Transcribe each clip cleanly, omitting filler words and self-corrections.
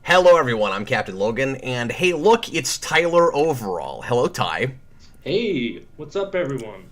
Hello everyone, I'm Captain Logan, and hey look, it's Tyler Overall. Hello Ty. Hey, what's up, everyone?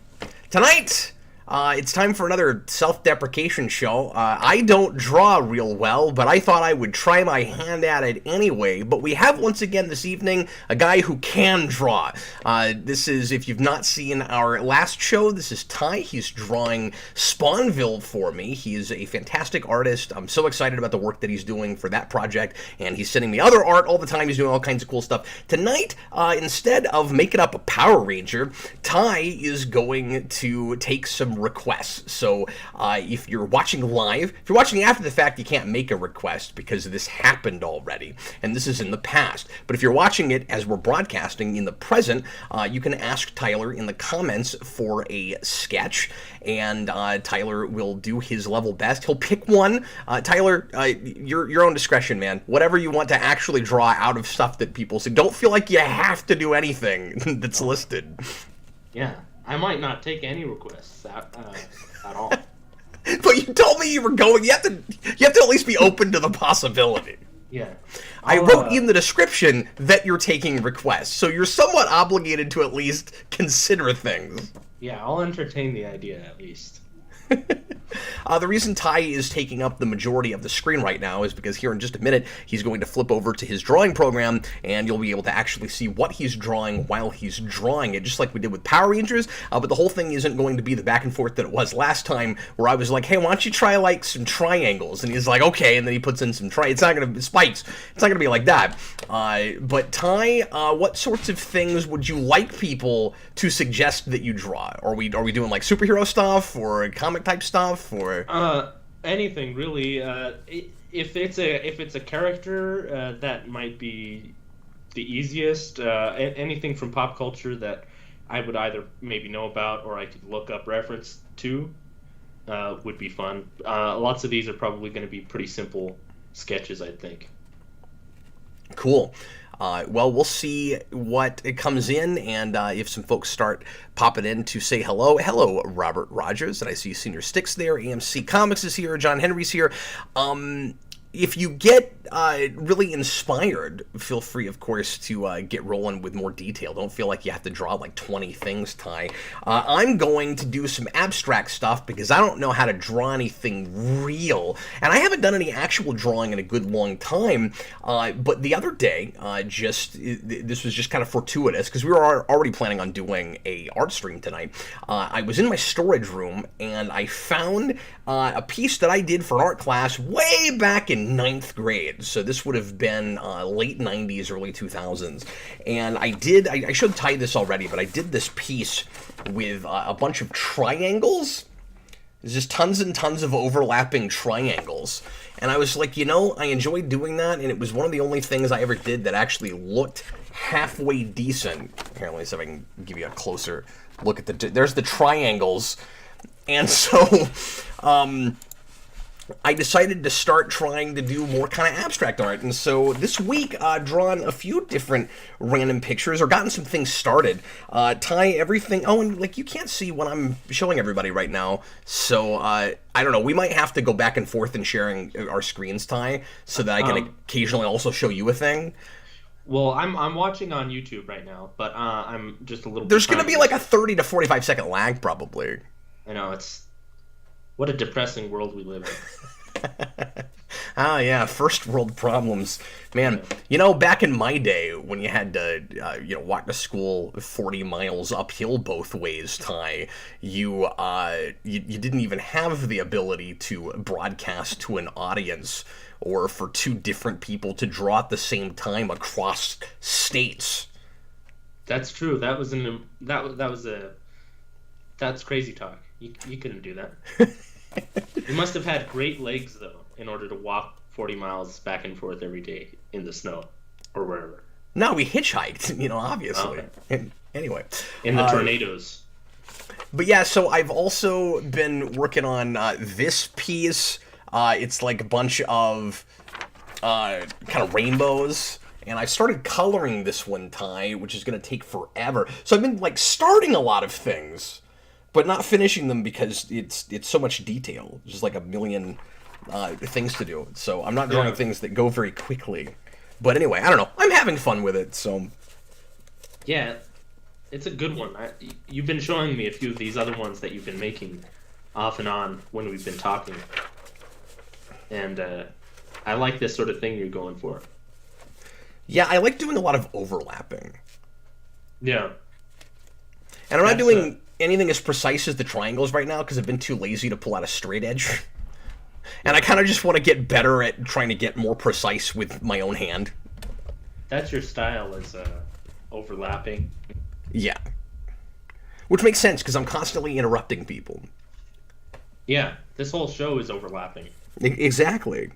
Tonight, it's time for another self-deprecation show. I don't draw real well, but I thought I would try my hand at it anyway. But we have once again this evening a guy who can draw. This is, if you've not seen our last show, this is Ty. He's drawing Spawnville for me. He is a fantastic artist. I'm so excited about the work that he's doing for that project, and he's sending me other art all the time. He's doing all kinds of cool stuff. Tonight, instead of making up a Power Ranger, Ty is going to take some requests. So if you're watching live, if you're watching after the fact, you can't make a request because this happened already, and this is in the past. But if you're watching it as we're broadcasting in the present, you can ask Tyler in the comments for a sketch, and Tyler will do his level best. He'll pick one. Tyler, your own discretion, man. Whatever you want to actually draw out of stuff that people say. Don't feel like you have to do anything that's listed. Yeah, I might not take any requests at all. But you told me you were going. You have to at least be open to the possibility. Yeah. I wrote in the description that you're taking requests, so you're somewhat obligated to at least consider things. Yeah, I'll entertain the idea at least. The reason Ty is taking up the majority of the screen right now is because here in just a minute he's going to flip over to his drawing program, and you'll be able to actually see what he's drawing while he's drawing it, just like we did with Power Rangers. But the whole thing isn't going to be the back and forth that it was last time, where I was like, hey, why don't you try like some triangles? And he's like, okay, and then he puts in some it's not gonna spikes. It's not gonna be like that. But Ty, what sorts of things would you like people to suggest that you draw? Are we doing like superhero stuff or comic type stuff or anything really? If it's a character, that might be the easiest. Anything from pop culture that I would either maybe know about or I could look up reference to would be fun. Lots of these are probably going to be pretty simple sketches, I think. Cool. Well, we'll see what it comes in, and if some folks start popping in to say hello. Hello, Robert Rogers, and I see Senior Sticks there. AMC Comics is here. John Henry's here. If you get really inspired, feel free, of course, to get rolling with more detail. Don't feel like you have to draw like 20 things, Ty. I'm going to do some abstract stuff because I don't know how to draw anything real, and I haven't done any actual drawing in a good long time. But the other day, this was just kind of fortuitous because we were already planning on doing a art stream tonight. I was in my storage room and I found a piece that I did for art class way back in 9th grade. So this would have been late 90s, early 2000s. And I should tie this already, but I did this piece with a bunch of triangles. There's just tons and tons of overlapping triangles. And I was like, I enjoyed doing that, and it was one of the only things I ever did that actually looked halfway decent. Apparently, so I can give you a closer look at there's the triangles. And so, I decided to start trying to do more kind of abstract art, and so this week I've drawn a few different random pictures, or gotten some things started. Ty, everything, and like you can't see what I'm showing everybody right now, so I don't know, we might have to go back and forth in sharing our screens, Ty, so that I can occasionally also show you a thing. Well, I'm watching on YouTube right now, but I'm just a little There's going to be like a 30 to 45 second lag, probably. I know, what a depressing world we live in. Oh, yeah, first world problems. Man, back in my day when you had to, walk to school 40 miles uphill both ways, Ty, you didn't even have the ability to broadcast to an audience or for two different people to draw at the same time across states. That's true. That's crazy talk. You couldn't do that. You must have had great legs, though, in order to walk 40 miles back and forth every day in the snow or wherever. No, we hitchhiked, obviously. Okay. Anyway. In the tornadoes. But yeah, so I've also been working on this piece. It's like a bunch of kind of rainbows. And I started coloring this one, Ty, which is going to take forever. So I've been, starting a lot of things, but not finishing them because it's so much detail. There's just like a million things to do. So I'm not drawing things that go very quickly. But anyway, I don't know. I'm having fun with it, so... Yeah, it's a good one. You've been showing me a few of these other ones that you've been making off and on when we've been talking. And I like this sort of thing you're going for. Yeah, I like doing a lot of overlapping. Yeah. And I'm not doing anything as precise as the triangles right now because I've been too lazy to pull out a straight edge. And I kind of just want to get better at trying to get more precise with my own hand. That's your style, is overlapping. Yeah. Which makes sense because I'm constantly interrupting people. Yeah, this whole show is overlapping. Exactly.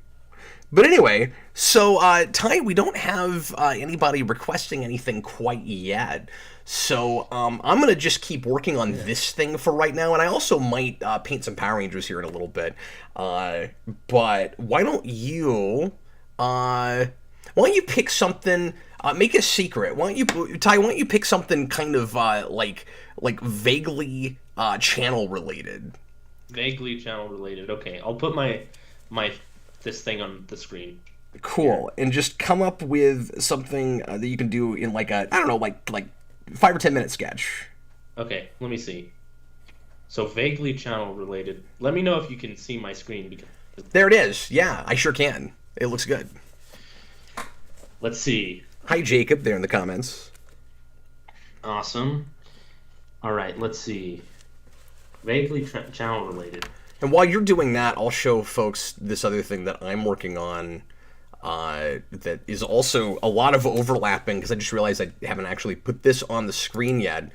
But anyway, so, Ty, we don't have anybody requesting anything quite yet. So, I'm going to just keep working on this thing for right now, and I also might paint some Power Rangers here in a little bit. But why don't you pick something, make a secret. Ty, why don't you pick something kind of, like vaguely channel related? Vaguely channel related. Okay, I'll put this thing on the screen. Cool. And just come up with something that you can do in like a, I don't know, like 5 or 10 minute sketch. Okay, let me see. So vaguely channel related. Let me know if you can see my screen. Because there it is. Yeah, I sure can. It looks good. Let's see. Hi, Jacob, there in the comments. Awesome. All right, let's see. Vaguely channel related. And while you're doing that, I'll show folks this other thing that I'm working on that is also a lot of overlapping, because I just realized I haven't actually put this on the screen yet.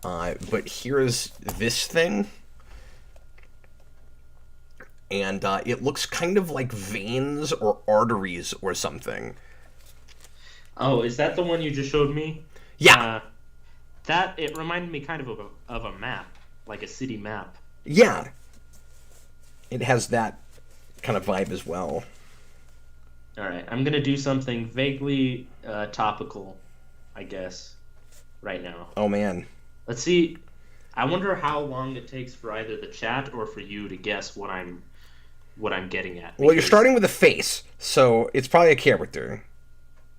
But here's this thing. And it looks kind of like veins or arteries or something. Oh, is that the one you just showed me? Yeah. It reminded me kind of a map, like a city map. Yeah. It has that kind of vibe as well. All right, I'm going to do something vaguely topical, I guess, right now. Oh, man. Let's see. I wonder how long it takes for either the chat or for you to guess what I'm getting at. Well, you're starting with a face, so it's probably a character.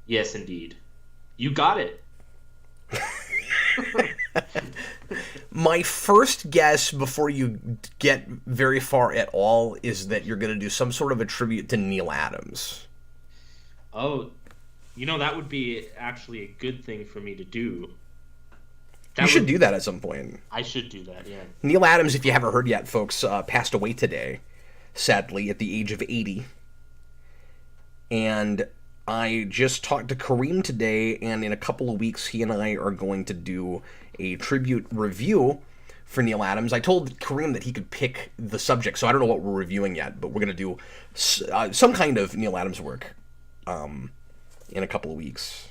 Yes, indeed. You got it. My first guess before you get very far at all is that you're going to do some sort of a tribute to Neal Adams. Oh, that would be actually a good thing for me to do. You should do that at some point. I should do that, yeah. Neal Adams, if you haven't heard yet, folks, passed away today, sadly, at the age of 80. And I just talked to Kareem today, and in a couple of weeks, he and I are going to do a tribute review for Neal Adams. I told Kareem that he could pick the subject, so I don't know what we're reviewing yet, but we're going to do some kind of Neal Adams work in a couple of weeks.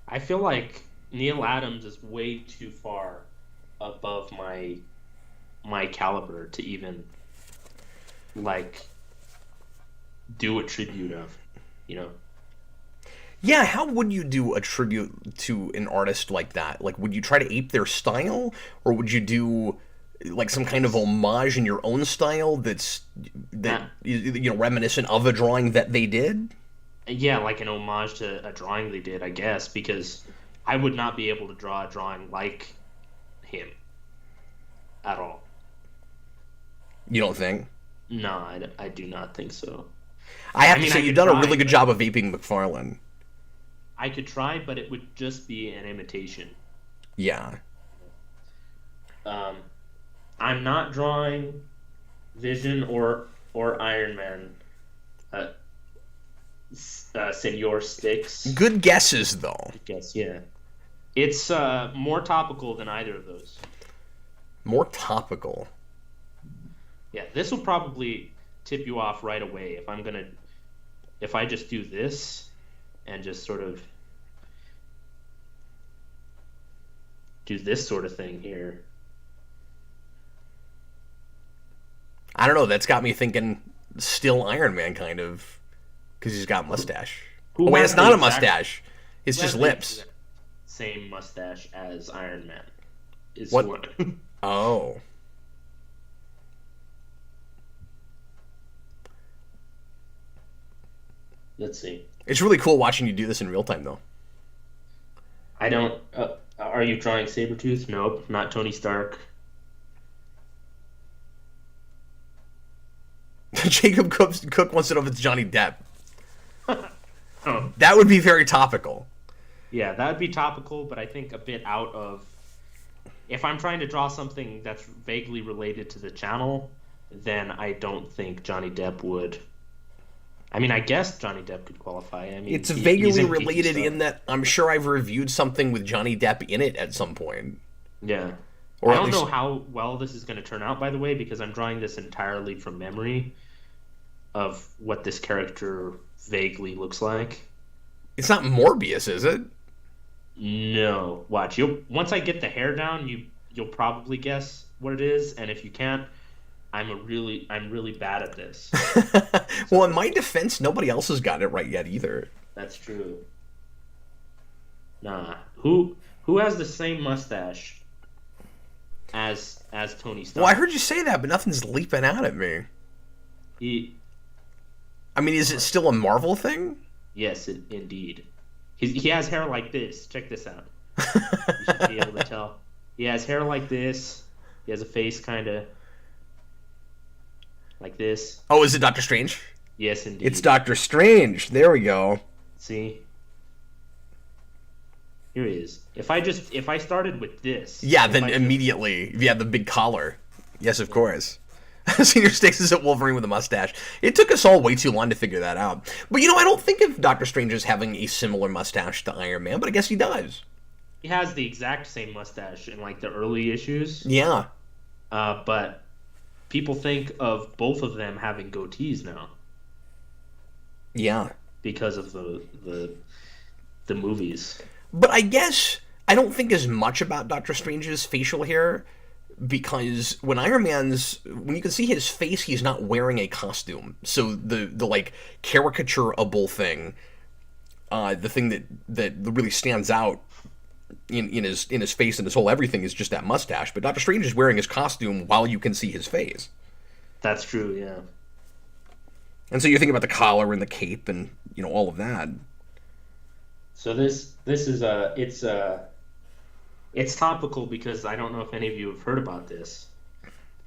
I feel like Neal Adams is way too far above my caliber to even do a tribute of, Yeah, how would you do a tribute to an artist like that? Like, would you try to ape their style, or would you do some kind of homage in your own style that reminiscent of a drawing that they did? Yeah, like an homage to a drawing they did, I guess, because I would not be able to draw a drawing like him at all. You don't think? No, I do not think so. I have to say, you've done a really good job of aping McFarlane. I could try, but it would just be an imitation. Yeah. I'm not drawing Vision or Iron Man. Senor Sticks. Good guesses, though. Good guess, yeah. It's more topical than either of those. More topical. Yeah, this will probably tip you off right away if I just do this and just sort of do this sort of thing here. I don't know, that's got me thinking still Iron Man, kind of, because he's got a mustache. Oh, wait, it's not a mustache. It's just lips. Same mustache as Iron Man. What? Oh. Let's see. It's really cool watching you do this in real time, though. I don't. Are you drawing Sabretooth? Nope, not Tony Stark. Jacob Cook wants to know if it's Johnny Depp. Oh. That would be very topical. Yeah, that would be topical, but I think a bit out of... If I'm trying to draw something that's vaguely related to the channel, then I don't think Johnny Depp would... I mean, I guess Johnny Depp could qualify. I mean, it's vaguely related related in that I'm sure I've reviewed something with Johnny Depp in it at some point. Yeah. Or I don't know how well this is going to turn out, by the way, because I'm drawing this entirely from memory of what this character vaguely looks like. It's not Morbius, is it? No. Watch. Once I get the hair down, you'll probably guess what it is, and if you can't, I'm really bad at this. Well, in my defense, nobody else has got it right yet either. That's true. Nah. Who has the same mustache as Tony Stark? Well, I heard you say that, but nothing's leaping out at me. I mean, is it still a Marvel thing? Yes, indeed. He has hair like this. Check this out. You should be able to tell. He has hair like this. He has a face kind of like this. Oh, is it Doctor Strange? Yes, indeed. It's Doctor Strange. There we go. See? Here he is. If I started with this. Yeah, then immediately, if you have the big collar. Yes, of course. Senior Sticks is a Wolverine with a mustache. It took us all way too long to figure that out. But, I don't think of Doctor Strange as having a similar mustache to Iron Man, but I guess he does. He has the exact same mustache in, like, the early issues. Yeah. But people think of both of them having goatees now. Yeah. Because of the movies. But I guess I don't think as much about Doctor Strange's facial hair, because when you can see his face, he's not wearing a costume. So the like caricature-able thing, the thing that really stands out in his face and his whole everything is just that mustache. But Doctor Strange is wearing his costume while you can see his face. That's true, yeah. And so you think about the collar and the cape and all of that. So this is it's topical because I don't know if any of you have heard about this.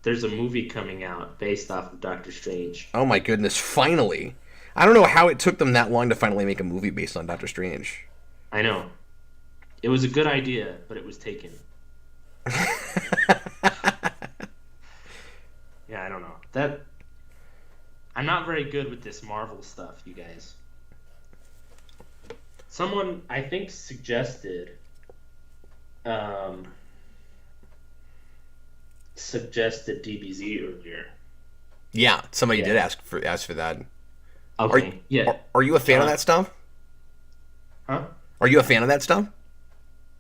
There's a movie coming out based off of Doctor Strange. Oh my goodness, finally. I don't know how it took them that long to finally make a movie based on Doctor Strange. I know. It was a good idea, but it was taken. Yeah, I don't know. I'm not very good with this Marvel stuff, you guys. Someone, I think, suggested DBZ earlier. Yeah, somebody did ask for that. Okay. Are you a fan of that stuff? Huh? Are you a fan of that stuff?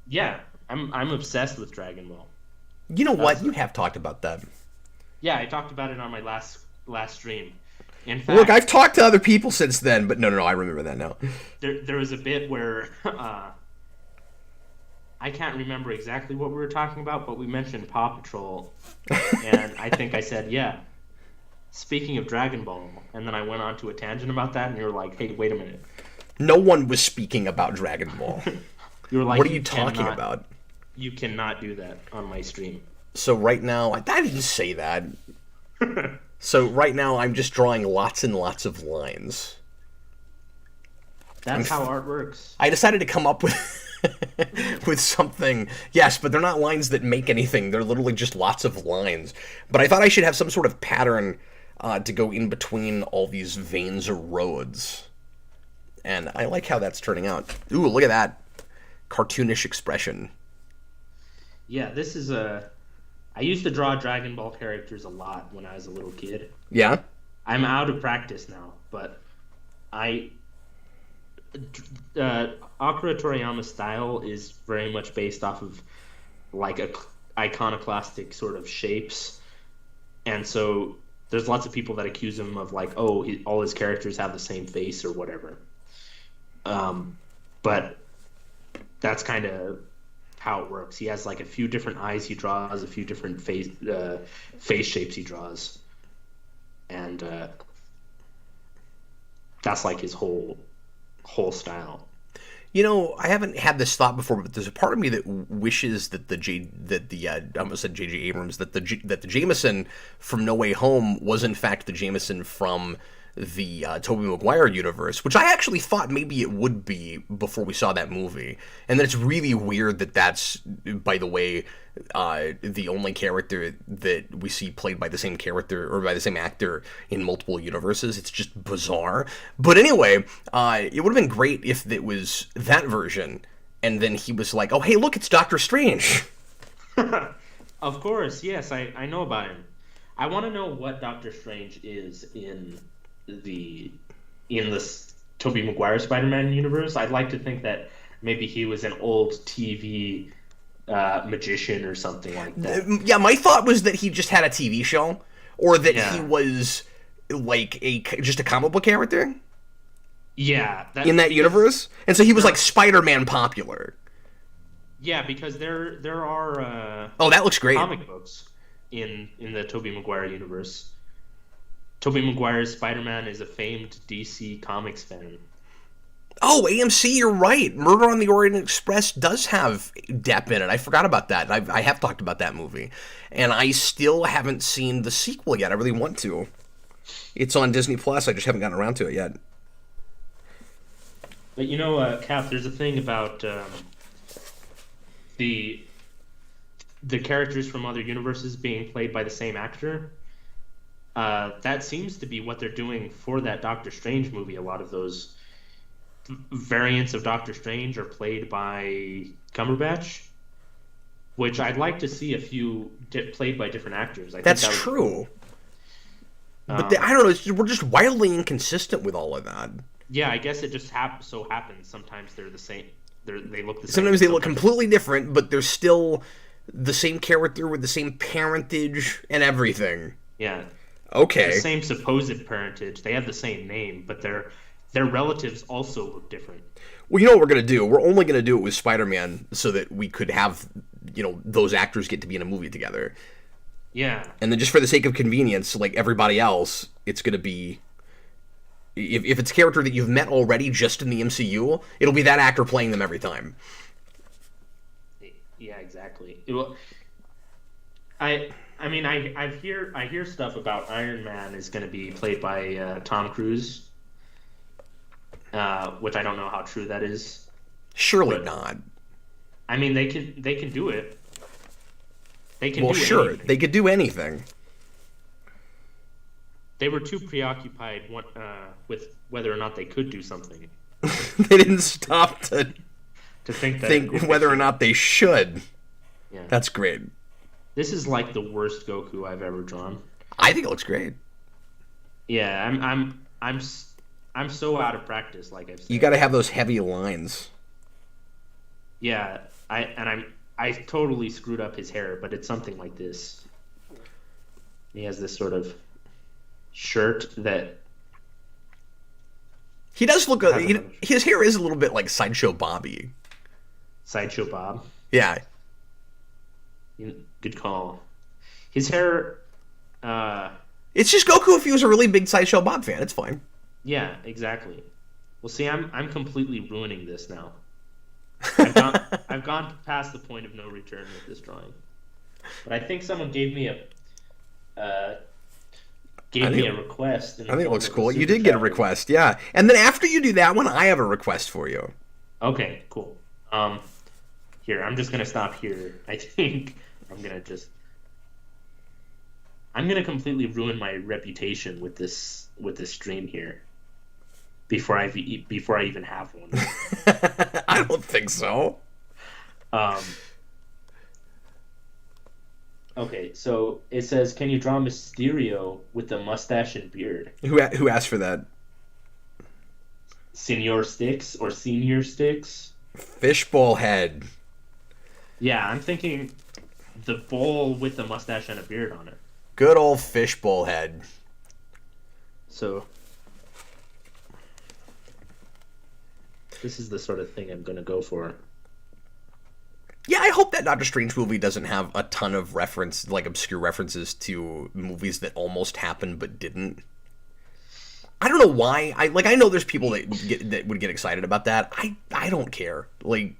Yeah, I'm obsessed with Dragon Ball. You know what? You have talked about that. Yeah, I talked about it on my last stream. In fact, look, I've talked to other people since then, but no, I remember that now. There was a bit where I can't remember exactly what we were talking about, but we mentioned Paw Patrol, and I think I said, yeah, speaking of Dragon Ball, and then I went on to a tangent about that, and you were like, hey, wait a minute. No one was speaking about Dragon Ball. You were like, what are you talking about? You cannot do that on my stream. So right now, I didn't say that. So right now, I'm just drawing lots and lots of lines. That's how art works. I decided to come up with with something. Yes, but they're not lines that make anything. They're literally just lots of lines. But I thought I should have some sort of pattern to go in between all these veins or roads. And I like how that's turning out. Ooh, look at that cartoonish expression. Yeah, this is I used to draw Dragon Ball characters a lot when I was a little kid. Yeah? I'm out of practice now, but Akira Toriyama's style is very much based off of like iconoclastic sort of shapes, and so there's lots of people that accuse him of like, all his characters have the same face or whatever. But that's kind of how it works. He has like a few different eyes he draws, a few different face shapes he draws, and that's like his whole style. You know, I haven't had this thought before, but there's a part of me that wishes that I almost said J.J. Abrams, that the Jameson from No Way Home was in fact the Jameson from the Tobey Maguire universe, which I actually thought maybe it would be before we saw that movie. And then it's really weird that that's, by the way, the only character that we see played by the same character or by the same actor in multiple universes. It's just bizarre. But anyway, it would have been great if it was that version, and then he was like, oh, hey, look, it's Doctor Strange. Of course, yes, I know about him. I want to know what Doctor Strange is in the Tobey Maguire Spider-Man universe. I'd like to think that maybe he was an old TV magician or something like that. Yeah, my thought was that he just had a TV show, or that he was like just a comic book character. Yeah, in that universe, and so he was like Spider-Man popular. Yeah, because there are oh, that looks great. Comic books in the Tobey Maguire universe. Tobey Maguire's Spider-Man is a famed DC Comics fan. Oh, AMC, you're right. Murder on the Orient Express does have Depp in it. I forgot about that. I have talked about that movie. And I still haven't seen the sequel yet. I really want to. It's on Disney Plus. I just haven't gotten around to it yet. But you know, Cap, there's a thing about the characters from other universes being played by the same actor. That seems to be what they're doing for that Doctor Strange movie. A lot of those variants of Doctor Strange are played by Cumberbatch, which I'd like to see a few played by different actors. That's true. But I don't know. We're just wildly inconsistent with all of that. Yeah, I guess it just so happens sometimes they're the same. They look the same. Sometimes they look completely different, but they're still the same character with the same parentage and everything. Yeah. Okay. The same supposed parentage. They have the same name, but their relatives also look different. Well, you know what we're going to do? We're only going to do it with Spider-Man so that we could have, those actors get to be in a movie together. Yeah. And then just for the sake of convenience, like everybody else, it's going to be... If it's a character that you've met already just in the MCU, it'll be that actor playing them every time. Yeah, exactly. I hear stuff about Iron Man is going to be played by Tom Cruise, which I don't know how true that is. Surely not. I mean, they can do it. They can. Well, do sure, anything. they could do anything. They were too preoccupied with whether or not they could do something. They didn't stop to think whether or not they should. Yeah. That's great. This is like the worst Goku I've ever drawn. I think it looks great. Yeah, I'm so out of practice, like I've said. You got to have those heavy lines. Yeah, I totally screwed up his hair, but it's something like this. He has this sort of shirt that he does look. His hair is a little bit like Sideshow Bobby. Sideshow Bob. Yeah. Good call. His hair. It's just Goku if he was a really big Sideshow Bob fan. It's fine. Yeah, exactly. Well, see, I'm completely ruining this now. I've gone past the point of no return with this drawing. But I think someone gave me a request. I think it looks cool. You did get a request, yeah. And then after you do that one, I have a request for you. Okay, cool. Here, I'm just gonna stop here. I think I'm gonna completely ruin my reputation with this stream here. Before I even have one. I don't think so. Okay, so it says, can you draw Mysterio with the mustache and beard? Who asked for that? Senior Sticks or Senior Sticks? Fishbowl head. Yeah, I'm thinking the bowl with the mustache and a beard on it. Good old fishbowl head. So this is the sort of thing I'm going to go for. Yeah, I hope that Doctor Strange movie doesn't have a ton of obscure references to movies that almost happened but didn't. I don't know why. I know there's people that would get excited about that. I don't care. Like,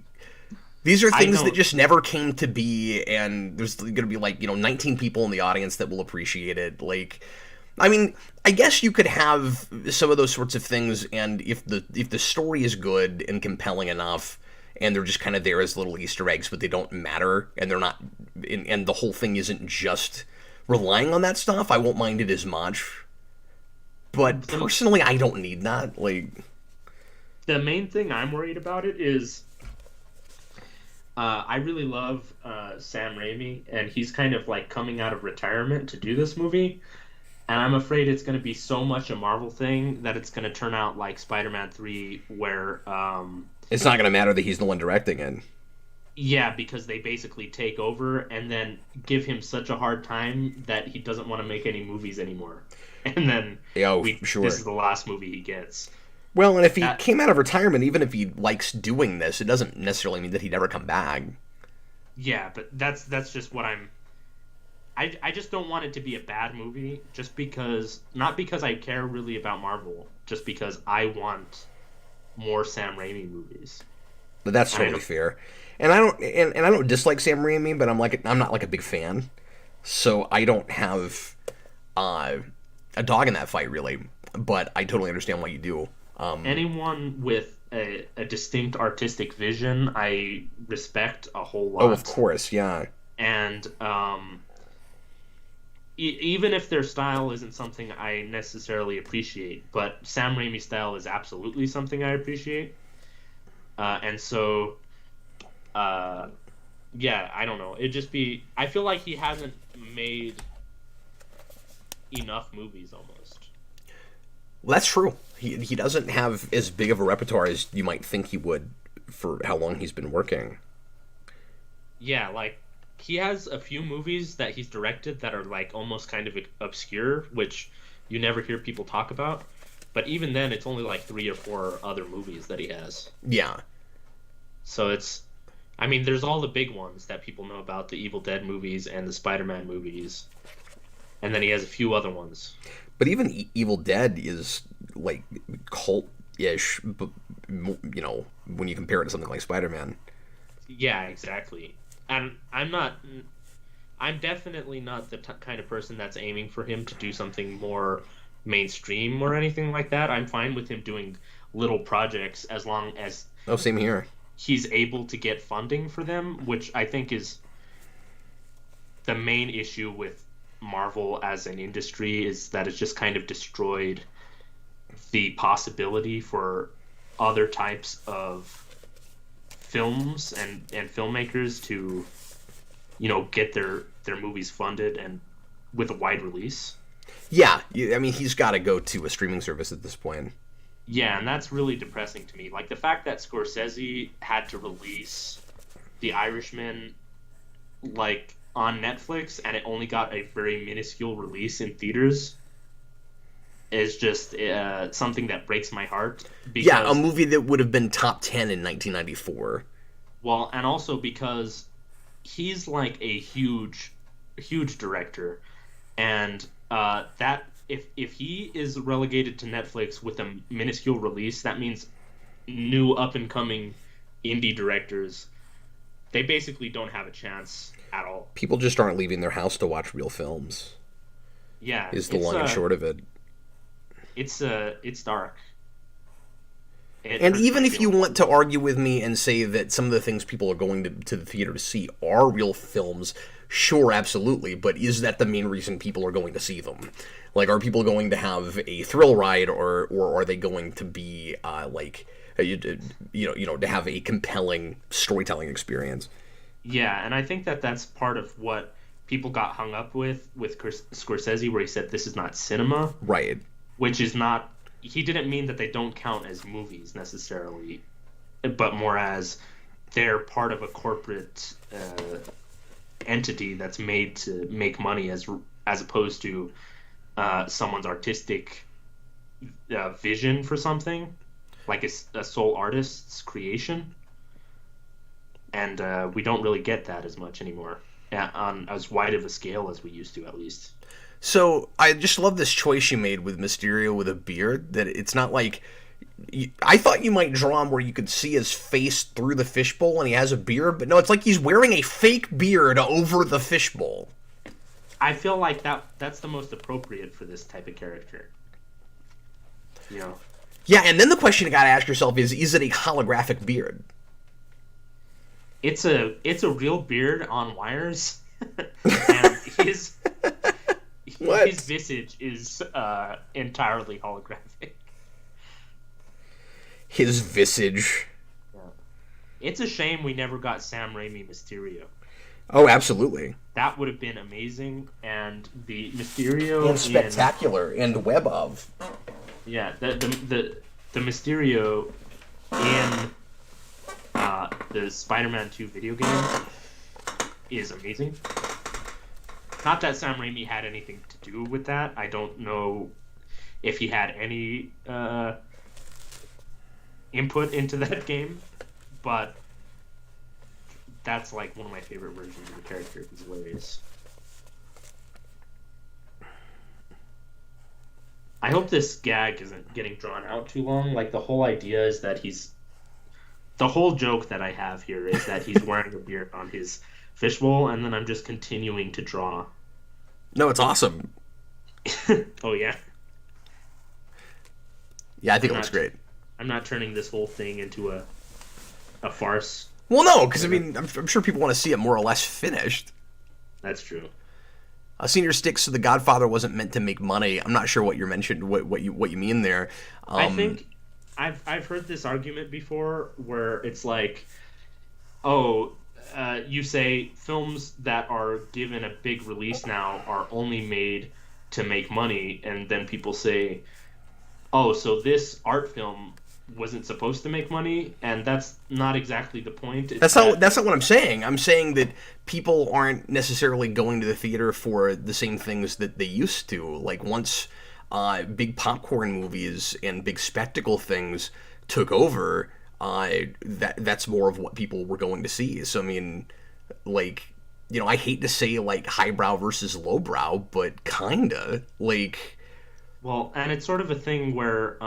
these are things that just never came to be, and there's going to be, like, 19 people in the audience that will appreciate it. Like, I mean, I guess you could have some of those sorts of things, and if the story is good and compelling enough, and they're just kind of there as little Easter eggs, but they don't matter, and they're not, and the whole thing isn't just relying on that stuff, I won't mind it as much. But personally, I don't need that. Like, the main thing I'm worried about it is, I really love Sam Raimi, and he's kind of like coming out of retirement to do this movie, and I'm afraid it's going to be so much a Marvel thing that it's going to turn out like Spider-Man 3, where it's not going to matter that he's the one directing it. Yeah, because they basically take over and then give him such a hard time that he doesn't want to make any movies anymore. And then sure. This is the last movie he gets. Well, and if he came out of retirement, even if he likes doing this, it doesn't necessarily mean that he'd ever come back. Yeah, but that's just what I just don't want it to be a bad movie, just because, not because I care really about Marvel, just because I want more Sam Raimi movies. But that's totally fair. And I don't dislike Sam Raimi, but I'm not like a big fan. So I don't have a dog in that fight, really. But I totally understand why you do. Anyone with a distinct artistic vision, I respect a whole lot. Oh, of course, yeah. And even if their style isn't something I necessarily appreciate, but Sam Raimi's style is absolutely something I appreciate. And so, yeah, I don't know. I feel like he hasn't made enough movies almost. Well, that's true. He doesn't have as big of a repertoire as you might think he would for how long he's been working. Yeah, like, he has a few movies that he's directed that are, like, almost kind of obscure, which you never hear people talk about. But even then, it's only, like, 3 or 4 other movies that he has. Yeah. So there's all the big ones that people know about, the Evil Dead movies and the Spider-Man movies. And then he has a few other ones. But even Evil Dead is, like, cult-ish, but, when you compare it to something like Spider-Man. Yeah, exactly. And I'm definitely not the kind of person that's aiming for him to do something more mainstream or anything like that. I'm fine with him doing little projects as long as... Oh, same here. He's able to get funding for them, which I think is the main issue with Marvel as an industry, is that it's just kind of destroyed the possibility for other types of films and filmmakers to, get their movies funded and with a wide release. Yeah, I mean, he's got to go to a streaming service at this point. Yeah, and that's really depressing to me. Like, the fact that Scorsese had to release The Irishman, like, on Netflix, and it only got a very minuscule release in theaters, is just something that breaks my heart. Yeah, a movie that would have been top 10 in 1994. Well, and also because he's, like, a huge director, and that if he is relegated to Netflix with a minuscule release, that means new up-and-coming indie directors, they basically don't have a chance at all. People just aren't leaving their house to watch real films. Yeah. Is the long and short of it. It's dark. And even if you want to argue with me and say that some of the things people are going to the theater to see are real films, sure, absolutely, but is that the main reason people are going to see them? Like, are people going to have a thrill ride, or are they going to be, to have a compelling storytelling experience? Yeah, and I think that's part of what people got hung up with Scorsese, where he said this is not cinema. Right. Which is not... He didn't mean that they don't count as movies, necessarily, but more as they're part of a corporate entity that's made to make money, as opposed to someone's artistic vision for something, like a sole artist's creation. And we don't really get that as much anymore, on as wide of a scale as we used to, at least. So I just love this choice you made with Mysterio with a beard. That it's not like I thought you might draw him where you could see his face through the fishbowl and he has a beard, but no, it's like he's wearing a fake beard over the fishbowl. I feel like that's the most appropriate for this type of character. You know. Yeah, and then the question you gotta ask yourself is it a holographic beard? It's a real beard on wires, and his visage is entirely holographic. His visage. Yeah. It's a shame we never got Sam Raimi Mysterio. Oh, absolutely. That would have been amazing, and the Mysterio and spectacular and web of. Yeah, the Mysterio in the Spider-Man 2 video game is amazing. Not that Sam Raimi had anything to do with that. I don't know if he had any input into that game, but that's like one of my favorite versions of the character. He's hilarious. I hope this gag isn't getting drawn out too long. Like, the whole idea is that the whole joke that I have here is that he's wearing a beard on his fishbowl, and then I'm just continuing to draw. No, it's awesome. Oh, yeah? Yeah, I think it looks great. I'm not turning this whole thing into a farce. Well, no, because, I mean, I'm sure people want to see it more or less finished. That's true. Senior Sticks, so The Godfather wasn't meant to make money. I'm not sure what you mentioned, what you mean there. I think I've heard this argument before where it's like, you say films that are given a big release now are only made to make money, and then people say, oh, so this art film wasn't supposed to make money, and that's not exactly the point. That's not what I'm saying. I'm saying that people aren't necessarily going to the theater for the same things that they used to. Like, once big popcorn movies and big spectacle things took over, that's more of what people were going to see. So, I mean, like, you know, I hate to say, like, highbrow versus lowbrow, but kinda. Like... Well, and it's sort of a thing where...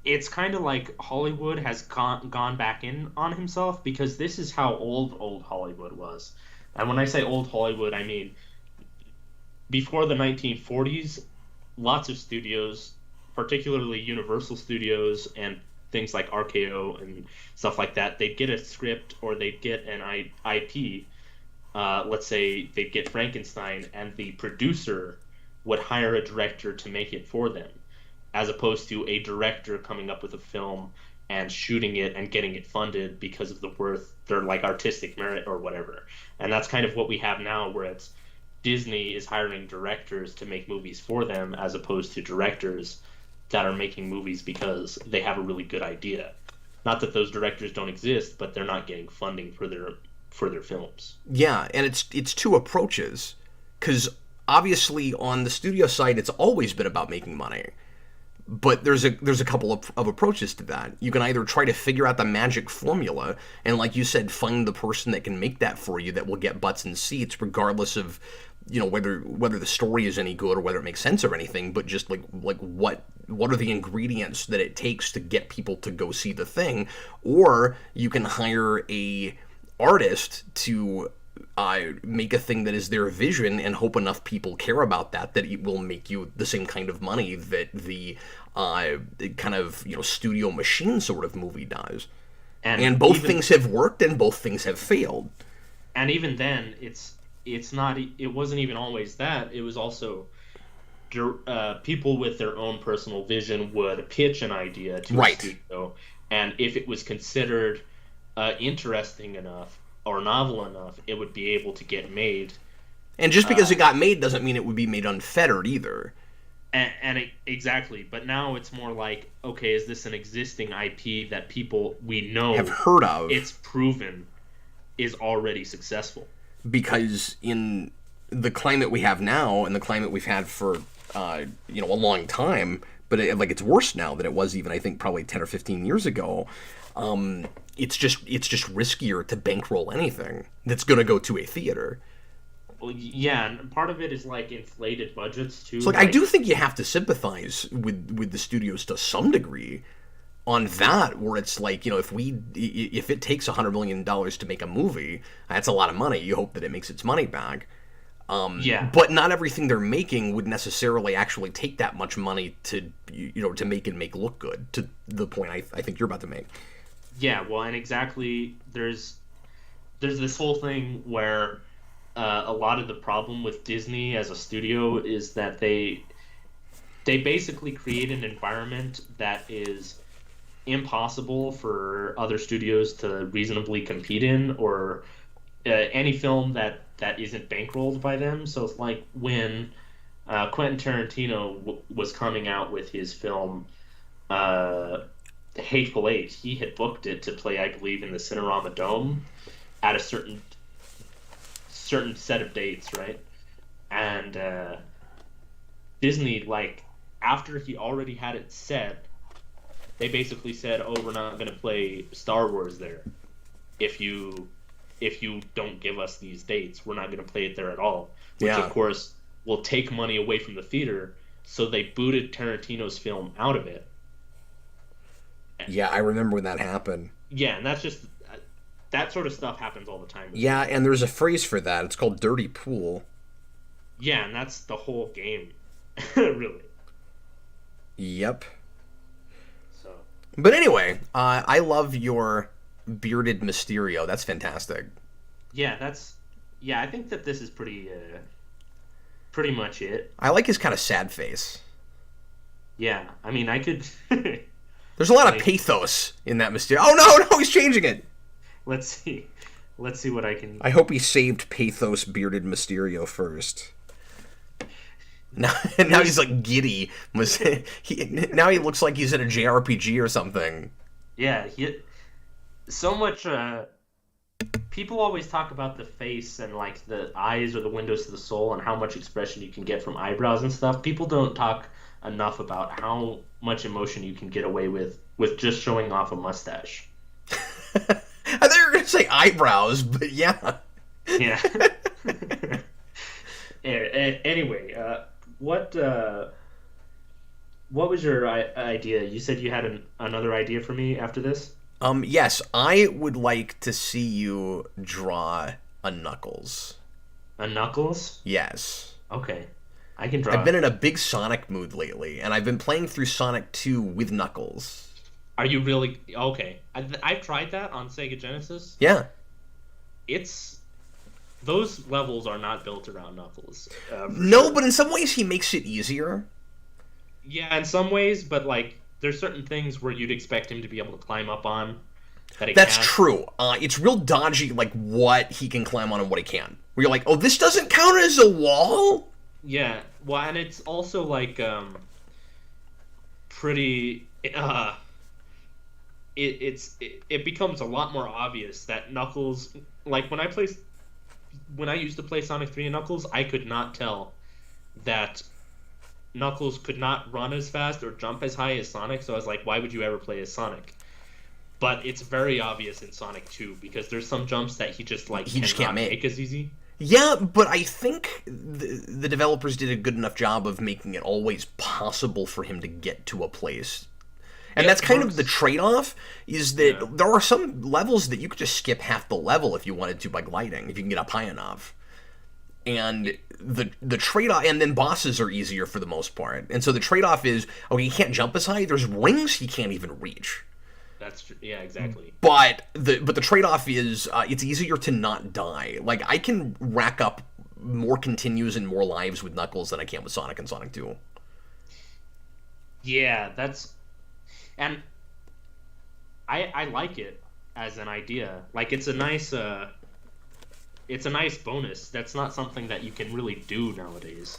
it's kind of like Hollywood has gone back in on himself, because this is how old Hollywood was. And when I say old Hollywood, I mean before the 1940s, lots of studios, particularly Universal Studios and things like RKO and stuff like that, they'd get a script or they'd get an IP. Let's say they'd get Frankenstein, and the producer would hire a director to make it for them, as opposed to a director coming up with a film and shooting it and getting it funded because of their like artistic merit or whatever. And that's kind of what we have now, where it's Disney is hiring directors to make movies for them, as opposed to directors that are making movies because they have a really good idea. Not that those directors don't exist, but they're not getting funding for their films. Yeah, and it's two approaches, because obviously on the studio side, it's always been about making money. But there's a couple of approaches to that. You can either try to figure out the magic formula, and like you said, find the person that can make that for you, that will get butts in seats, regardless of, you know, whether the story is any good or whether it makes sense or anything. But just like what are the ingredients that it takes to get people to go see the thing. Or you can hire a artist to make a thing that is their vision, and hope enough people care about that it will make you the same kind of money that the kind of, you know, studio machine sort of movie does. And both things have worked and both things have failed. And even then, it wasn't even always that. It was also people with their own personal vision would pitch an idea to a studio, and if it was considered interesting enough or novel enough, it would be able to get made. And just because it got made doesn't mean it would be made unfettered either. Exactly. But now it's more like, okay, is this an existing IP that people we know have heard of? It's proven is already successful. Because in the climate we have now, and the climate we've had for a long time, but it's worse now than it was even, I think, probably 10 or 15 years ago. It's just riskier to bankroll anything that's going to go to a theater. Well, yeah, and part of it is like inflated budgets too. So, like, I do think you have to sympathize with the studios to some degree on that, where it's like, if it takes $100 million to make a movie, that's a lot of money. You hope that it makes its money back. Yeah, But not everything they're making would necessarily actually take that much money to to make look good. To the point I think you're about to make. yeah. Well, and exactly, there's this whole thing where a lot of the problem with Disney as a studio is that they basically create an environment that is impossible for other studios to reasonably compete in, or any film that isn't bankrolled by them. So it's like when Quentin Tarantino was coming out with his film Hateful Eight, he had booked it to play, I believe, in the Cinerama Dome at a certain set of dates, right? And Disney, like, after he already had it set, they basically said, "Oh, we're not going to play Star Wars there. If you don't give us these dates, we're not going to play it there at all." Which, Yeah. of course, will take money away from the theater. So they booted Tarantino's film out of it. Yeah, I remember when that happened. Yeah, and that's just that sort of stuff happens all the time. Yeah, and there's a phrase for that. It's called dirty pool. Yeah, and that's the whole game, really. Yep. So. But anyway, I love your bearded Mysterio. That's fantastic. Yeah, I think that this is pretty much it. I like his kind of sad face. Yeah, I mean, I could. There's a lot of pathos in that Mysterio. Oh no, he's changing it. Let's see what I can. I hope he saved pathos bearded Mysterio first. Now he's like giddy. Now he looks like he's in a JRPG or something. Yeah, so much. People always talk about the face and like the eyes are the windows to the soul and how much expression you can get from eyebrows and stuff. People don't talk enough about how much emotion you can get away with just showing off a mustache. I thought you were going to say eyebrows, but yeah. Yeah. Anyway, what was your idea? You said you had another idea for me after this? Yes, I would like to see you draw a Knuckles. A Knuckles? Yes. Okay. I can draw. I've been in a big Sonic mood lately, and I've been playing through Sonic 2 with Knuckles. Are you really? Okay. I've tried that on Sega Genesis. Yeah. Those levels are not built around Knuckles. No, sure. But in some ways he makes it easier. Yeah, in some ways, but like there's certain things where you'd expect him to be able to climb up on. That's true. It's real dodgy, like what he can climb on and what he can. Where you're like, oh, this doesn't count as a wall? Yeah, well, and it's also like pretty. It becomes a lot more obvious that Knuckles, like when I used to play Sonic 3 and Knuckles, I could not tell that Knuckles could not run as fast or jump as high as Sonic, so I was like, why would you ever play as Sonic? But it's very obvious in Sonic 2 because there's some jumps that he just can't make as easy. Yeah, but I think the developers did a good enough job of making it always possible for him to get to a place. And that's kind of the trade-off, is that there are some levels that you could just skip half the level if you wanted to by gliding, if you can get up high enough. And the trade-off, and then bosses are easier for the most part. And so the trade-off is, okay, he can't jump as high, there's rings he can't even reach. That's true. Yeah, exactly. But the trade-off is it's easier to not die. Like, I can rack up more continues and more lives with Knuckles than I can with Sonic and Sonic 2. Yeah, and I like it as an idea. Like, it's a nice bonus. That's not something that you can really do nowadays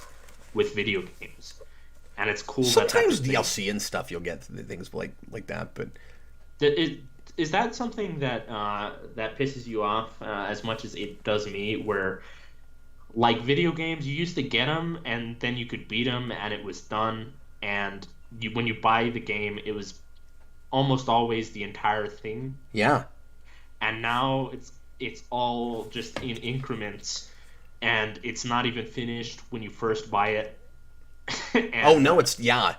with video games. And it's cool. Sometimes DLC and stuff you'll get things like that, but is that something that that pisses you off as much as it does me? Where, like, video games, you used to get them and then you could beat them and it was done. And when you buy the game, it was almost always the entire thing. Yeah. And now it's all just in increments and it's not even finished when you first buy it. Oh and no, it's yeah.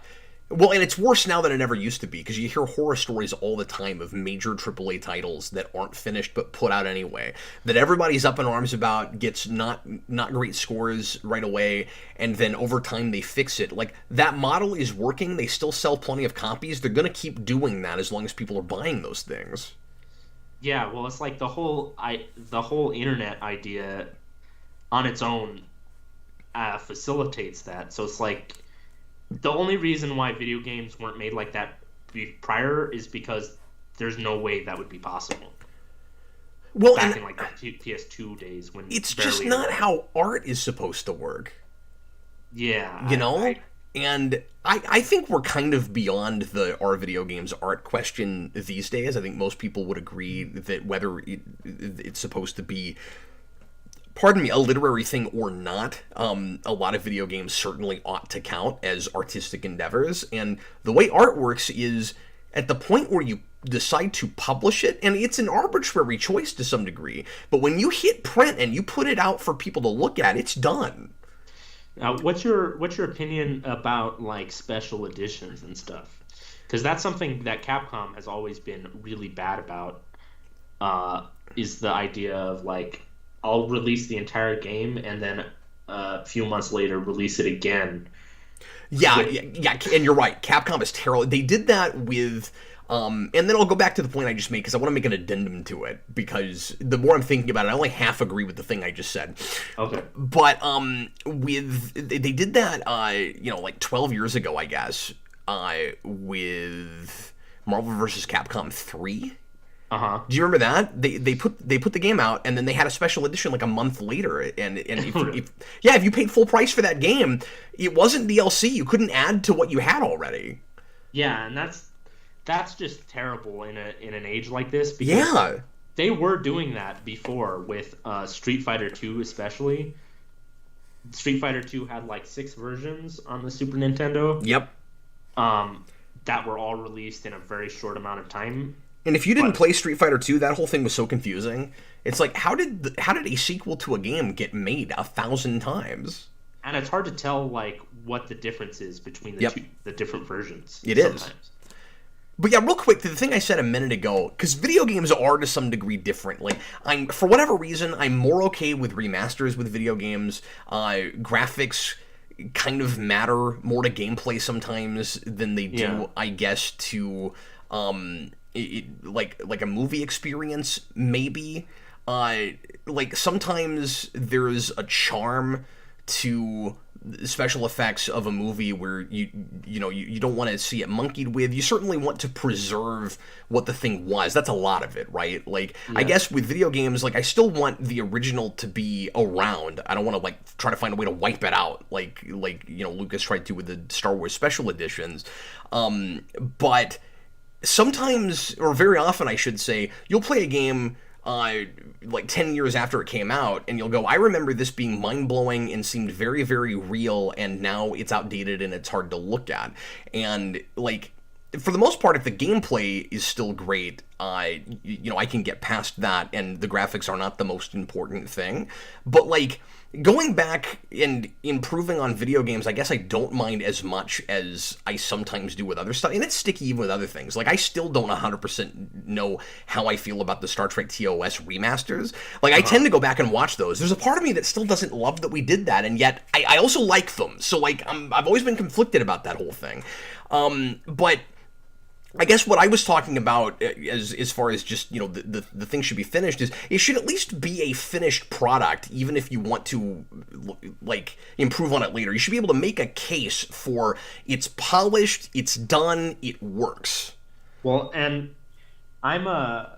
Well, and it's worse now than it ever used to be because you hear horror stories all the time of major AAA titles that aren't finished but put out anyway. That everybody's up in arms about, gets not great scores right away, and then over time they fix it. Like that model is working. They still sell plenty of copies. They're gonna keep doing that as long as people are buying those things. yeah, well, it's like the whole internet idea on its own facilitates that. So it's like the only reason why video games weren't made like that prior is because there's no way that would be possible Well, back and in like the PS2 days when it's barely just not anyone- how art is supposed to work. Yeah, You know? And I think we're kind of beyond the are video games art question these days. I think most people would agree that whether it's supposed to be, pardon me, a literary thing or not, a lot of video games certainly ought to count as artistic endeavors. And the way art works is at the point where you decide to publish it, and it's an arbitrary choice to some degree, but when you hit print and you put it out for people to look at, it's done. what's your opinion about like special editions and stuff? Because that's something that Capcom has always been really bad about. Is the idea of like I'll release the entire game and then a few months later release it again. Yeah, and you're right. Capcom is terrible. They did that with, and then I'll go back to the point I just made because I want to make an addendum to it because the more I'm thinking about it, I only half agree with the thing I just said. Okay. But they did that, like 12 years ago, I guess, with Marvel vs. Capcom 3. Uh-huh. Do you remember that? They put the game out and then they had a special edition like a month later. And if you paid full price for that game, it wasn't DLC. You couldn't add to what you had already. Yeah, and that's just terrible in an age like this because Yeah. they were doing that before with Street Fighter 2 especially. Street Fighter 2 had like 6 versions on the Super Nintendo. Yep. That were all released in a very short amount of time. And if you didn't play Street Fighter 2, that whole thing was so confusing. It's like, how did a sequel to a game get made 1,000 times? And it's hard to tell like what the difference is between the different versions. It is. But yeah, real quick, the thing I said a minute ago, because video games are to some degree different. Like, for whatever reason, I'm more okay with remasters with video games. Graphics kind of matter more to gameplay sometimes than they do, I guess, to like a movie experience, maybe. Like sometimes there's a charm to special effects of a movie where you don't want to see it monkeyed with. You certainly want to preserve what the thing was. That's a lot of it, right? Like, I guess with video games, like, I still want the original to be around. I don't want to like try to find a way to wipe it out like Lucas tried to with the Star Wars special editions. But sometimes, or very often I should say, you'll play a game like 10 years after it came out, and you'll go, I remember this being mind-blowing and seemed very, very real, and now it's outdated and it's hard to look at. And, like, for the most part, if the gameplay is still great, I can get past that, and the graphics are not the most important thing. But, like, going back and improving on video games, I guess I don't mind as much as I sometimes do with other stuff. And it's sticky even with other things. Like, I still don't 100% know how I feel about the Star Trek TOS remasters. Like, I tend to go back and watch those. There's a part of me that still doesn't love that we did that, and yet I also like them. So, like, I've always been conflicted about that whole thing. But I guess what I was talking about as far as just, the thing should be finished is it should at least be a finished product, even if you want to, like, improve on it later. You should be able to make a case for it's polished, it's done, it works. Well, and I'm not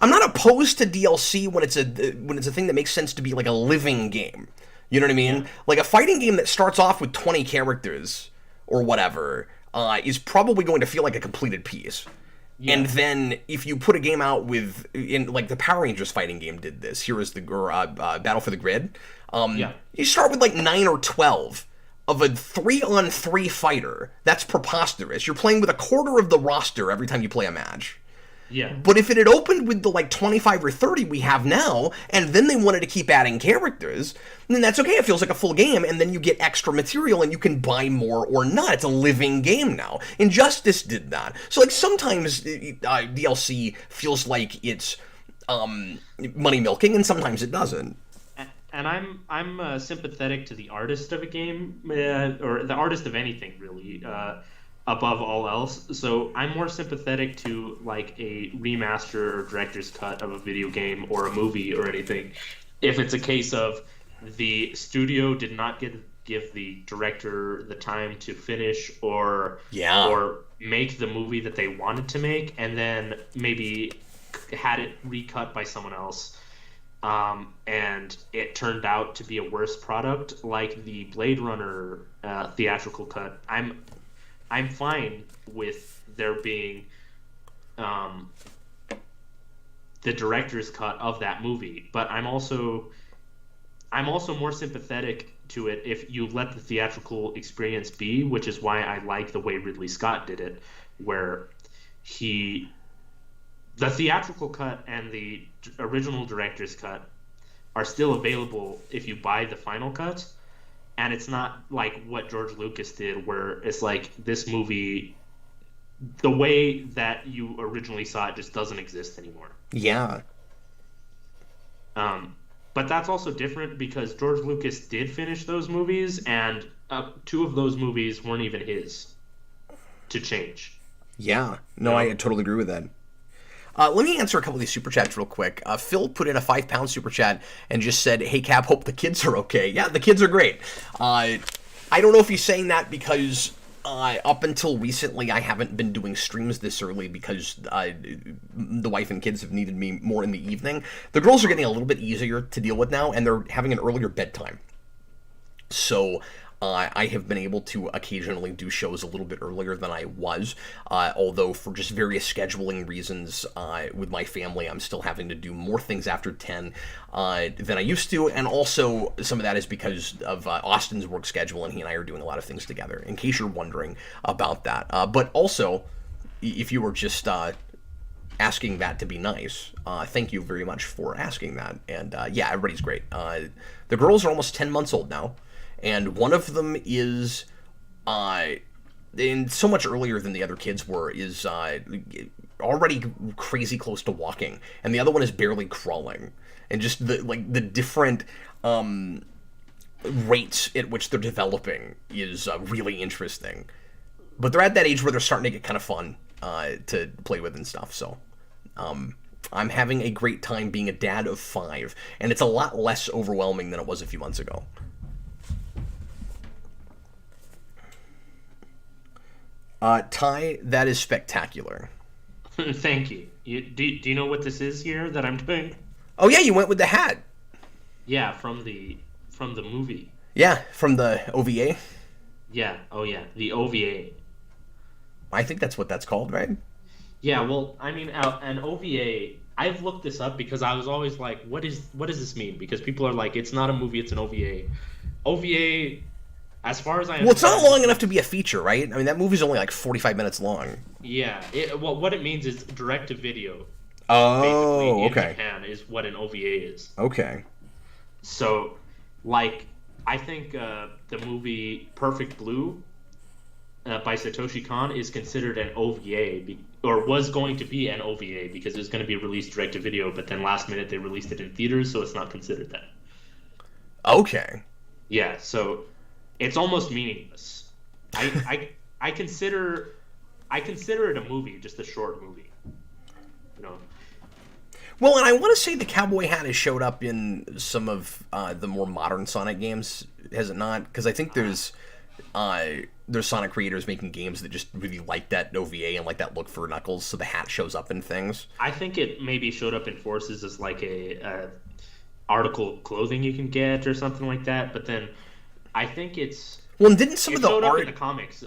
opposed to DLC when it's a thing that makes sense to be like a living game. You know what I mean? Yeah. Like a fighting game that starts off with 20 characters or whatever is probably going to feel like a completed piece. Yeah. And then if you put a game out like the Power Rangers fighting game did this, Battle for the Grid, you start with like 9 or 12 of a 3-on-3 fighter. That's preposterous. You're playing with a quarter of the roster every time you play a match. Yeah. But if it had opened with the like 25 or 30 we have now, and then they wanted to keep adding characters, then that's okay. It feels like a full game, and then you get extra material and you can buy more or not. It's a living game now. Injustice did that. So like sometimes DLC feels like it's money milking, and sometimes it doesn't. And I'm sympathetic to the artist of a game, or the artist of anything really, above all else. So I'm more sympathetic to like a remaster or director's cut of a video game or a movie or anything, if it's a case of the studio did not give the director the time to finish or make the movie that they wanted to make, and then maybe had it recut by someone else. And it turned out to be a worse product, like the Blade Runner theatrical cut. I'm fine with there being the director's cut of that movie, but I'm also more sympathetic to it if you let the theatrical experience be, which is why I like the way Ridley Scott did it, where the theatrical cut and the original director's cut are still available if you buy the final cut. And it's not like what George Lucas did, where it's like this movie, the way that you originally saw it just doesn't exist anymore. Yeah. But that's also different because George Lucas did finish those movies, and 2 of those movies weren't even his to change. Yeah. No, I totally agree with that. Let me answer a couple of these super chats real quick. Phil put in a £5 super chat and just said, "Hey Cap, hope the kids are okay." Yeah, the kids are great. I don't know if he's saying that because up until recently I haven't been doing streams this early because the wife and kids have needed me more in the evening. The girls are getting a little bit easier to deal with now, and they're having an earlier bedtime. So I have been able to occasionally do shows a little bit earlier than I was, although for just various scheduling reasons with my family, I'm still having to do more things after 10 than I used to, and also some of that is because of Austin's work schedule, and he and I are doing a lot of things together, in case you're wondering about that. But also, if you were just asking that to be nice, thank you very much for asking that, and yeah, everybody's great. The girls are almost 10 months old now. And one of them is, and so much earlier than the other kids were, is already crazy close to walking, and the other one is barely crawling. And just the different rates at which they're developing is really interesting. But they're at that age where they're starting to get kind of fun to play with and stuff. So I'm having a great time being a dad of 5, and it's a lot less overwhelming than it was a few months ago. Ty, that is spectacular. Thank you. Do you know what this is here that I'm doing? Oh yeah, you went with the hat. Yeah, from the movie. Yeah, from the OVA. Yeah. Oh yeah, the OVA. I think that's what that's called, right? Yeah. Well, I mean, an OVA. I've looked this up because I was always like, what does this mean? Because people are like, it's not a movie, it's an OVA. OVA. As far as I understand, well, it's not long enough to be a feature, right? I mean, that movie's only like 45 minutes long. Yeah. Well, what it means is direct-to-video. Oh, okay. In Japan is what an OVA is. Okay. So, like, I think the movie Perfect Blue by Satoshi Kon is considered an OVA, or was going to be an OVA, because it was going to be released direct-to-video, but then last minute they released it in theaters, so it's not considered that. Okay. Yeah, so it's almost meaningless. I consider it a movie, just a short movie. You know. Well, and I want to say the cowboy hat has showed up in some of the more modern Sonic games, has it not? Because I think there's Sonic creators making games that just really like that OVA and like that look for Knuckles, so the hat shows up in things. I think it maybe showed up in Forces as like a article of clothing you can get or something like that, but then I think it's well, and didn't some of the showed art up in the comics,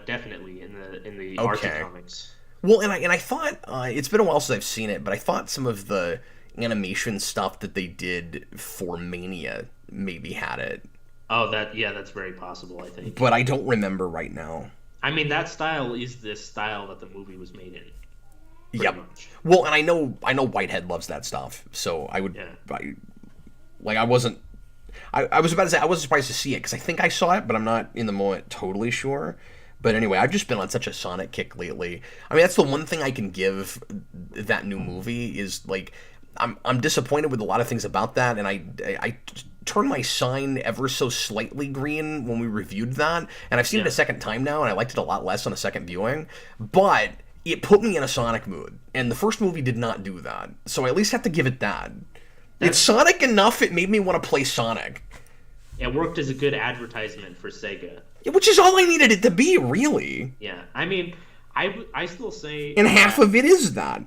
definitely in the art of comics. Well, and I thought it's been a while since I've seen it, but I thought some of the animation stuff that they did for Mania maybe had it. Oh, that's very possible, I think. But I don't remember right now. I mean, that style is this style that the movie was made in. Yep. Much. Well, and I know Whitehead loves that stuff, so I would, I wasn't. I was about to say I wasn't surprised to see it because I think I saw it, but I'm not in the moment totally sure. But anyway, I've just been on such a Sonic kick lately. I mean, that's the one thing I can give that new movie is like I'm disappointed with a lot of things about that, and I turned my sign ever so slightly green when we reviewed that, and I've seen it a second time now, and I liked it a lot less on a second viewing. But it put me in a Sonic mood, and the first movie did not do that. So I at least have to give it that. It's Sonic enough, it made me want to play Sonic. It worked as a good advertisement for Sega. Yeah, which is all I needed it to be, really. Yeah, I mean, I still say... And half of it is that.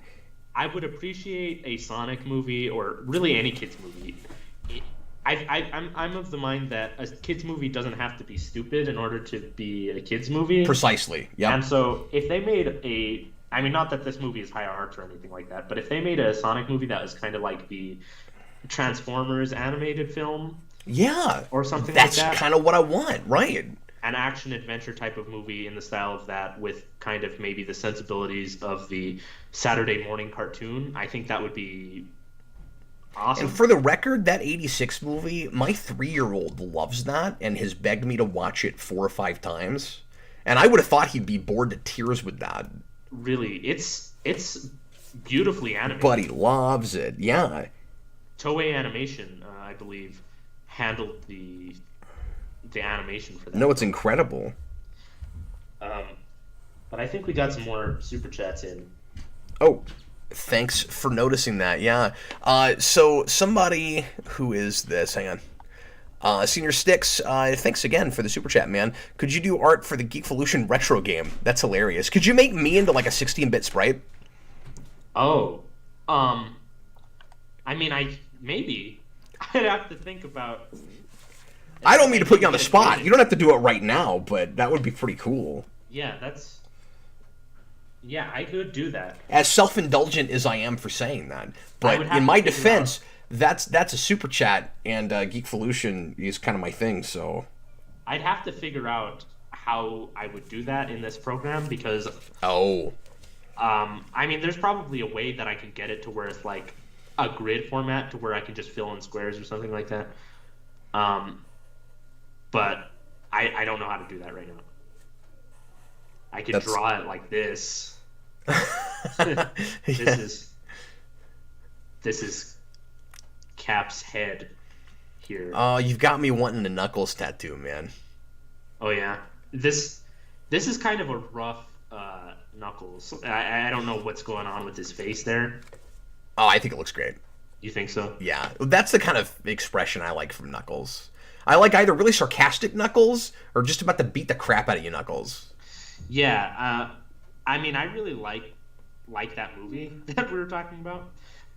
I would appreciate a Sonic movie, or really any kids movie. I'm of the mind that a kids movie doesn't have to be stupid in order to be a kids movie. Precisely, yeah. And so if they made a... I mean, not that this movie is high art or anything like that, but if they made a Sonic movie that was kind of like the Transformers animated film... Yeah. Or something like that. That's kind of what I want, right. An action-adventure type of movie in the style of that with kind of maybe the sensibilities of the Saturday morning cartoon, I think that would be awesome. And for the record, that 86 movie, my 3-year-old loves that and has begged me to watch it 4 or 5 times. And I would have thought he'd be bored to tears with that. Really, it's beautifully animated. But he loves it, yeah. Toei Animation, I believe, handled the animation for that. No, it's incredible. But I think we got some more super chats in. Oh, thanks for noticing that. Yeah. So somebody who is this? Hang on. Senior Sticks. Thanks again for the super chat, man. Could you do art for the Geekvolution retro game? That's hilarious. Could you make me into like a 16-bit sprite? Oh, I mean, maybe. I'd have to think about... I don't mean to put you on the spot. You don't have to do it right now, but that would be pretty cool. Yeah, Yeah, I could do that. As self-indulgent as I am for saying that. But in my defense, that's a super chat, and Geekvolution is kind of my thing, so... I'd have to figure out how I would do that in this program, because... Oh. I mean, there's probably a way that I can get it to where it's like a grid format to where I can just fill in squares or something like that. But I don't know how to do that right now. I could draw it like this. This is Cap's head here. Oh, you've got me wanting a Knuckles tattoo, man. Oh yeah, this is kind of a rough Knuckles. I don't know what's going on with his face there. Oh, I think it looks great. You think so? Yeah, that's the kind of expression I like from Knuckles. I like either really sarcastic Knuckles or just about to beat the crap out of you Knuckles. Yeah, I mean, I really like that movie that we were talking about,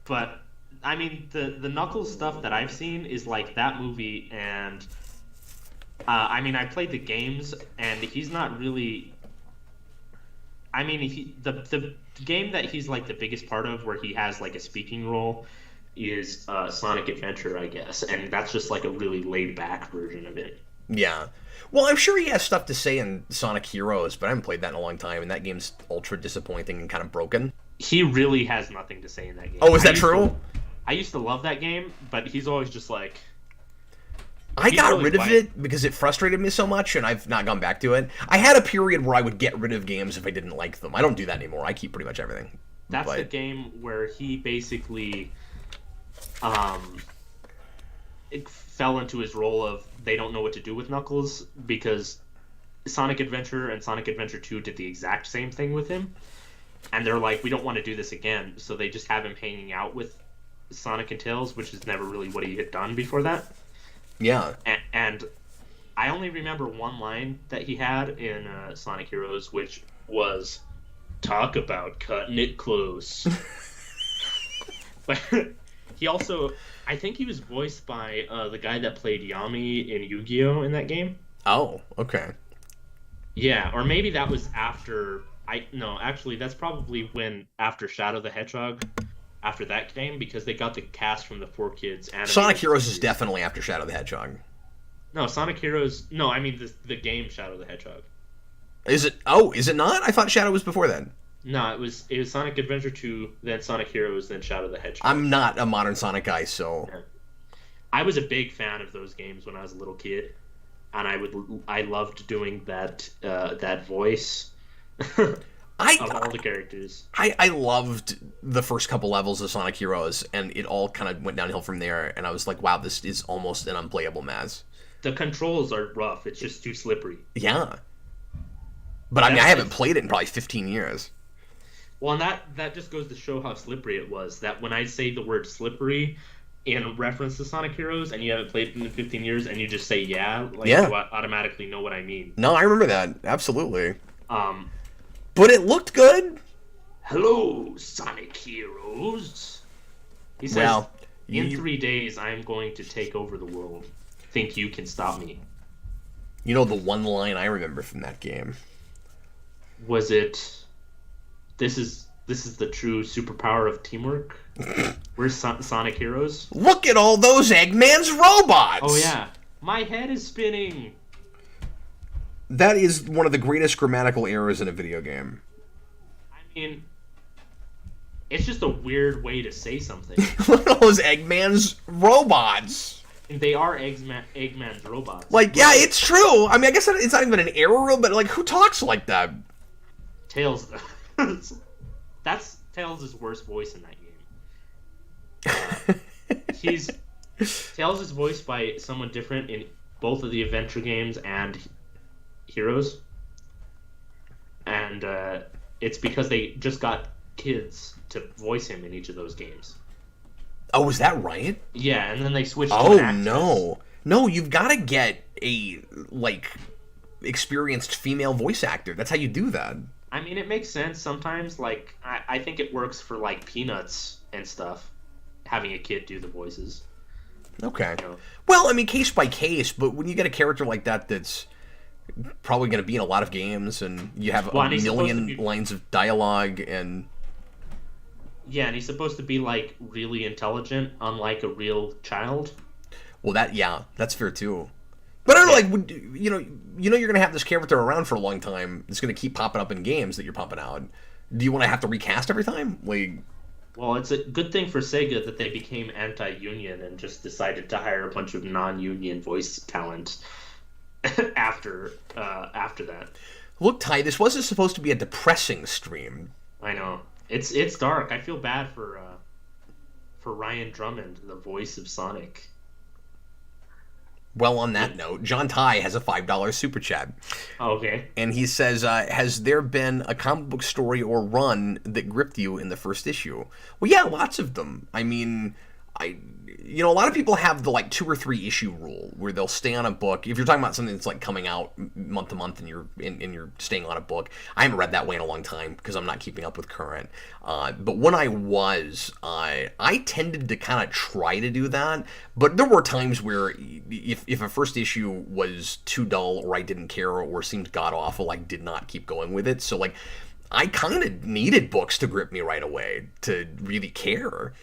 but I mean, the Knuckles stuff that I've seen is like that movie, and I mean, I played the games, and he's not really. I mean, the game that he's like the biggest part of, where he has like a speaking role, is Sonic Adventure, I guess, and that's just like a really laid back version of it. Yeah. Well, I'm sure he has stuff to say in Sonic Heroes, but I haven't played that in a long time, and that game's ultra disappointing and kind of broken. He really has nothing to say in that game. Oh, is that true? I used to love that game, but he's always just like... I got rid of it because it frustrated me so much, and I've not gone back to it. I had a period where I would get rid of games if I didn't like them. I don't do that anymore. I keep pretty much everything. That's the game where he basically it fell into his role of they don't know what to do with Knuckles, because Sonic Adventure and Sonic Adventure 2 did the exact same thing with him. And they're like, we don't want to do this again, so they just have him hanging out with Sonic and Tails, which is never really what he had done before that. Yeah. And I only remember one line that he had in Sonic Heroes, which was, "Talk about cutting it close." But he also, I think he was voiced by the guy that played Yami in Yu-Gi-Oh! In that game. Oh, okay. Yeah, or maybe that was after... No, actually, that's probably when after Shadow the Hedgehog, after that game, because they got the cast from the 4Kids animated Sonic Heroes series. is definitely after Shadow the Hedgehog. No, Sonic Heroes... No, I mean the game Shadow the Hedgehog. Is it? Oh, is it not? I thought Shadow was before then. No, it was Sonic Adventure 2, then Sonic Heroes, then Shadow the Hedgehog. I'm not a modern Sonic guy, so Yeah. I was a big fan of those games when I was a little kid, and I loved doing that voice of I all the characters. I loved the first couple levels of Sonic Heroes, and it all kind of went downhill from there. And I was like, wow, this is almost an unplayable mess. The controls are rough. It's just too slippery. Yeah, but I mean, I That's haven't like played it in probably 15 years. Well, and that just goes to show how slippery it was. That when I say the word slippery in reference to Sonic Heroes, and you haven't played it in 15 years, and you just say yeah, like Yeah. you automatically know what I mean. No, I remember that absolutely. Um, But it looked good. Hello, Sonic Heroes. He says, Well, in you 3 days, I am going to take over the world. Think you can stop me? you know the one line I remember from that game. Was it? This is the true superpower of teamwork. We're Sonic Heroes. Look at all those Eggman's robots. Oh yeah, my head is spinning. That is one of the greatest grammatical errors in a video game. I mean, it's just a weird way to say something. Look at all those Eggman's robots. And they are Eggman's robots. Like, yeah, it's true. I mean, I guess it's not even an error, but like, who talks like that? Tails. That's Tails' worst voice in that game. He's Tails is voiced by someone different in both of the adventure games and Heroes, and it's because they just got kids to voice him in each of those games. Oh, is that right? Yeah, and then they switched to Oh, an actress. no, you've got to get a like experienced female voice actor. That's how you do that. I mean, it makes sense sometimes. Like, I think it works for, like, Peanuts and stuff, having a kid do the voices. Okay. You know? Well, I mean, case by case, but when you get a character like that that's probably going to be in a lot of games, and you have Well, a and he's supposed to million be- lines of dialogue, and Yeah, and he's supposed to be, like, really intelligent, unlike a real child. well, that's fair too. But I don't know, Yeah. like, you're going to have this character around for a long time. It's going to keep popping up in games that you're pumping out. Do you want to have to recast every time? Like, Well, it's a good thing for Sega that they became anti-union and just decided to hire a bunch of non-union voice talent after that. look, Ty, this wasn't supposed to be a depressing stream. I know it's dark. I feel bad for Ryan Drummond, the voice of Sonic. Well, on that note, John Ty has a $5 super chat. Oh, okay. And he says, has there been a comic book story or run that gripped you in the first issue? Well, yeah, lots of them. I mean, a lot of people have the, like, 2 or 3 issue rule where they'll stay on a book. If you're talking about something that's, like, coming out month to month and you're staying on a book, I haven't read that way in a long time because I'm not keeping up with current. But when I was, I tended to kind of try to do that. But there were times where if a first issue was too dull or I didn't care or seemed god-awful, I did not keep going with it. So, like, I kind of needed books to grip me right away to really care.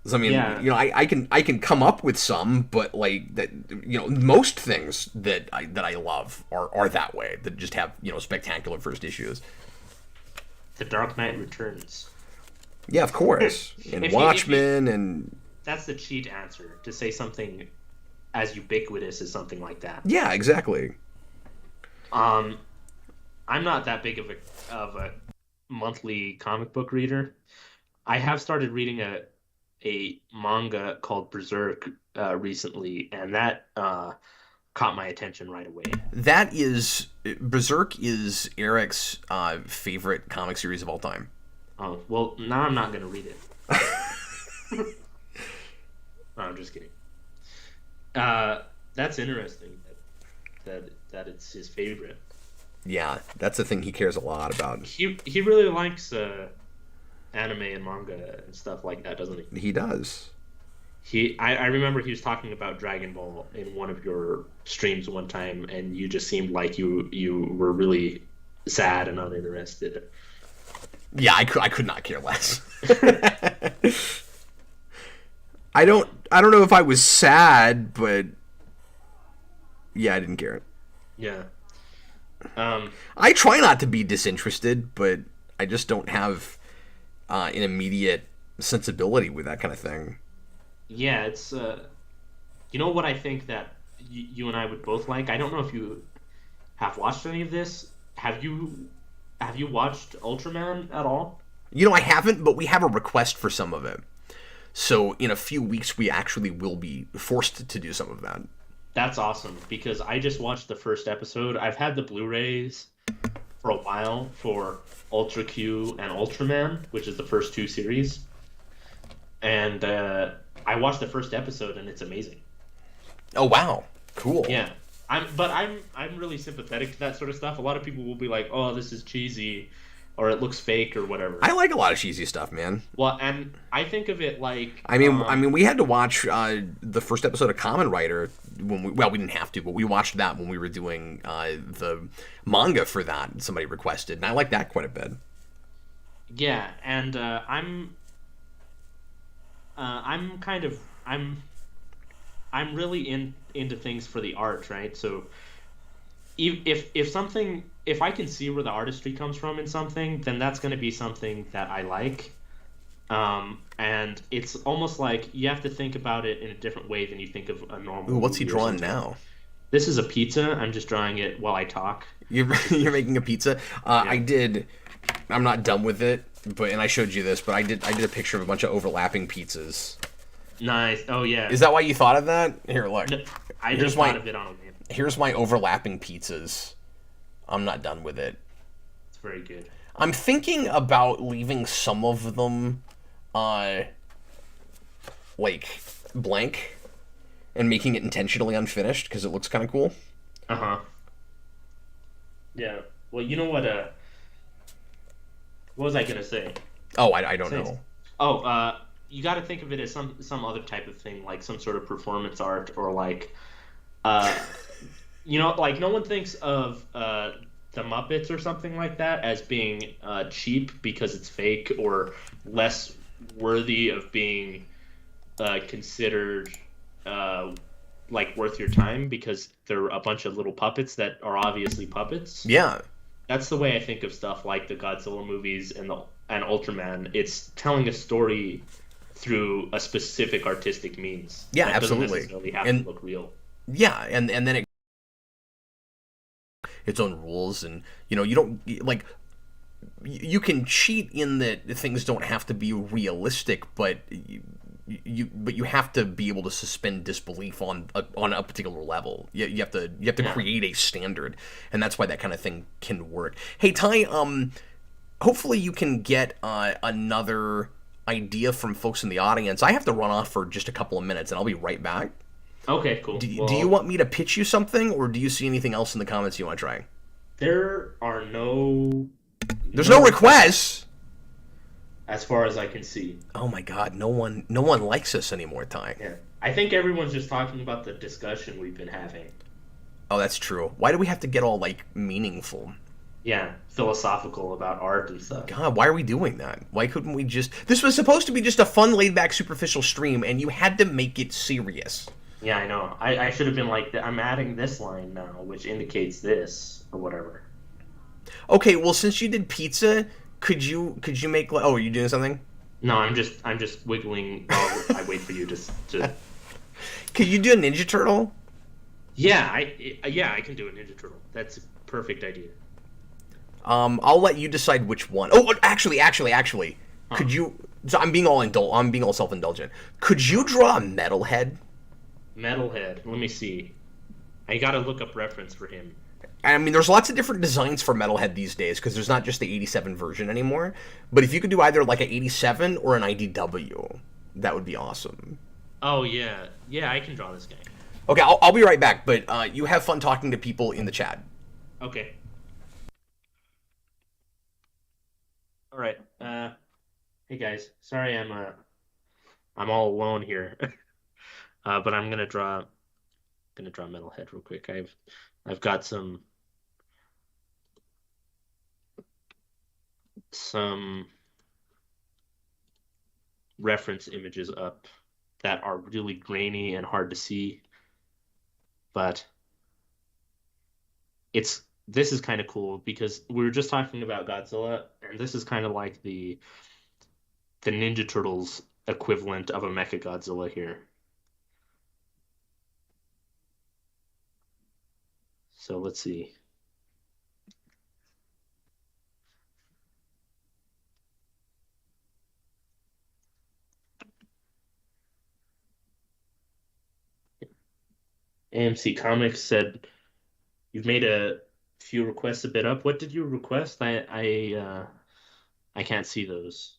So, I mean, Yeah. I can come up with some, but like that, most things that I love are that way. That just have spectacular first issues. The Dark Knight Returns. Yeah, of course. And If you- Watchmen and That's the cheat answer to say something as ubiquitous as something like that. yeah, exactly. I'm not that big of a monthly comic book reader. I have started reading a manga called Berserk recently, and that caught my attention right away. That is Berserk is Eric's favorite comic series of all time. Oh, well, now I'm not going to read it. No, I'm just kidding. That's interesting that it's his favorite. Yeah, that's the thing he cares a lot about. He really likes anime and manga and stuff like that, doesn't he? He does. I remember he was talking about Dragon Ball in one of your streams one time, and you just seemed like you were really sad and uninterested. Yeah, I could not care less. I don't know if I was sad, but yeah, I didn't care. Yeah. Um, I try not to be disinterested, but I just don't have an immediate sensibility with that kind of thing. yeah, it's you know what I think that you and I would both like. I don't know if you have watched any of this. Have you watched Ultraman at all? You know, I haven't, but we have a request for some of it. So in a few weeks, we actually will be forced to do some of that. That's awesome because I just watched the first episode. I've had the Blu-rays for a while for Ultra Q and Ultraman, which is the first two series, and I watched the first episode and it's amazing. Oh wow, cool. Yeah, I'm really sympathetic to that sort of stuff. A lot of people will be like, "Oh, this is cheesy," or "It looks fake," or whatever. I like a lot of cheesy stuff, man. Well, and I think of it like, I mean, we had to watch the first episode of Kamen Rider when we didn't have to, but we watched that when we were doing the manga for that. Somebody requested, and I like that quite a bit. yeah, and I'm kind of I'm really into things for the art, right? So if something if I can see where the artistry comes from in something, then that's going to be something that I like. And it's almost like you have to think about it in a different way than you think of a normal Ooh, what's he movie or drawing something. now? This is a pizza. I'm just drawing it while I talk. You're making a pizza. Yeah. I did. I'm not done with it, but and I showed you this, but I did a picture of a bunch of overlapping pizzas. Nice. Oh yeah. Is that why you thought of that? Here, look. No, I Here's just thought my of it on a whim. here's my overlapping pizzas. I'm not done with it. It's very good. I'm thinking about leaving some of them, uh, like blank and making it intentionally unfinished because it looks kind of cool. Uh-huh. Yeah. Well, you know what was I gonna say? Oh, I don't Say know. Oh, you got to think of it as some other type of thing, like some sort of performance art, or like, uh, like no one thinks of the Muppets or something like that as being cheap because it's fake or less worthy of being considered uh, like worth your time because they're a bunch of little puppets that are obviously puppets. Yeah, That's the way I think of stuff like the Godzilla movies and Ultraman. It's telling a story through a specific artistic means yeah, that doesn't absolutely. necessarily have to And look real. yeah, and then its own rules, and you don't like you can cheat in that things don't have to be realistic, but you have to be able to suspend disbelief on a particular level. You have to Yeah. create a standard, and that's why that kind of thing can work. Hey Ty, hopefully you can get another idea from folks in the audience. I have to run off for just a couple of minutes, and I'll be right back. Okay, cool. Do you Well, want me to pitch you something, or do you see anything else in the comments you want to try? there are no There's no requests requests. as far as I can see. Oh my God, no one likes us anymore, Ty. Yeah. I think everyone's just talking about the discussion we've been having. Oh, that's true. Why do we have to get all like meaningful? Yeah, philosophical about art and stuff. God, why are we doing that? Why couldn't we just? This was supposed to be just a fun, laid-back, superficial stream, and you had to make it serious. Yeah, I know. I should have been like, I'm adding this line now, which indicates this or whatever. Okay, well, since you did pizza, could you make? Oh, are you doing something? No, I'm just wiggling while I wait for you to. Could you do a Ninja Turtle? Yeah, I can do a Ninja Turtle. That's a perfect idea. I'll let you decide which one. Oh, actually, Huh. could you? So I'm being all self-indulgent. Could you draw a Metalhead? Metalhead. Let me see. I gotta look up reference for him. I mean, there's lots of different designs for Metalhead these days because there's not just the '87 version anymore. But if you could do either like an '87 or an IDW, that would be awesome. Oh yeah, yeah, I can draw this guy. Okay, I'll be right back. But you have fun talking to people in the chat. Okay. All right. Hey guys. Sorry, I'm all alone here. But I'm gonna draw Metalhead real quick. I've got some reference images up that are really grainy and hard to see, but it's this is kind of cool because we were just talking about Godzilla, and this is kind of like the Ninja Turtles equivalent of a Mecha Godzilla here. So let's see. AMC Comics said you've made a few requests a bit up. What did you request? I can't see those.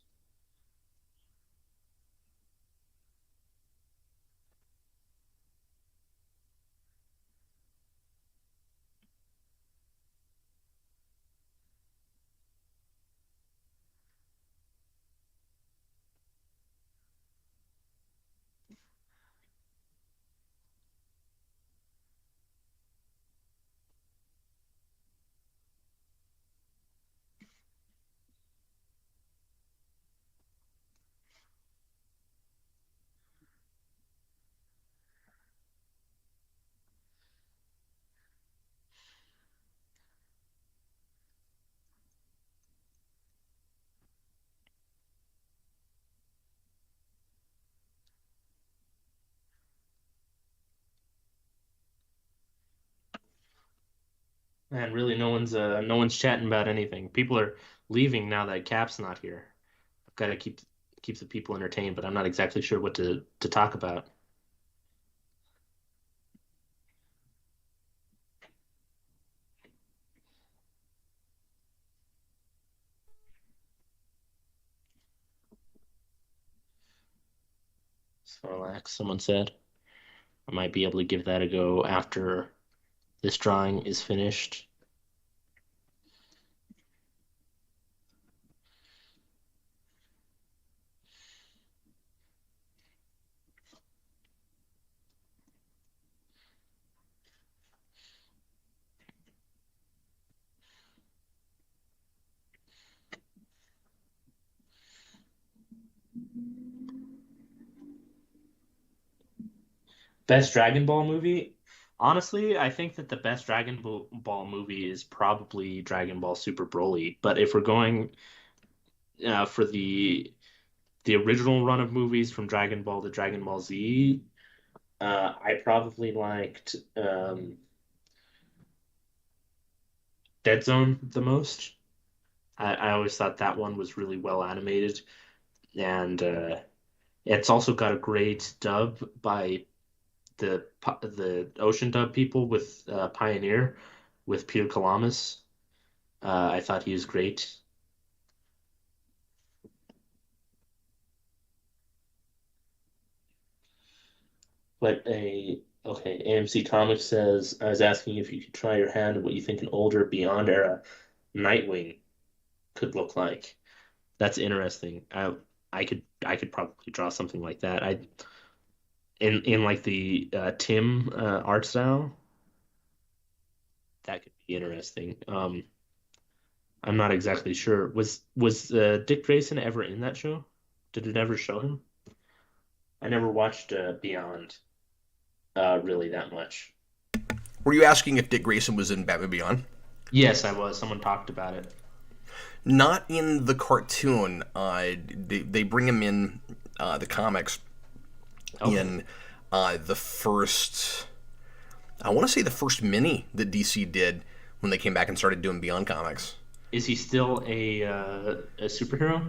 Man, really, no one's chatting about anything. People are leaving now that Cap's not here. I've got to keep the people entertained, but I'm not exactly sure what to talk about. Snorlax, someone said. I might be able to give that a go after this drawing is finished. Best Dragon Ball movie? Honestly, I think that the best Ball movie is probably Dragon Ball Super Broly. But if we're going for the original run of movies from Dragon Ball to Dragon Ball Z, I probably liked Dead Zone the most. I always thought that one was really well animated, and it's also got a great dub by the Ocean Dub people with Pioneer with Peter Kalamas. I thought he was great. But a okay, AMC Comics says I was asking if you could try your hand at what you think an older Beyond era Nightwing could look like. That's interesting. I could probably draw something like that. I in like the Tim art style. That could be interesting. I'm not exactly sure. Was Dick Grayson ever in that show? Did it ever show him? I never watched Beyond really that much. Were you asking if Dick Grayson was in Batman Beyond? Yes, I was. Someone talked about it. Not in the cartoon. They bring him in the comics Okay. in the first. I want to say the first mini that DC did when they came back and started doing Beyond comics. Is he still a superhero,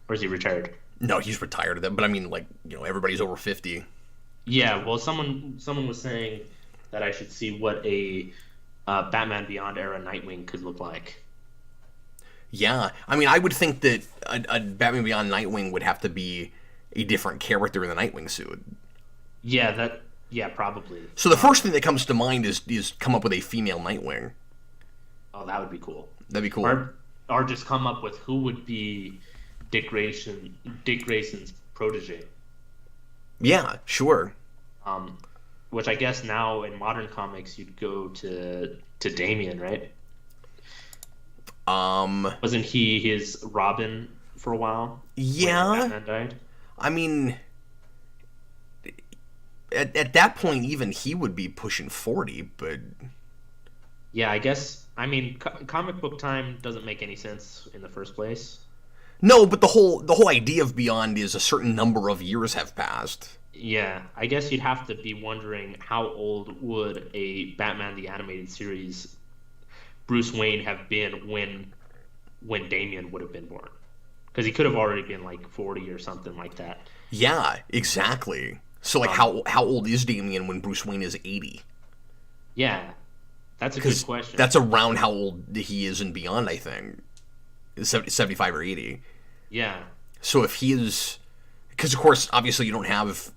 or is he retired? No, he's retired. But I mean, like everybody's over 50. Yeah. Well, someone was saying that I should see what a Batman Beyond era Nightwing could look like. Yeah, I mean, I would think that a Batman Beyond Nightwing would have to be a different character in the Nightwing suit. Yeah. That. Yeah. Probably. So the first thing that comes to mind is come up with a female Nightwing. Oh, that would be cool. That'd be cool. Or just come up with who would be Dick Grayson's protege. Yeah, sure. Um, which I guess now in modern comics you'd go to Damian, right? Wasn't he his Robin for a while? Yeah. When Batman died? I mean, at that point, even he would be pushing 40, but Yeah, I guess. I mean, comic book time doesn't make any sense in the first place. No, but the whole idea of Beyond is a certain number of years have passed. Yeah, I guess you'd have to be wondering how old would a Batman the Animated Series Bruce Wayne have been when Damian would have been born? Because he could have already been like 40 or something like that. Yeah, exactly. So like, Um, how old is Damian when Bruce Wayne is 80? yeah, that's a good Because question. that's around how old he is in Beyond, I think. 75 or 80. Yeah, So if he is, because of course, obviously you don't have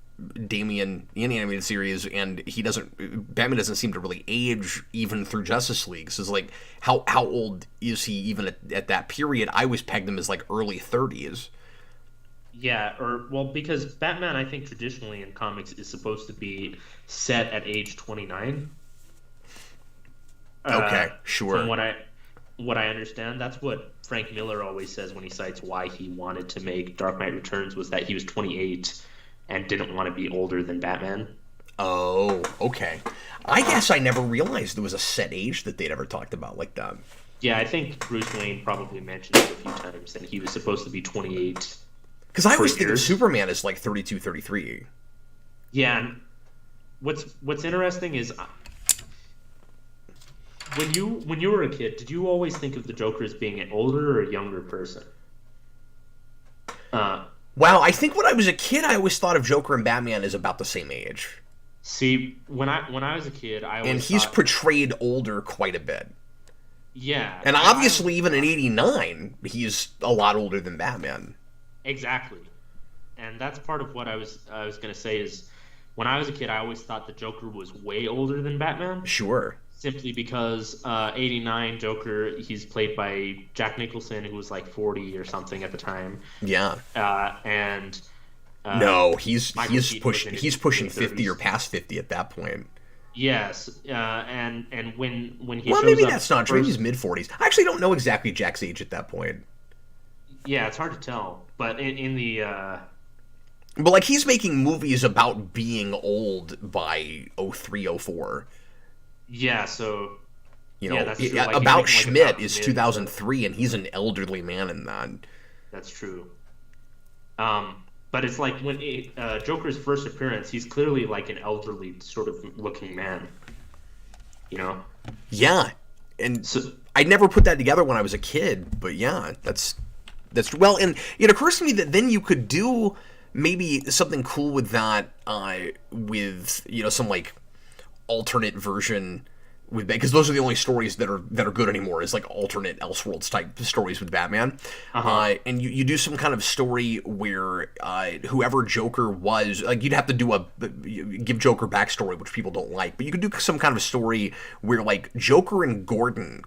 Damian in the animated series, and he doesn't. Batman doesn't seem to really age even through Justice League. So it's like, how old is he even at that period? I always pegged him as like early 30s. yeah, or well, because Batman, I think traditionally in comics is supposed to be set at age 29. Okay, From sure. what I understand, that's what Frank Miller always says when he cites why he wanted to make Dark Knight Returns was that he was 28 and didn't want to be older than Batman. Oh, okay. I guess I never realized there was a set age that they'd ever talked about like that. Yeah, I think Bruce Wayne probably mentioned it a few times that he was supposed to be 28 Because I for always think of years. Superman as like 32, 33. Yeah, and what's interesting is when you were a kid, did you always think of the Joker as being an older or a younger person? Uh, Wow, I think when I was a kid, I always thought of Joker and Batman as about the same age. See, when I was a kid, I And always he's thought, portrayed older quite a bit. yeah, And I obviously, always even in thought '89, he's a lot older than Batman. exactly, and that's part of what I was gonna say is when I was a kid, I always thought the Joker was way older than Batman, Sure. simply because '89 Joker, he's played by Jack Nicholson, who was like 40 or something at the time, Yeah. and uh, No, he's Michael he's Keaton was push in his he's pushing late 50 or 30s. past 50 at that point. Yes, and when he Well, shows maybe up that's not true. Maybe he's first, mid 40s. I actually don't know exactly Jack's age at that point. yeah, it's hard to tell, but in the But like, he's making movies about being old by '03, '04. yeah, so yeah, that's true. Like he's About making like Schmidt about is mid to 2003, and he's an elderly man in that. that's true. But it's like when Joker's first appearance, he's clearly like an elderly sort of looking man, you know. Yeah, and So I never put that together when I was a kid, but yeah, that's well, and it occurs to me that then you could do maybe something cool with that, with some like alternate version with because those are the only stories that are good anymore is like alternate Elseworlds type stories with Batman, uh-huh. and you do some kind of story where whoever Joker was, like, you'd have to do give Joker backstory, which people don't like, but you could do some kind of story where like Joker and Gordon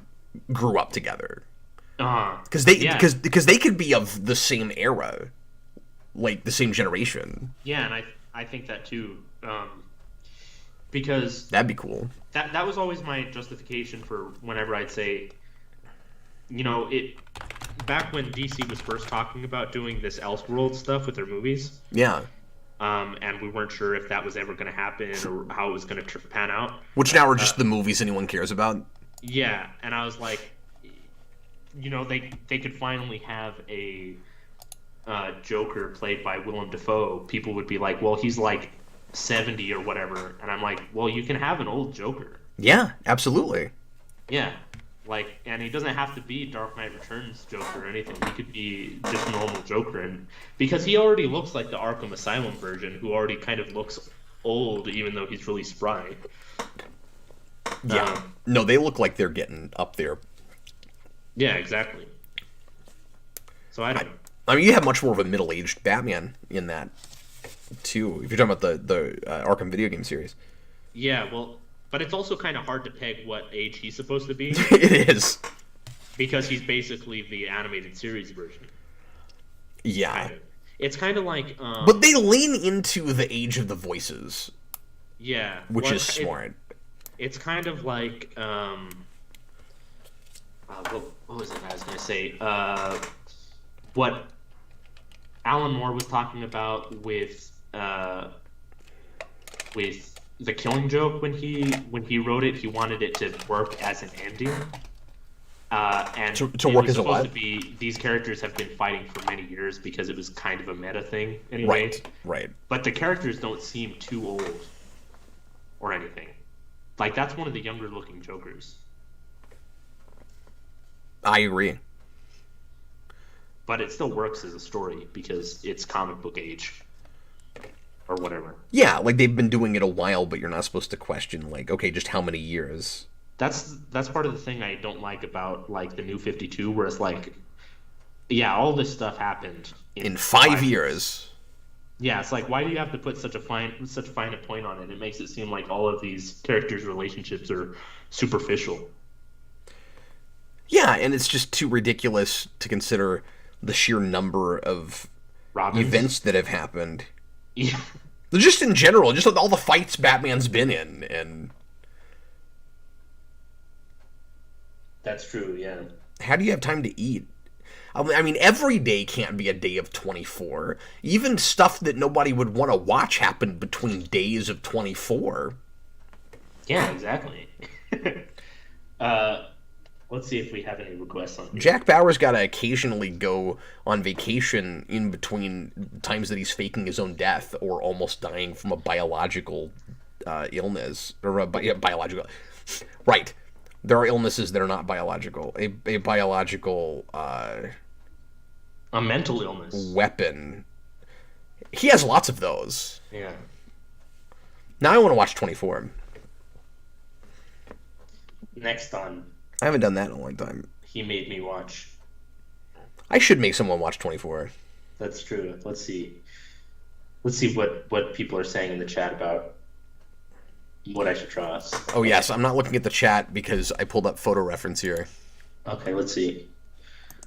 grew up together Uh-huh. because they Yeah. because they could be of the same era, like the same generation. Yeah, and I think that too. Because That'd be cool. that was always my justification for whenever I'd say, it back when DC was first talking about doing this Elseworld stuff with their movies, Yeah, and we weren't sure if that was ever going to happen or how it was going to pan out. which now are Uh, just the movies anyone cares about. yeah, and I was like, they could finally have a Joker played by Willem Dafoe. People would be like, well, he's like 70 or whatever, and I'm like, well, you can have an old Joker. Yeah, absolutely. Yeah, like, and he doesn't have to be Dark Knight Returns Joker or anything. He could be just normal Joker, and because he already looks like the Arkham Asylum version, who already kind of looks old, even though he's really spry. Yeah. Um, No, they look like they're getting up there. yeah, exactly. So I don't know. I mean, you have much more of a middle-aged Batman in that too. If you're talking about the Arkham video game series, Yeah, well, but it's also kind of hard to peg what age he's supposed to be it is. because he's basically the animated series version. Yeah, Kind of. It's kind of like, but they lean into the age of the voices, yeah, which well, is smart. it's kind of like, what was it I was gonna say? What Alan Moore was talking about with the Killing Joke when he wrote it, he wanted it to work as an ending. And to it work was as a supposed what? to be these characters have been fighting for many years because it was kind of a meta thing anyway. Right. But the characters don't seem too old or anything. Like that's one of the younger looking Jokers. I agree. But it still works as a story because it's comic book age or whatever. Yeah, like they've been doing it a while, but you're not supposed to question like, okay, just how many years? That's part of the thing I don't like about like the New 52, where it's like, yeah, all this stuff happened In 5 years. Yeah, it's like, why do you have to put such a fine a point on it? It makes it seem like all of these characters' relationships are superficial. Yeah, and it's just too ridiculous to consider the sheer number of Robins. events that have happened. Yeah. Just in general, just all the fights Batman's been in, and That's true, yeah. how do you have time to eat? I mean, every day can't be a day of 24. Even stuff that nobody would want to watch happened between days of 24. Yeah, exactly. Let's see if we have any requests on here. Jack Bauer's got to occasionally go on vacation in between times that he's faking his own death or almost dying from a biological illness. Or biological. Right. There are illnesses that are not biological. A biological A mental illness. weapon. He has lots of those. Yeah. Now I want to watch 24. Next on, I haven't done that in a long time. he made me watch. I should make someone watch 24. That's true. Let's see. Let's see what people are saying in the chat about what I should draw. Oh, yes. I'm not looking at the chat because I pulled up photo reference here. Okay, let's see.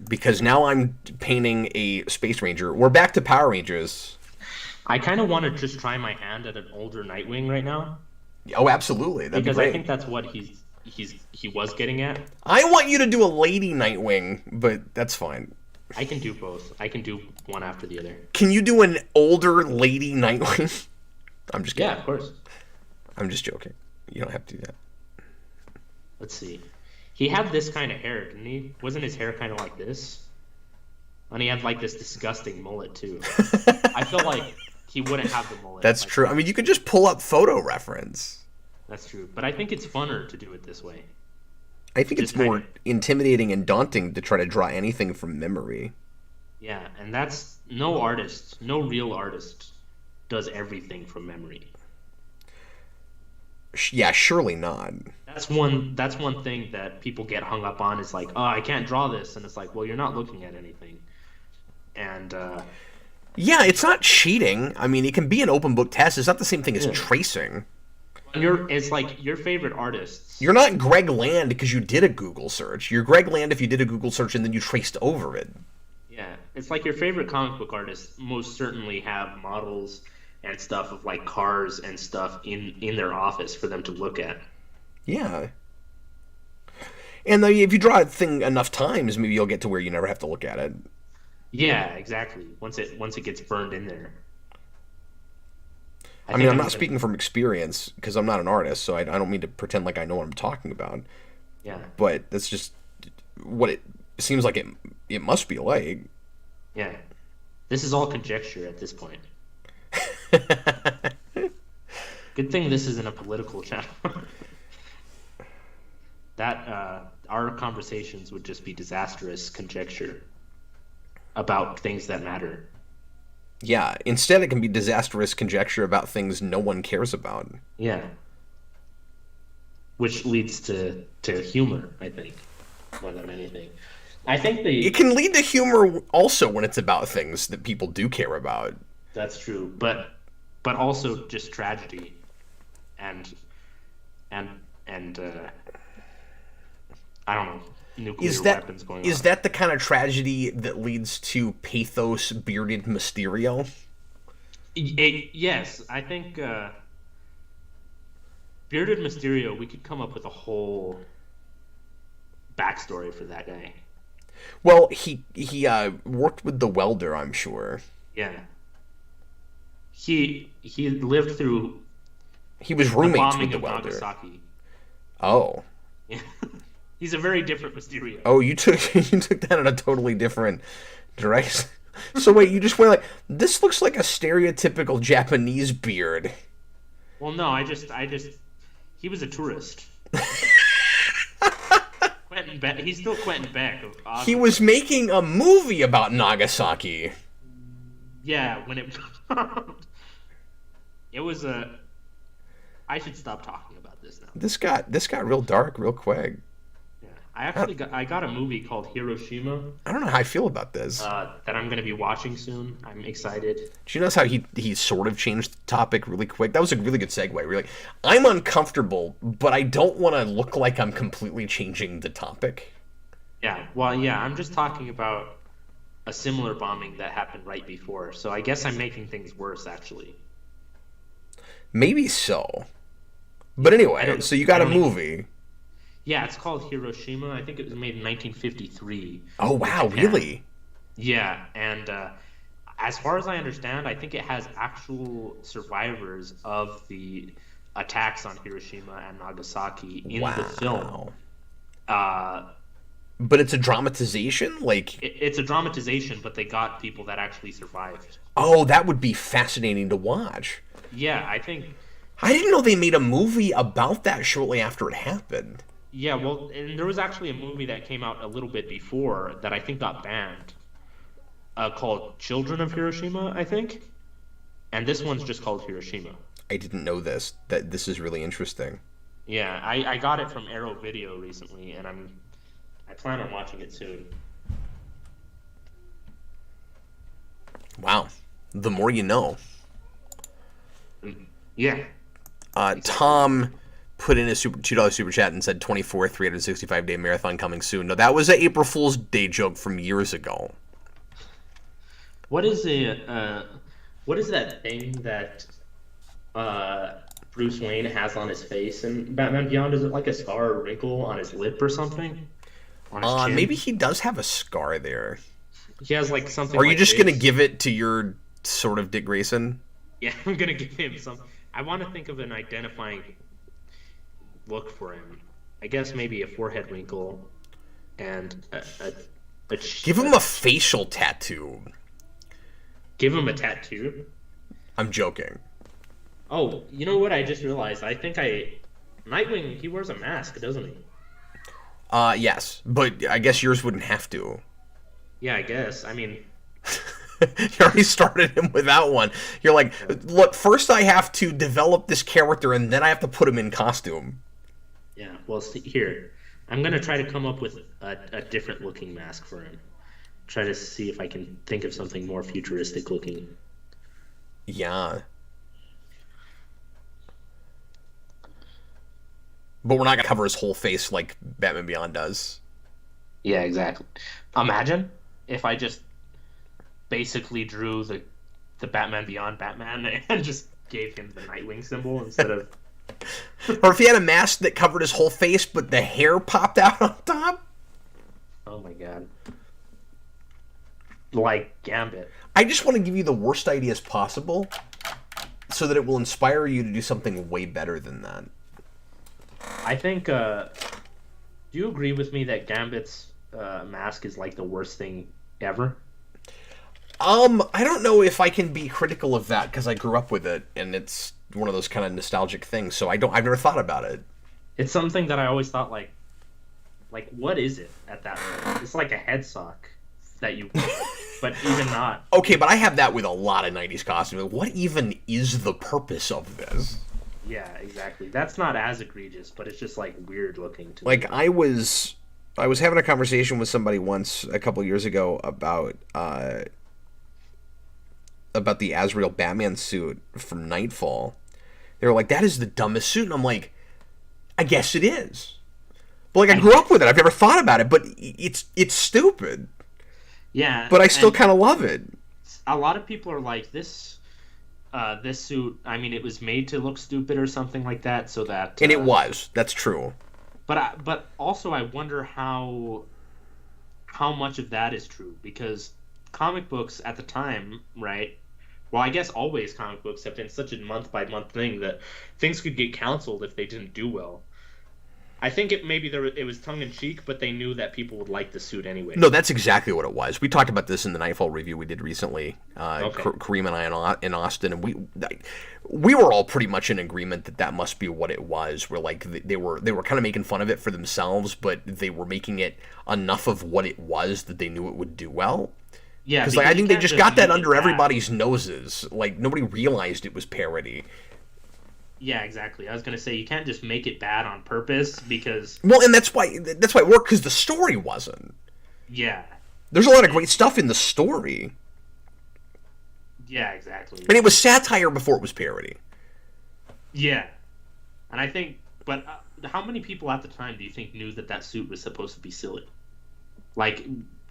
Because now I'm painting a Space Ranger. We're back to Power Rangers. I kind of want to just try my hand at an older Nightwing right now. Oh, absolutely. That'd Because be great. I think that's what he was getting at. I want you to do a Lady Nightwing, but that's fine. I can do both. I can do one after the other. Can you do an older Lady Nightwing? I'm just kidding. Yeah, of course. I'm just joking. You don't have to do that. Let's see. He had this kind of hair, didn't he? Wasn't his hair kind of like this? And he had like this disgusting mullet too. I feel like he wouldn't have the mullet. That's like true. I mean, you could just pull up photo reference. That's true. But I think it's funner to do it this way. I think it's Just more kinda- intimidating and daunting to try to draw anything from memory. Yeah, and that's no artist, no real artist does everything from memory. Yeah, surely not. That's one thing that people get hung up on is like, oh, I can't draw this, and it's like, well, you're not looking at anything. And Yeah, it's not cheating. I mean, it can be an open book test. It's not the same thing as tracing. it's like your favorite artists. You're not Greg Land because you did a Google search. You're Greg Land if you did a Google search and then you traced over it. Yeah, it's like your favorite comic book artists most certainly have models and stuff of like cars and stuff in their office for them to look at. Yeah. And if you draw a thing enough times, maybe you'll get to where you never have to look at it. Yeah, exactly. Once it gets burned in there. I mean, I'm not speaking from experience because I'm not an artist, so I don't mean to pretend like I know what I'm talking about. Yeah. But that's just what it seems like it must be like. Yeah. This is all conjecture at this point. Good thing this isn't a political channel. That our conversations would just be disastrous conjecture about things that matter. Yeah, instead it can be disastrous conjecture about things no one cares about. Yeah. Which leads to humor, I think, more than anything. I think It can lead to humor also when it's about things that people do care about. That's true, but also just tragedy, and I don't know, nuclear weapons going on. Is that the kind of tragedy that leads to pathos bearded Mysterio? Yes, I think bearded Mysterio. We could come up with a whole backstory for that guy. Well, he worked with the welder, I'm sure. Yeah. He lived through He was The roommates bombing with the of welder. Nagasaki. Oh. Yeah. He's a very different Mysterio. Oh, you took that in a totally different direction. So wait, you just went like, this looks like a stereotypical Japanese beard. Well, no, he was a tourist. Quentin Beck. He's still Quentin Beck. He was making a movie about Nagasaki. Yeah, when it it was a. I should stop talking about this now. This got real dark real quick. Yeah, I got a movie called Hiroshima. I don't know how I feel about this. That I'm going to be watching soon. I'm excited. Do you notice how he sort of changed the topic really quick? That was a really good segue. We're like, I'm uncomfortable, but I don't want to look like I'm completely changing the topic. Yeah, well, yeah, I'm just talking about a similar bombing that happened right before. So I guess I'm making things worse, actually. Maybe so. But anyway, so you got a movie. Yeah, it's called Hiroshima. I think it was made in 1953. Oh, wow, really? Yeah, and as far as I understand, I think it has actual survivors of the attacks on Hiroshima and Nagasaki in the film. But it's a dramatization? Like it's a dramatization, but they got people that actually survived. Oh, that would be fascinating to watch. Yeah, I think... I didn't know they made a movie about that shortly after it happened. Yeah, well, and there was actually a movie that came out a little bit before that I think got banned, called Children of Hiroshima, I think. And this one's just called Hiroshima. I didn't know this. This is really interesting. Yeah, I got it from Arrow Video recently, and I plan on watching it soon. Wow. The more you know. Yeah. Tom put in a $2 super chat and said 24 365-day marathon coming soon. No, that was an April Fool's Day joke from years ago. What is that thing that Bruce Wayne has on his face in Batman Beyond? Is it like a scar or wrinkle on his lip or something? On his chin? Maybe he does have a scar there. He has like something. Are you like just this. gonna give it to your sort of Dick Grayson? Yeah, I'm gonna give him some. I want to think of an identifying look for him. I guess maybe a forehead wrinkle and give him a facial tattoo. Give him a tattoo? I'm joking. Oh, you know what? I just realized. Nightwing, he wears a mask, doesn't he? Yes, but I guess yours wouldn't have to. Yeah, I guess. I mean... You already started him without one. You're like, look, first I have to develop this character, and then I have to put him in costume. Yeah, well, see, here. I'm going to try to come up with a different-looking mask for him. Try to see if I can think of something more futuristic-looking. Yeah. But we're not going to cover his whole face like Batman Beyond does. Yeah, exactly. Imagine if I just basically drew the Batman Beyond Batman and just gave him the Nightwing symbol instead of... Or if he had a mask that covered his whole face, but the hair popped out on top. Oh my god. Like Gambit. I just want to give you the worst ideas possible so that it will inspire you to do something way better than that. I think, do you agree with me that Gambit's mask is like the worst thing ever? I don't know if I can be critical of that because I grew up with it and it's one of those kind of nostalgic things. So I've never thought about it. It's something that I always thought like what is it at that point? It's like a head sock that you, but even not. Okay, but I have that with a lot of 90s costumes. What even is the purpose of this? Yeah, exactly. That's not as egregious, but it's just like weird looking to me. Like I was having a conversation with somebody once a couple years ago about the Azrael Batman suit from Nightfall. They were like, that is the dumbest suit. And I'm like, I guess it is. But like, I grew up with it. I've never thought about it, but it's stupid. Yeah. But I still kind of love it. A lot of people are like, this suit, I mean, it was made to look stupid or something like that, so that... And it was. That's true. But also I wonder how much of that is true, because comic books at the time, right, well, I guess always comic books have been such a month by month thing that things could get canceled if they didn't do well. I think it was tongue in cheek, but they knew that people would like the suit anyway. No, that's exactly what it was. We talked about this in the Nightfall review we did recently. Okay. Kareem and I in Austin, and we were all pretty much in agreement that that must be what it was. Where like they were kind of making fun of it for themselves, but they were making it enough of what it was that they knew it would do well. Yeah, Because like I think they just got that under bad. everybody's noses. Like nobody realized it was parody. Yeah, exactly. I was gonna say you can't just make it bad on purpose because Well, and that's why it worked, because the story wasn't. yeah, There's a lot of great stuff in the story, yeah, exactly. and it was satire before it was parody. Yeah, and I think, but how many people at the time do you think knew that that suit was supposed to be silly? Like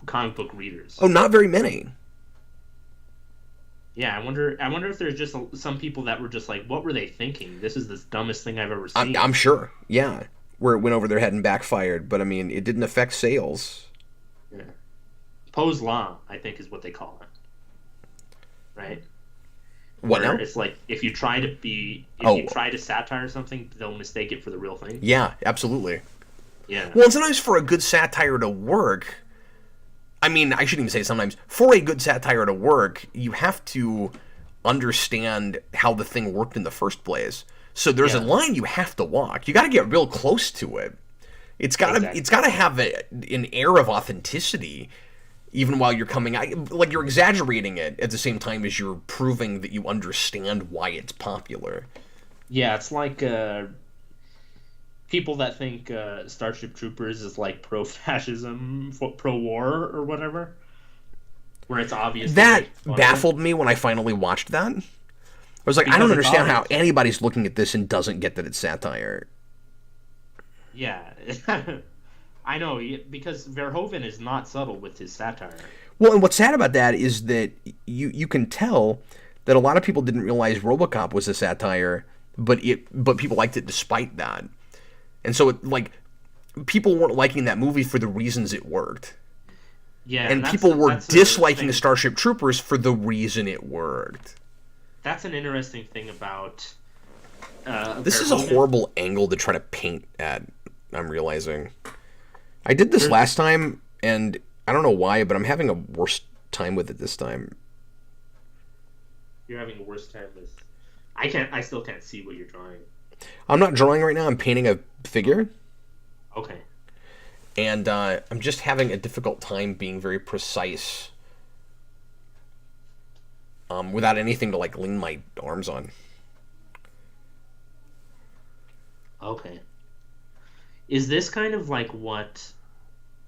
comic book readers. Oh, not very many. Yeah, I wonder if there's just some people that were just like, what were they thinking? This is the dumbest thing I've ever seen. I'm sure. Yeah, where it went over their head and backfired, but I mean, it didn't affect sales. Yeah. Poe's law, I think, is what they call it. Right? What Where now? it's like if you try to satire something, they'll mistake it for the real thing. Yeah, absolutely. Yeah. Well, and sometimes for a good satire to work, I mean, I shouldn't even say sometimes. For a good satire to work, you have to understand how the thing worked in the first place. So there's a line you have to walk. You got to get real close to it. It's got to have an air of authenticity, even while you're coming out, like you're exaggerating it at the same time as you're proving that you understand why it's popular. Yeah, it's like people that think Starship Troopers is like pro-fascism, pro-war, or whatever, where it's obvious that baffled me when I finally watched that. I was like, I don't understand how anybody's looking at this and doesn't get that it's satire. Yeah, I know, because Verhoeven is not subtle with his satire. Well, and what's sad about that is that you can tell that a lot of people didn't realize RoboCop was a satire, but people liked it despite that. And so, people weren't liking that movie for the reasons it worked. Yeah, and people were disliking Starship Troopers for the reason it worked. That's an interesting thing about... this is a horrible angle to try to paint at, I'm realizing. I did this last time, and I don't know why, but I'm having a worse time with it this time. You're having a worse time with... I still can't see what you're drawing. I'm not drawing right now, I'm painting a figure. Okay. And I'm just having a difficult time being very precise without anything to lean my arms on. Okay. Is this kind of like what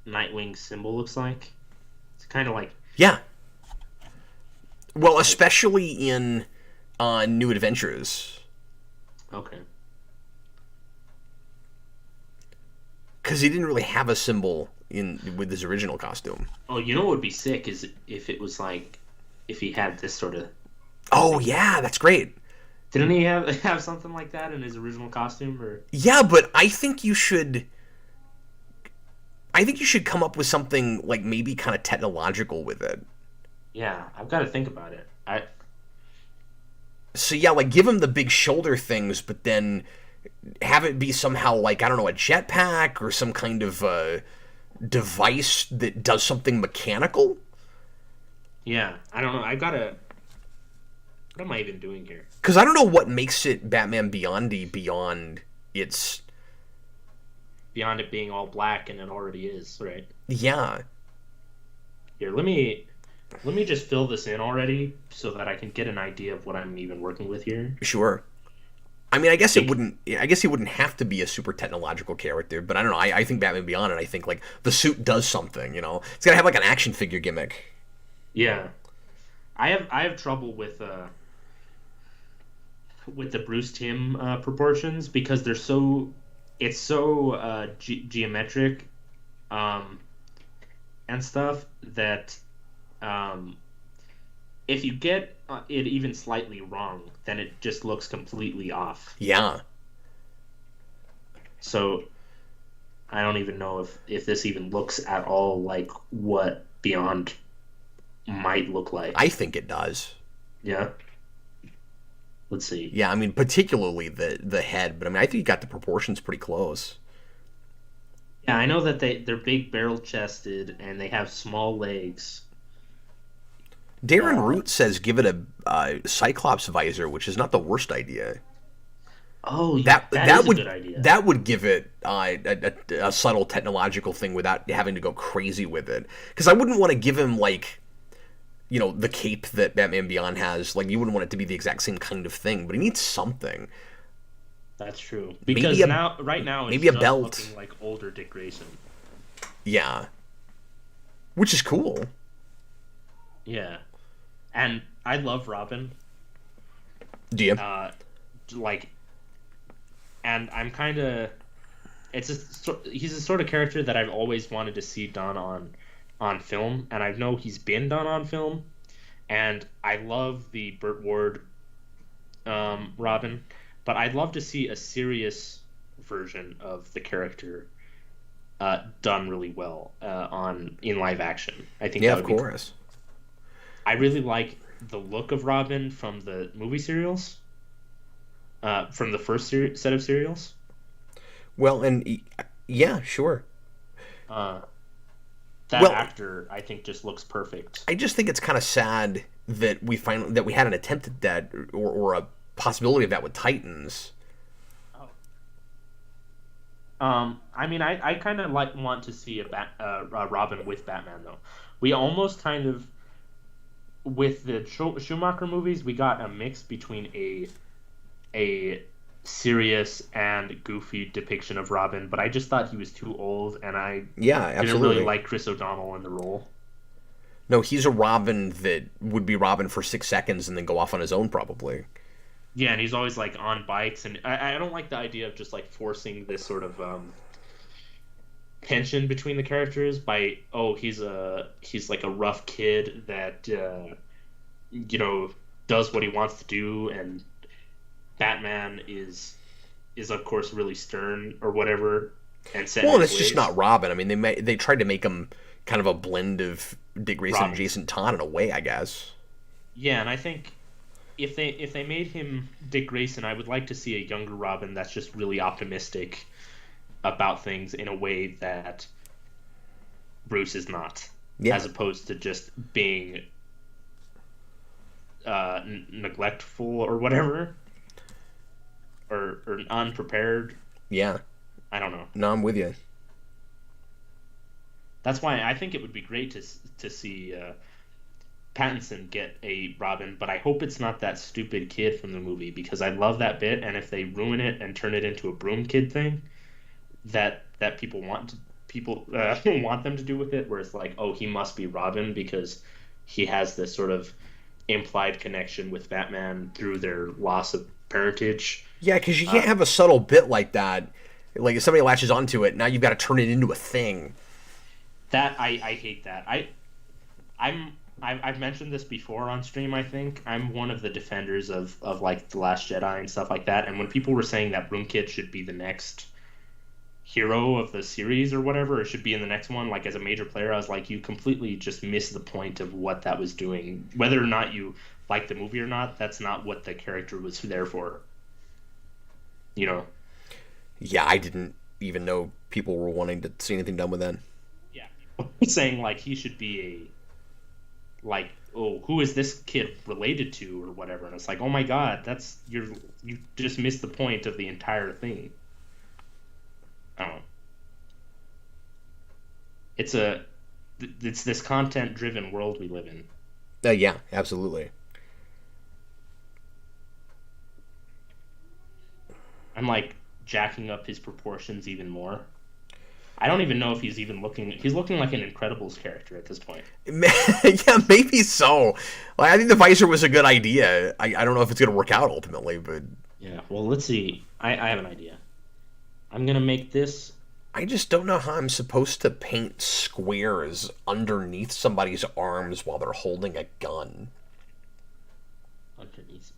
Nightwing's symbol looks like? It's kind of like... Yeah. Well, especially in New Adventures. Okay. Because he didn't really have a symbol with his original costume. Oh, you know what would be sick is if it was like... if he had this sort of... Oh, yeah, that's great. Didn't he have something like that in his original costume? Or yeah, but I think you should come up with something like maybe kind of technological with it. Yeah, I've got to think about it. So yeah, give him the big shoulder things, but then have it be somehow I don't know, a jetpack or some kind of device that does something mechanical. Yeah, I don't know. I've got to... What am I even doing here? Because I don't know what makes it Batman Beyond-y beyond its... Beyond it being all black, and it already is, right? Yeah. Here, let me just fill this in already so that I can get an idea of what I'm even working with here. Sure. I mean, I guess he wouldn't have to be a super technological character, but I don't know. I think Batman Beyond it, I think the suit does something, It's got to have an action figure gimmick. Yeah. I have trouble with the Bruce Timm proportions because it's so geometric and stuff that if you get it even slightly wrong, then it just looks completely off. Yeah. So I don't even know if this even looks at all like what Beyond might look like. I think it does. Yeah. Let's see. Yeah, I mean, particularly the head, but I mean, I think you got the proportions pretty close. Yeah, I know that they're big barrel chested and they have small legs. Darren Uh, Root says give it a Cyclops visor, which is not the worst idea. oh, That that is a good idea. that would give it a subtle technological thing without having to go crazy with it. Because I wouldn't want to give him like the cape that Batman Beyond has. Like you wouldn't want it to be the exact same kind of thing, but he needs something. That's true. Maybe Because right now, it's maybe a just belt. looking like older Dick Grayson. Yeah, which is cool. Yeah, and I love Robin. Do you? Uh, like, and I'm kind of he's a sort of character that I've always wanted to see done on film, and I know he's been done on film, and I love the Burt Ward Robin, but I'd love to see a serious version of the character done really well on in live action. I think Yeah, that of would be. course. I really like the look of Robin from the movie serials, from the first set of serials. Well, and yeah, sure. Uh, that Well, actor, I think, just looks perfect. I just think it's kind of sad that we had an attempt at that or a possibility of that with Titans. I mean, I kind of want to see a Robin with Batman though. We almost kind of with the Schumacher movies, we got a mix between a serious and goofy depiction of Robin, but I just thought he was too old, and I Yeah, didn't absolutely. really like Chris O'Donnell in the role. No, he's a Robin that would be Robin for 6 seconds and then go off on his own probably. Yeah, and he's always like on bikes, and I don't like the idea of just like forcing this sort of tension between the characters by he's like a rough kid that does what he wants to do, and Batman is of course really stern or whatever and set Well, in and his it's just ways. not Robin. I mean, they tried to make him kind of a blend of Dick Grayson and Robin. Jason Todd in a way, I guess. Yeah, and I think if they made him Dick Grayson, I would like to see a younger Robin that's just really optimistic about things in a way that Bruce is not, Yeah. as opposed to just being neglectful or whatever, or unprepared. Yeah. I don't know. No, I'm with you. That's why I think it would be great to see Pattinson get a Robin, but I hope it's not that stupid kid from the movie because I love that bit, and if they ruin it and turn it into a broom kid thing, that people want them to do with it, where it's like, oh, he must be Robin because he has this sort of implied connection with Batman through their loss of parentage. Yeah, because you can't have a subtle bit like that. Like if somebody latches onto it, now you've got to turn it into a thing. That I hate that. I've mentioned this before on stream. I think I'm one of the defenders of like The Last Jedi and stuff like that. And when people were saying that Broom Kid should be the next hero of the series or whatever, it should be in the next one, like as a major player, I was like, you completely just missed the point of what that was doing. Whether or not you like the movie or not, that's not what the character was there for. You know? Yeah, I didn't even know people were wanting to see anything done with that. Yeah. Saying like he should be like, oh, who is this kid related to or whatever, and it's like, oh my god, you just missed the point of the entire thing. I don't know. It's this content driven world we live in. Yeah, absolutely. I'm like jacking up his proportions even more. I don't even know if he's even looking. He's looking like an Incredibles character at this point. Yeah, maybe so. Like, I think the visor was a good idea. I don't know if it's going to work out ultimately, but Yeah. Well, let's see. I have an idea. I'm gonna make this. I just don't know how I'm supposed to paint squares underneath somebody's arms while they're holding a gun. Underneath.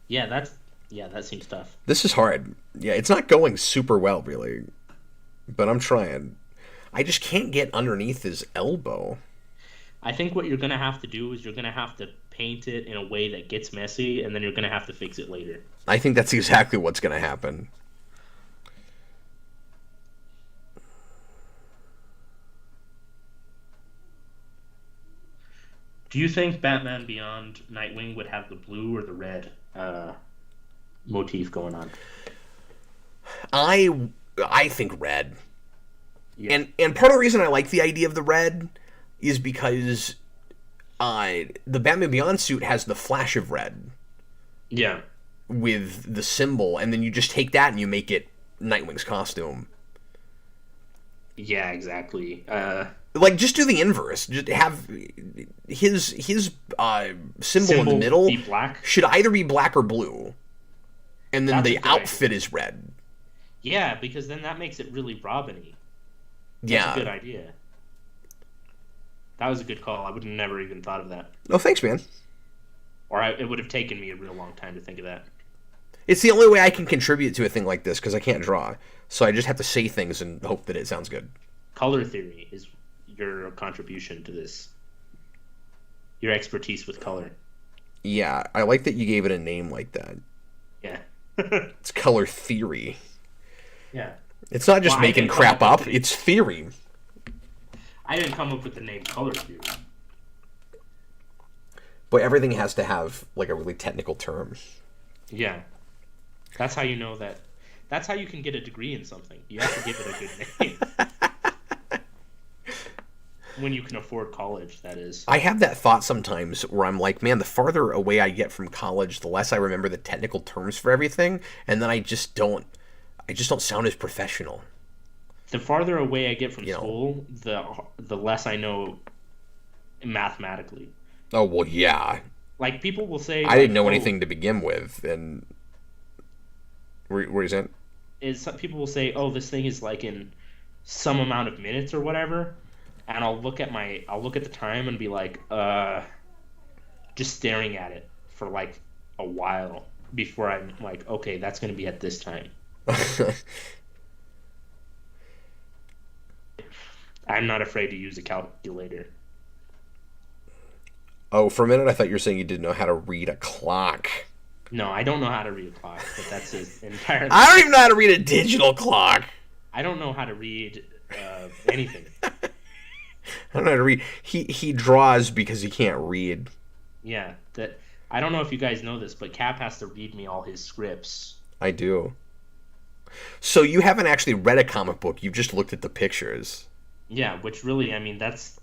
Yeah, that seems tough. This is hard. Yeah, it's not going super well, really. But I'm trying. I just can't get underneath his elbow. I think what you're gonna have to do is you're gonna have to paint it in a way that gets messy, and then you're gonna have to fix it later. I think that's exactly what's going to happen. Do you think Batman Beyond Nightwing would have the blue or the red motif going on? I think red. Yeah. And part of the reason I like the idea of the red is because the Batman Beyond suit has the flash of red Yeah. with the symbol, and then you just take that and you make it Nightwing's costume. Yeah, exactly. Like, just do the inverse. Just have his symbol in the middle be black. should either be black or blue, and then That's a the good outfit idea. is red. Yeah, because then that makes it really Robin-y. That's Yeah. a good idea. That was a good call. I would have never even thought of that. Oh, thanks, man. Or it would have taken me a real long time to think of that. It's the only way I can contribute to a thing like this, because I can't draw. So I just have to say things and hope that it sounds good. Color theory is your contribution to this. Your expertise with color. Yeah, I like that you gave it a name like that. Yeah. It's color theory. Yeah. It's not just Well, I making didn't crap come up up, with it's theory. I didn't come up with the name color theory. But everything has to have, like, a really technical term. Yeah. That's how you know that. That's how you can get a degree in something. You have to give it a good name. When you can afford college, that is. I have that thought sometimes where I'm like, man, the farther away I get from college, the less I remember the technical terms for everything, and then I just don't sound as professional. The farther away I get from You know. school, the less I know mathematically. Oh, well, yeah. Like, people will say, I didn't know "Oh, anything to begin with, and... Where is that? Some people will say, "Oh, this thing is like in some amount of minutes or whatever," and I'll look at the time and be like, just staring at it for like a while before I'm like, okay, that's going to be at this time. I'm not afraid to use a calculator. Oh, for a minute I thought you were saying you didn't know how to read a clock. No, I don't know how to read a clock, but that's entirely. I don't even know how to read a digital clock. I don't know how to read anything. I don't know how to read. He draws because he can't read. Yeah, I don't know if you guys know this, but Cap has to read me all his scripts. I do. So you haven't actually read a comic book, you've just looked at the pictures. Yeah, which really, I mean, that's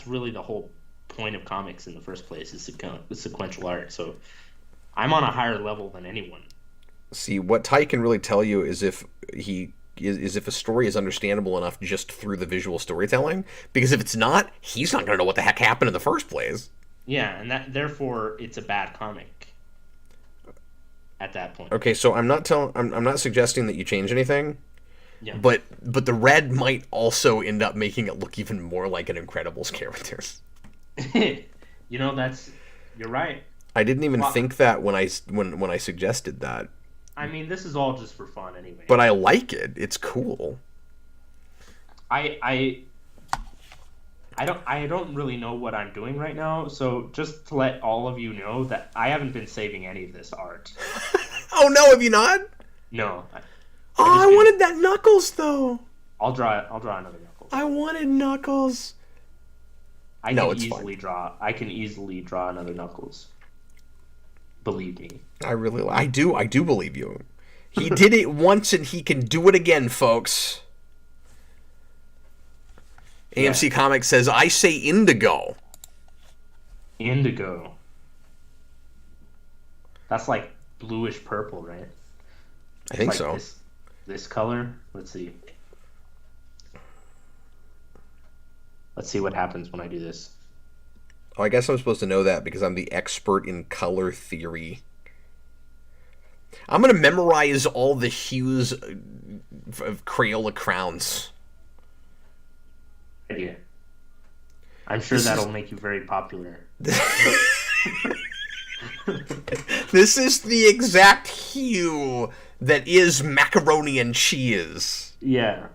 really the whole point of comics in the first place, is sequential art. So I'm on a higher level than anyone. See, what Ty can really tell you is if if a story is understandable enough just through the visual storytelling, because if it's not, he's not going to know what the heck happened in the first place. Yeah, and therefore it's a bad comic at that point. Okay, so I'm not suggesting that you change anything. Yeah. But the red might also end up making it look even more like an Incredibles character. You're right. I didn't even think that when I suggested that. I mean, this is all just for fun anyway. But I like it. It's cool. I don't really know what I'm doing right now, so just to let all of you know that I haven't been saving any of this art. Oh no, have you not? No. I wanted that Knuckles though. I'll draw another Knuckles. I wanted Knuckles. I can easily draw another Knuckles. Believe me. I do believe you. He did it once and he can do it again, folks. AMC Comics says, I say indigo. Indigo. That's like bluish purple, right? I think like so. This color. Let's see. Let's see what happens when I do this. Oh, I guess I'm supposed to know that because I'm the expert in color theory. I'm going to memorize all the hues of Crayola crowns. Idea. I'm sure that'll make you very popular. This is the exact hue that is macaroni and cheese. Yeah.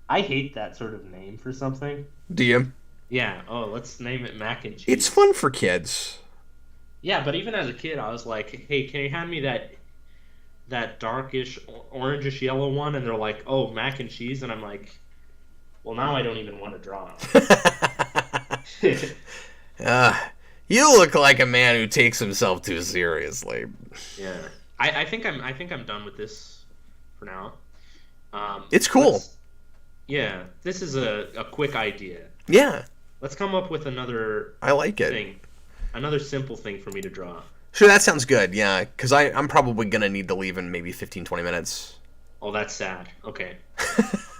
I hate that sort of name for something. Do you? Yeah. Oh, let's name it mac and It's cheese. fun for kids. Yeah, but even as a kid, I was like, "Hey, can you hand me that darkish orangish yellow one?" And they're like, "Oh, mac and cheese," and I'm like, "Well, now I don't even want to draw." uh, you look like a man who takes himself too seriously. Yeah, I think I'm done with this for now. It's cool. Let's Yeah, this is a quick idea. Yeah, Let's come up with another I like it. thing, another simple thing for me to draw. Sure, that sounds good. Yeah, because I'm probably going to need to leave in maybe 15, 20 minutes. Oh, that's sad. Okay,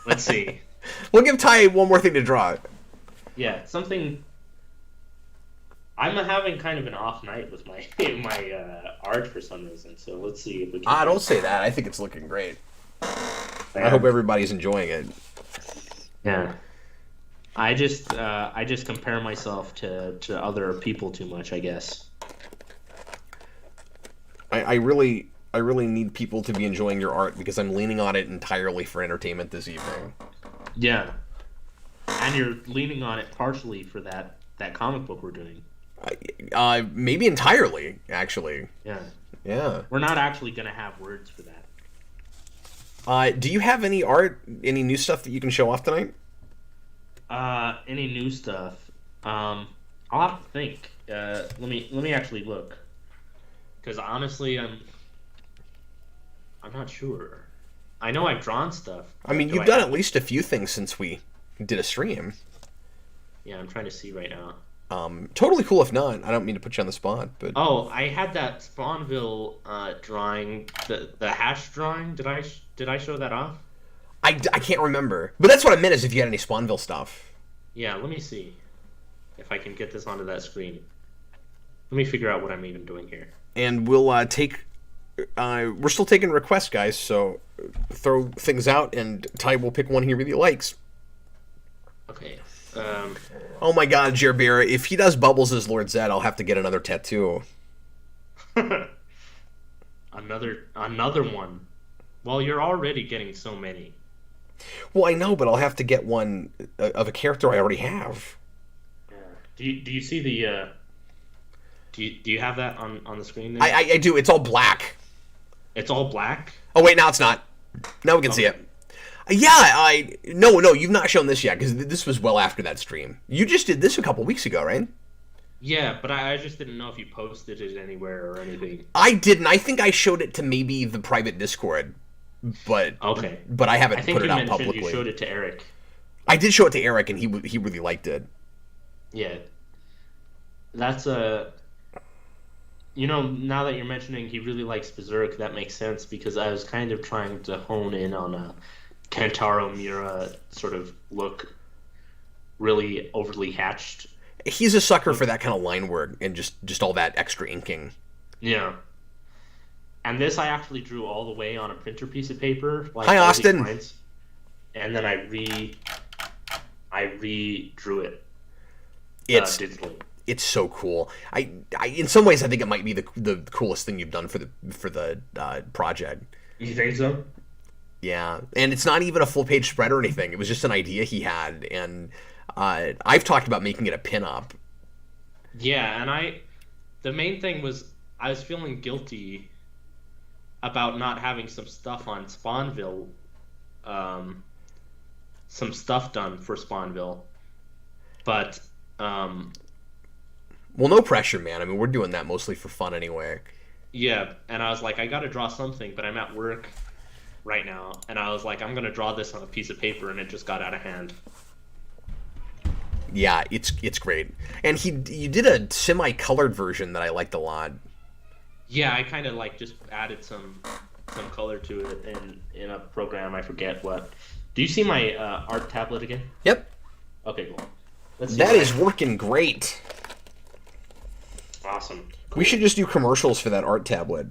let's see. We'll give Ty one more thing to draw. Yeah, something. I'm having kind of an off night with my art for some reason. So let's see if we can. Don't say that. I think it's looking great. Yeah. I hope everybody's enjoying it. Yeah. I just compare myself to other people too much, I guess. I really need people to be enjoying your art because I'm leaning on it entirely for entertainment this evening. Yeah. And you're leaning on it partially for that comic book we're doing. Maybe entirely, actually. Yeah. Yeah. We're not actually gonna have words for that. Do you have any art, any new stuff that you can show off tonight? Any new stuff? I'll have to think. Let me actually look. Because honestly, I'm not sure. I know I've drawn stuff. I mean, Do you've done at least a few things since we did a stream. Yeah, I'm trying to see right now. Totally cool if not. I don't mean to put you on the spot, but Oh, I had that Spawnville drawing, the hash drawing. Did I show that off? I can't remember. But that's what I meant is if you had any Spawnville stuff. Yeah, let me see if I can get this onto that screen. Let me figure out what I'm even doing here. And we'll take... we're still taking requests, guys, so throw things out, and Ty will pick one he really likes. Okay. Oh my god, Gerbera, if he does Bubbles as Lord Zedd, I'll have to get another tattoo. Another one. Well, you're already getting so many. Well, I know, but I'll have to get one of a character I already have. Yeah. Do you see the do you have that on the screen there? I do. It's all black. It's all black? Oh wait, now it's not. Now we can see it. Yeah, no, you've not shown this yet because this was well after that stream. You just did this a couple weeks ago, right? Yeah, but I just didn't know if you posted it anywhere or anything. I didn't. I think I showed it to maybe the private Discord, but okay. But I haven't I think put it you out mentioned publicly. you showed it to Eric. I did show it to Eric, and he really liked it. Yeah, that's a. You know, now that you're mentioning he really likes Berserk, that makes sense because I was kind of trying to hone in on a Kentaro Miura sort of look, really overly hatched. He's a sucker for that kind of line work and just all that extra inking. Yeah. And this I actually drew all the way on a printer piece of paper. Like Hi, all these Austin. lines. And then I redrew it. Digitally. It's so cool. I in some ways I think it might be the coolest thing you've done for the project. You think so? Yeah, and it's not even a full page spread or anything. It was just an idea he had, and I've talked about making it a pinup. Yeah, and the main thing was I was feeling guilty about not having some stuff on Spawnville, some stuff done for Spawnville, but well, no pressure, man. I mean, we're doing that mostly for fun anyway. yeah, and I was like, I got to draw something, but I'm at work right now, and I was like, I'm gonna draw this on a piece of paper, and it just got out of hand. Yeah, it's great, and you did a semi-colored version that I liked a lot. Yeah, I kind of like just added some color to it in a program. I forget what. Do you see my art tablet again? Yep. Okay, cool. Let's see That is working great. awesome. Cool. We should just do commercials for that art tablet.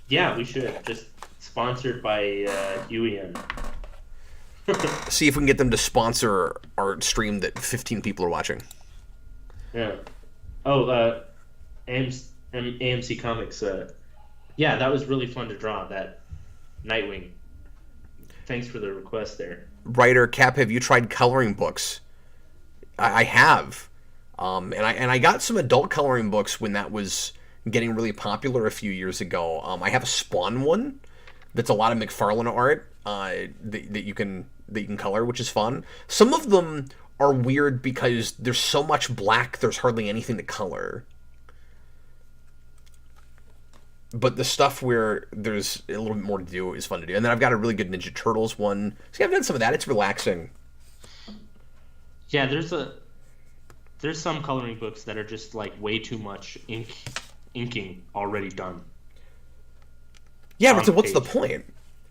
Yeah, we should. Just sponsored by UEN. See if we can get them to sponsor our stream that 15 people are watching. Yeah. Oh, AMC Comics. Yeah, that was really fun to draw. That Nightwing. Thanks for the request there. Writer Cap, have you tried coloring books? I have, and I got some adult coloring books when that was getting really popular a few years ago. I have a Spawn one that's a lot of McFarlane art that you can color, which is fun. Some of them are weird because there's so much black, there's hardly anything to color. But the stuff where there's a little bit more to do is fun to do. And then I've got a really good Ninja Turtles one. See, I've done some of that. It's relaxing. Yeah, there's some coloring books that are just like way too much inking already done. Yeah, but so what's the point?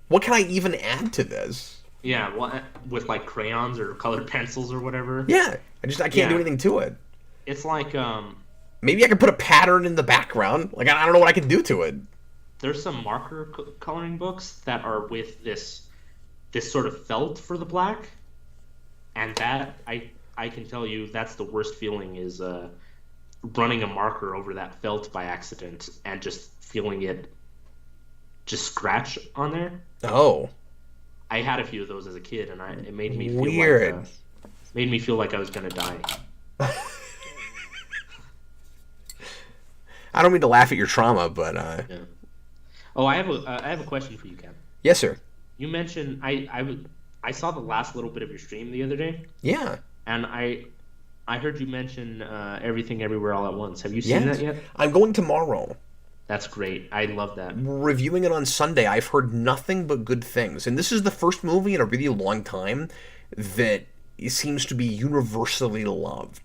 What can I even add to this? Yeah, well, with like crayons or colored pencils or whatever. Yeah, I can't do anything to it. It's like maybe I can put a pattern in the background. Like I don't know what I can do to it. There's some marker coloring books that are with this sort of felt for the black, and that I can tell you that's the worst feeling is running a marker over that felt by accident and just feeling it just scratch on there. Oh. I had a few of those as a kid, and it made me feel weird. Made me feel like I was gonna die. I don't mean to laugh at your trauma, but Yeah. Oh, I have a question for you, Cam. Yes, sir. You mentioned I saw the last little bit of your stream the other day. Yeah. And I heard you mention Everything Everywhere All at Once. Have you seen that yet? I'm going tomorrow. That's great. I love that. Reviewing it on Sunday, I've heard nothing but good things. And this is the first movie in a really long time that seems to be universally loved.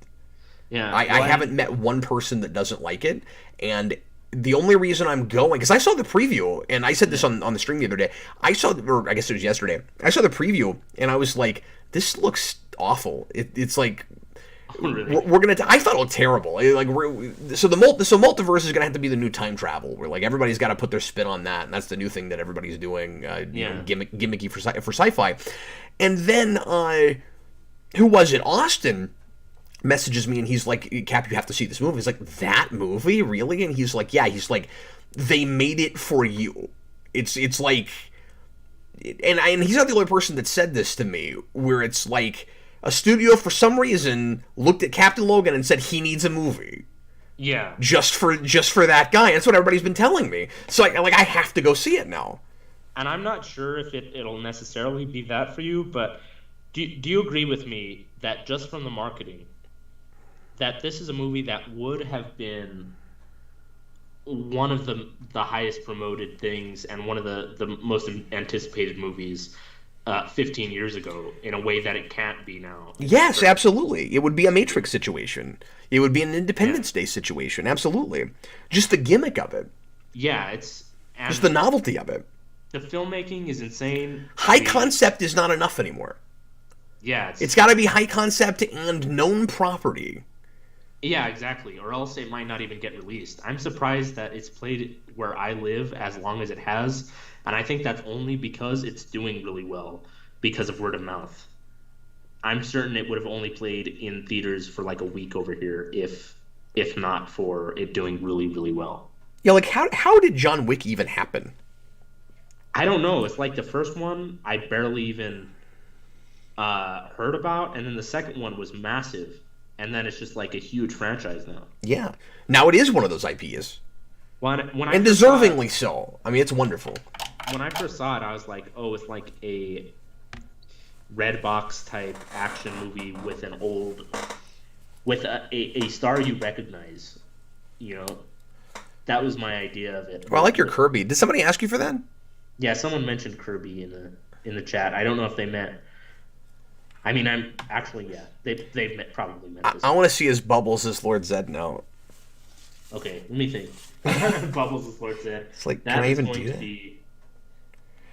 Yeah. I haven't met one person that doesn't like it. And the only reason I'm going, because I saw the preview, and I said this on the stream the other day. Or I guess it was yesterday. I saw the preview, and I was like, this looks awful. It's like... Oh, really? We're gonna. I thought it looked terrible. Like so multiverse is gonna have to be the new time travel, where like everybody's got to put their spin on that, and that's the new thing that everybody's doing. You know, gimmicky for sci-fi. And then who was it? Austin messages me, and he's like, "Cap, you have to see this movie." He's like, "That movie, really?" And he's like, "Yeah." He's like, "They made it for you." It's like, and he's not the only person that said this to me, where it's like. A studio, for some reason, looked at Captain Logan and said he needs a movie. Yeah. Just for that guy. That's what everybody's been telling me. So I have to go see it now. And I'm not sure if it'll necessarily be that for you, but do you agree with me that just from the marketing, that this is a movie that would have been one of the highest promoted things and one of the most anticipated movies 15 years ago in a way that it can't be now? Yes, absolutely. It would be a Matrix situation. It would be an Independence Day situation. Absolutely. Just the gimmick of it. Yeah, just the novelty of it. The filmmaking is insane. High concept is not enough anymore. Yeah. It's got to be high concept and known property. Yeah, exactly. Or else it might not even get released. I'm surprised that it's played where I live as long as it has. And I think that's only because it's doing really well because of word of mouth. I'm certain it would have only played in theaters for like a week over here if not for it doing really, really well. Yeah, like how did John Wick even happen? I don't know. It's like the first one I barely even heard about, and then the second one was massive, and then it's just like a huge franchise now. Yeah. Now it is one of those IPs. And deservingly so. I mean, it's wonderful. When I first saw it, I was like, oh, it's like a red box type action movie with a star you recognize. You know, that was my idea of it. Well, I like your Kirby. Did somebody ask you for that? Yeah, someone mentioned Kirby in the chat. I don't know if they meant. I mean, I'm actually they probably meant this. I want to see his Bubbles as Lord Zedd now. Okay, let me think. Bubbles as Lord Zedd. It's like, can I even do that? Be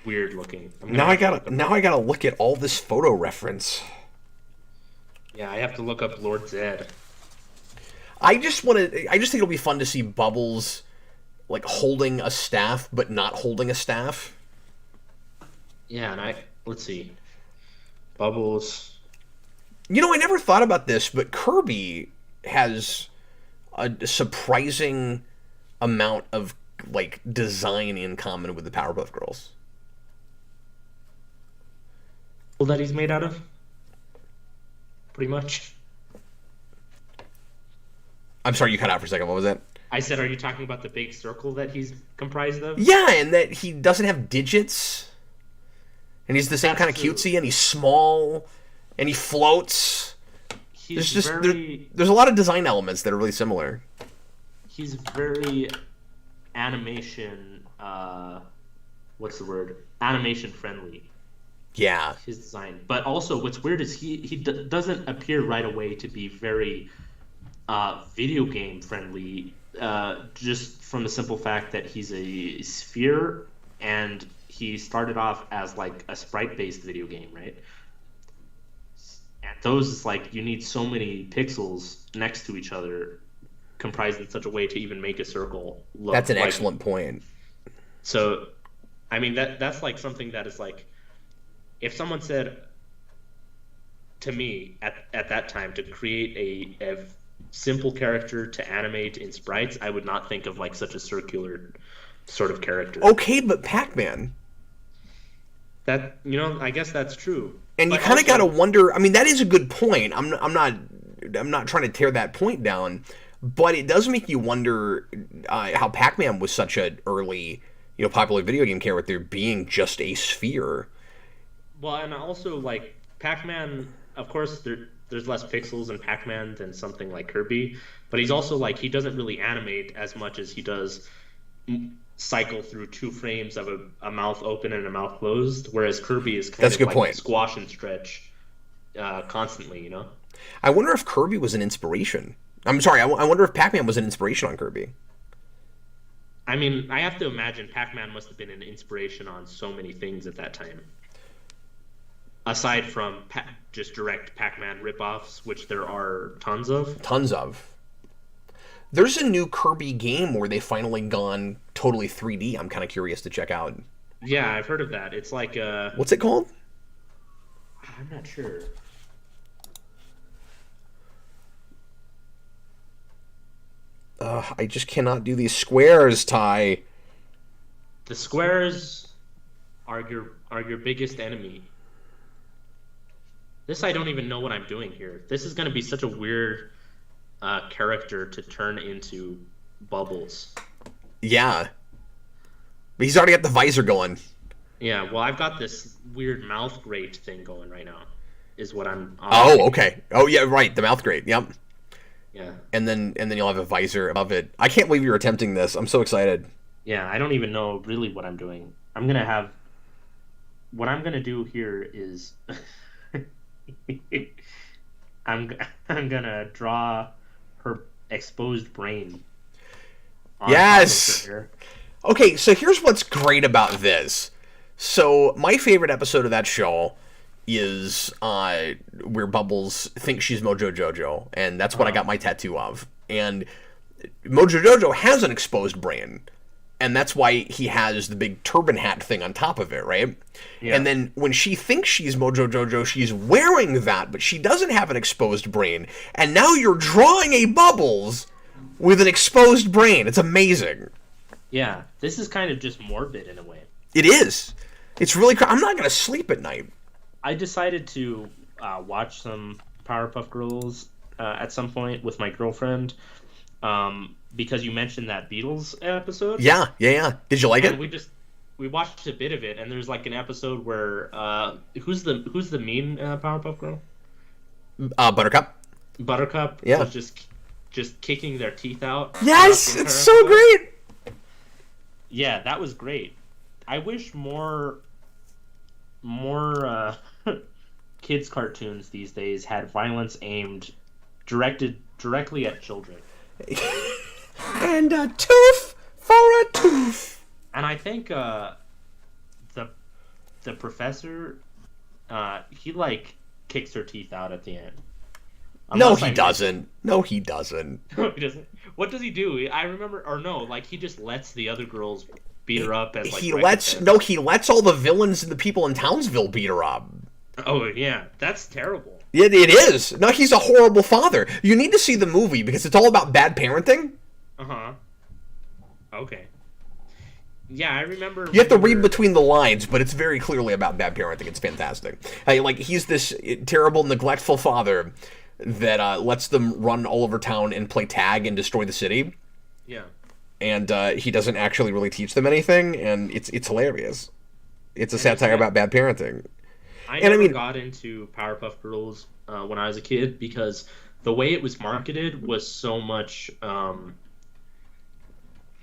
weird looking. Now I gotta look at all this photo reference. Yeah, I have to look up Lord Zedd. I just think it'll be fun to see Bubbles like holding a staff but not holding a staff. Yeah, and let's see. Bubbles. You know, I never thought about this, but Kirby has a surprising amount of like design in common with the Powerpuff Girls. That he's made out of, pretty much. I'm sorry, you cut out for a second. What was that? I said, are you talking about the big circle that he's comprised of? Yeah, and that he doesn't have digits, and he's the same kind of cutesy, and he's small, and he floats. There's a lot of design elements that are really similar. He's very animation. What's the word? Animation friendly. Yeah. His design, but also what's weird is he doesn't appear right away to be very video game friendly. Just from the simple fact that he's a sphere, and he started off as like a sprite-based video game, right? And those is like you need so many pixels next to each other, comprised in such a way to even make a circle look. That's an excellent point. So, I mean that's like something that is like, if someone said to me at that time to create a simple character to animate in sprites, I would not think of like such a circular sort of character. Okay, but Pac-Man. That, I guess that's true. And you kind of got to wonder. I mean, that is a good point. I'm not trying to tear that point down, but it does make you wonder how Pac-Man was such an early, popular video game character, being just a sphere. Well, and also like Pac-Man, of course, there's less pixels in Pac-Man than something like Kirby, but he's also like, he doesn't really animate as much as he does cycle through 2 frames of a mouth open and a mouth closed, whereas Kirby is kind That's of a good like point. Squash and stretch constantly, I wonder if Kirby was an inspiration. I'm sorry, I wonder if Pac-Man was an inspiration on Kirby. I mean, I have to imagine Pac-Man must have been an inspiration on so many things at that time. Aside from just direct Pac-Man ripoffs, which there are tons of. Tons of. There's a new Kirby game where they've finally gone totally 3D. I'm kind of curious to check out. Yeah, I've heard of that. It's like what's it called? I'm not sure. I just cannot do these squares, Ty. The squares are your biggest enemy. This, I don't even know what I'm doing here. This is going to be such a weird character to turn into Bubbles. Yeah. But he's already got the visor going. Yeah, well, I've got this weird mouth grate thing going right now, is what I'm... Oh, okay. Oh, yeah, right. The mouth grate. Yep. Yeah. And then you'll have a visor above it. I can't believe you're attempting this. I'm so excited. Yeah, I don't even know really what I'm doing. What I'm going to do here is... I'm gonna draw her exposed brain. Yes. Okay, so here's what's great about this. So my favorite episode of that show is where Bubbles thinks she's Mojo Jojo, and that's what I got my tattoo of. And Mojo Jojo has an exposed brain, and that's why he has the big turban hat thing on top of it, right? Yeah. And then when she thinks she's Mojo Jojo, she's wearing that, but she doesn't have an exposed brain. And now you're drawing a Bubbles with an exposed brain. It's amazing. Yeah, this is kind of just morbid in a way. It is. It's really... I'm not going to sleep at night. I decided to watch some Powerpuff Girls at some point with my girlfriend. Because you mentioned that Beatles episode. Yeah. Did you like it? We watched a bit of it, and there's like an episode where who's the mean Powerpuff Girl? Buttercup. Buttercup. Yeah. Was just kicking their teeth out. Yes, it's so great. Yeah, that was great. I wish more kids cartoons these days had violence directed directly at children. And a tooth for a tooth. And I think the professor he like kicks her teeth out at the end. No, he doesn't. No, he doesn't. No, he doesn't. What does he do? I remember, or no, like he just lets the other girls beat her up as like. He lets all the villains and the people in Townsville beat her up. Oh yeah, that's terrible. It is. No, he's a horrible father. You need to see the movie because it's all about bad parenting. Uh-huh. Okay. Yeah, I remember... You have to read between the lines, but it's very clearly about bad parenting. It's fantastic. Like, he's this terrible, neglectful father that lets them run all over town and play tag and destroy the city. Yeah. And he doesn't actually really teach them anything, and it's hilarious. It's a And satire about bad parenting. I And I never mean, got into Powerpuff Girls when I was a kid because the way it was marketed was so much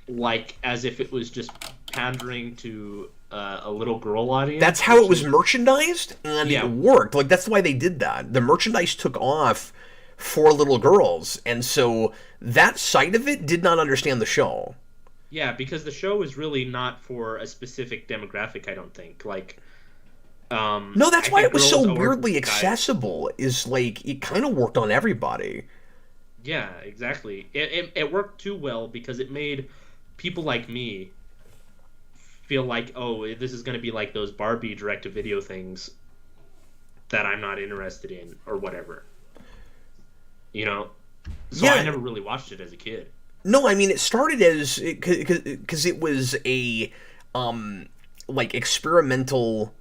like as if it was just pandering to a little girl audience. that's how it was merchandised, and Yeah. it worked. Like, that's why they did that. The merchandise took off for little girls, and so that side of it did not understand the show. Yeah, because the show is really not for a specific demographic, I don't think. Like, No, that's I why think it was girls so or weirdly guys. accessible, is like, it kind of worked on everybody. Yeah, exactly. It worked too well because it made people like me feel like, oh, this is going to be like those Barbie direct-to-video things that I'm not interested in or whatever. You know? So Yeah. I never really watched it as a kid. No, I mean, it started as, because it was a like experimental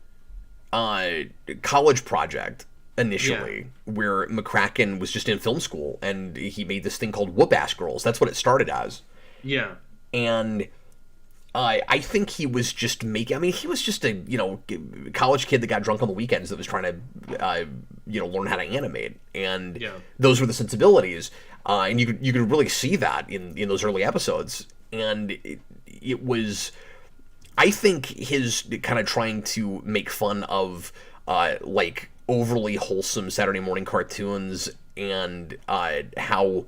college project initially, where McCracken was just in film school and he made this thing called Whoop Ass Girls. That's what it started as. Yeah. And I think he was just making. I mean, he was just a college kid that got drunk on the weekends that was trying to learn how to animate, and those were the sensibilities, and you could really see that in those early episodes, and it was. I think his kind of trying to make fun of like overly wholesome Saturday morning cartoons and how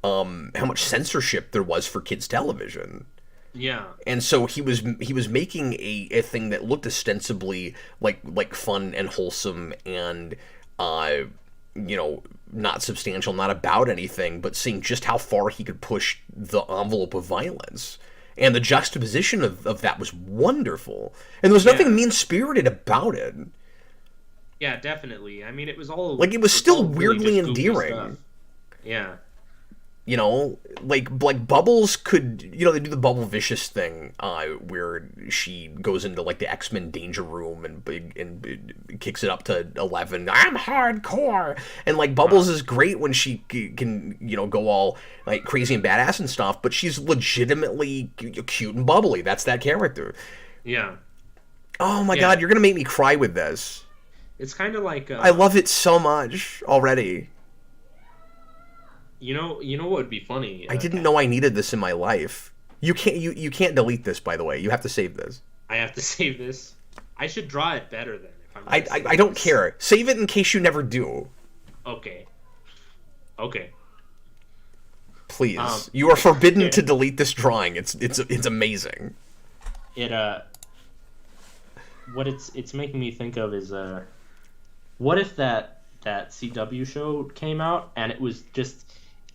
much censorship there was for kids television. Yeah. And so he was making a thing that looked ostensibly like fun and wholesome and not substantial, not about anything, but seeing just how far he could push the envelope of violence. And the juxtaposition of that was wonderful. And there was nothing mean-spirited about it. Yeah, definitely. I mean, it was all like, it was still all really weirdly just goofy endearing. stuff. Yeah. Like Bubbles could, they do the Bubble Vicious thing, where she goes into like the X-Men Danger Room and kicks it up to 11. I'm hardcore, and like Bubbles is great when she can, go all like crazy and badass and stuff. But she's legitimately cute and bubbly. That's that character. Yeah. Oh my God, you're gonna make me cry with this. It's kind of like I love it so much already. You know what would be funny? I didn't know I needed this in my life. You can't delete this, by the way. You have to save this. I have to save this. I should draw it better then. If I don't care. Save it in case you never do. Okay. Please. You are forbidden to delete this drawing. It's amazing. What it's making me think of is what if that CW show came out and it was just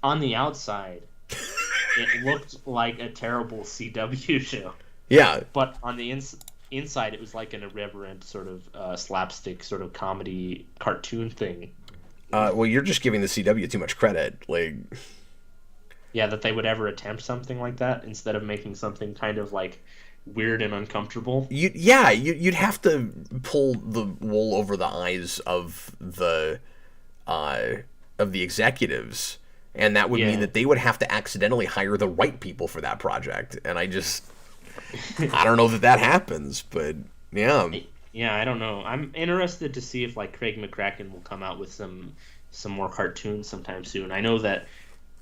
on the outside it looked like a terrible CW show. Yeah. But on the inside it was like an irreverent sort of slapstick sort of comedy cartoon thing. Well, you're just giving the CW too much credit. Like, yeah, that they would ever attempt something like that instead of making something kind of like weird and uncomfortable. You'd have to pull the wool over the eyes of the executives, and that would mean that they would have to accidentally hire the right people for that project. And I don't know that happens, but yeah. Yeah, I don't know. I'm interested to see if like Craig McCracken will come out with some more cartoons sometime soon. I know that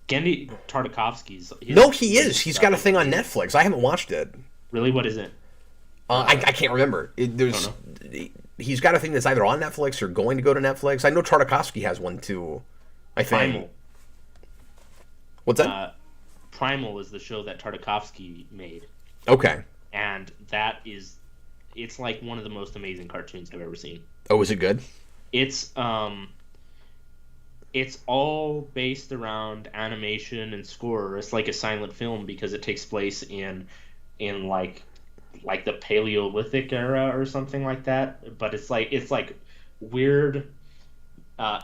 Gendy Tartakovsky's. No, he is. He's got a thing on Netflix. I haven't watched it. Really? What is it? I can't remember. He's got a thing that's either on Netflix or going to go to Netflix. I know Tartakovsky has one too. I think. Primal. What's that? Primal is the show that Tartakovsky made. Okay. And it's like one of the most amazing cartoons I've ever seen. Oh, is it good? It's all based around animation and score. It's like a silent film because it takes place in like the Paleolithic era or something like that. But it's like weird, a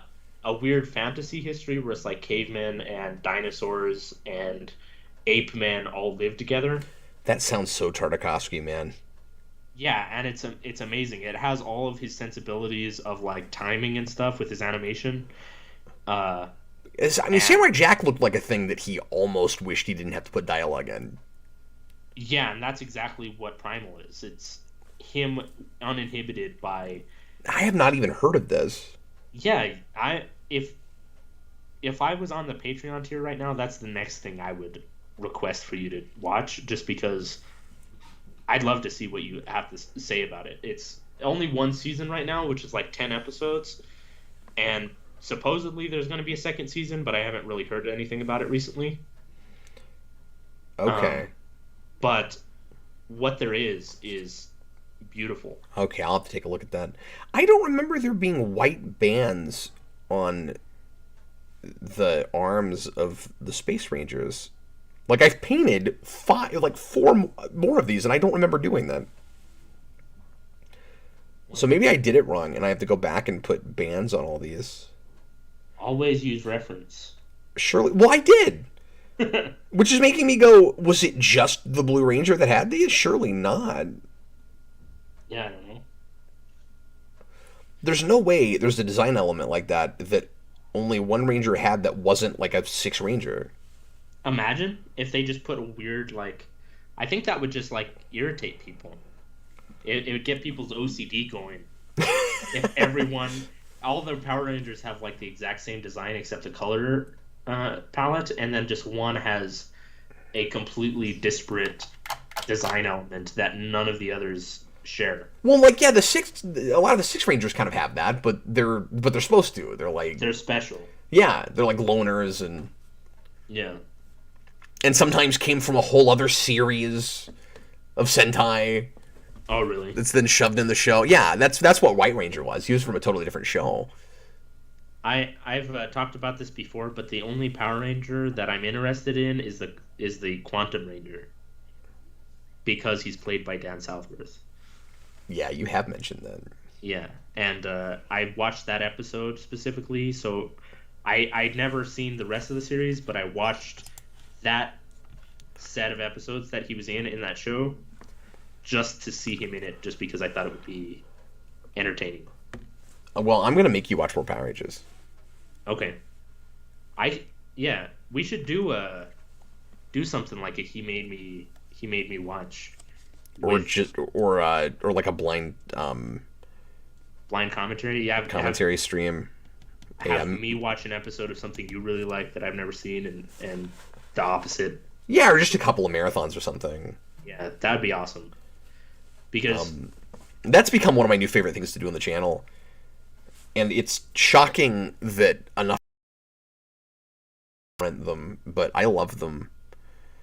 weird fantasy history where it's like cavemen and dinosaurs and ape men all live together. That sounds so Tartakovsky, man. Yeah, and it's amazing. It has all of his sensibilities of like timing and stuff with his animation. Uh, I mean, and Samurai Jack looked like a thing that he almost wished he didn't have to put dialogue in. yeah, and that's exactly what Primal is. It's him uninhibited by I have not even heard of this. yeah, I if I was on the Patreon tier right now, that's the next thing I would request for you to watch just because I'd love to see what you have to say about it. It's only one season right now, which is like 10 episodes, and supposedly there's going to be a second season, but I haven't really heard anything about it recently. Okay. Um, but what there is beautiful. Okay, I'll have to take a look at that. I don't remember there being white bands on the arms of the Space Rangers. Like I've painted four more of these, and I don't remember doing that. So maybe I did it wrong, and I have to go back and put bands on all these. Always use reference. Surely, well, I did, which is making me go: was it just the Blue Ranger that had these? Surely not. Yeah, I don't know. There's no way there's a design element like that only one Ranger had that wasn't like a six Ranger. Imagine if they just put a weird like. I think that would just like irritate people. It would get people's OCD going. If everyone, all the Power Rangers have like the exact same design except the color palette, and then just one has a completely disparate design element that none of the others share. Well, like yeah, a lot of the Six Rangers kind of have that, but they're supposed to. They're like They're special. yeah, they're like loners Yeah. and sometimes came from a whole other series of Sentai Oh, really? that's then shoved in the show. Yeah, that's what White Ranger was. He was from a totally different show. I've talked about this before, but the only Power Ranger that I'm interested in is the Quantum Ranger because he's played by Dan Southworth. Yeah, you have mentioned that. Yeah, and I watched that episode specifically, so I'd never seen the rest of the series, but I watched that set of episodes that he was in that show just to see him in it, just because I thought it would be entertaining. Well, I'm gonna make you watch more Power Rangers. Okay, yeah, we should do something like a he made me watch Or with just or like a blind blind commentary. Yeah, commentary stream. have me watch an episode of something you really like that I've never seen, and the opposite. Yeah, or just a couple of marathons or something. Yeah, that'd be awesome. Because That's become one of my new favorite things to do on the channel. And it's shocking that enough rent them, but I love them.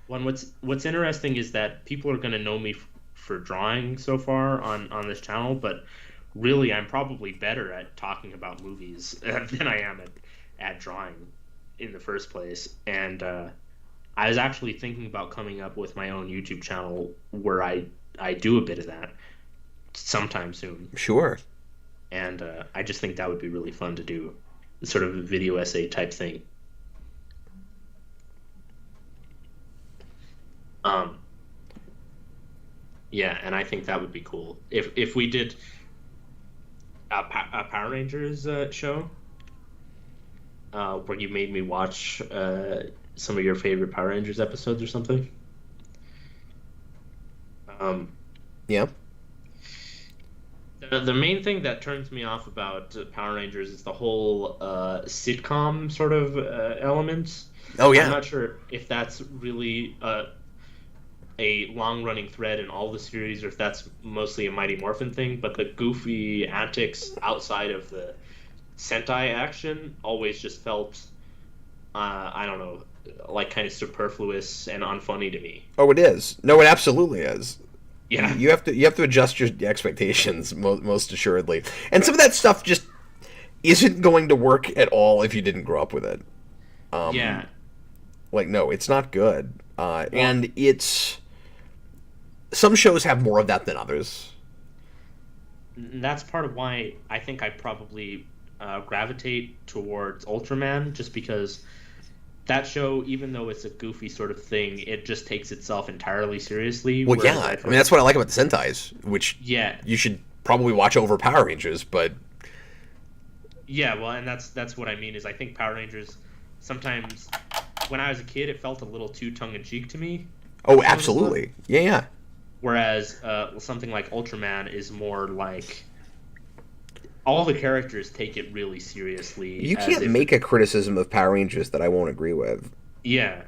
what's interesting is that people are going to know me for drawing so far on this channel, but really I'm probably better at talking about movies than I am at drawing in the first place. And I was actually thinking about coming up with my own YouTube channel where I do a bit of that sometime soon. Sure. And I just think that would be really fun to do, sort of a video essay type thing. Um, yeah, and I think that would be cool if we did a Power Rangers show where you made me watch some of your favorite Power Rangers episodes or something. Yeah. The main thing that turns me off about Power Rangers is the whole sitcom sort of elements. Oh yeah. I'm not sure if that's really a long-running thread in all the series, or if that's mostly a Mighty Morphin thing. But the goofy antics outside of the Sentai action always just felt, I don't know, like kind of superfluous and unfunny to me. Oh, it is. No, it absolutely is. Yeah. You have to adjust your expectations most assuredly. And some of that stuff just isn't going to work at all if you didn't grow up with it. Yeah. Like no, it's not good. And it's some shows have more of that than others. And that's part of why I think I probably gravitate towards Ultraman, just because that show, even though it's a goofy sort of thing, it just takes itself entirely seriously. Well, Whereas yeah. I mean, that's what I like about the Sentais, which yeah, you should probably watch over Power Rangers, but... yeah. Well, and that's what I mean is I think Power Rangers sometimes, when I was a kid, it felt a little too tongue in cheek to me. Oh, absolutely. Yeah, yeah. Whereas something like Ultraman is more like all the characters take it really seriously. You can't make a criticism of Power Rangers that I won't agree with. Yeah.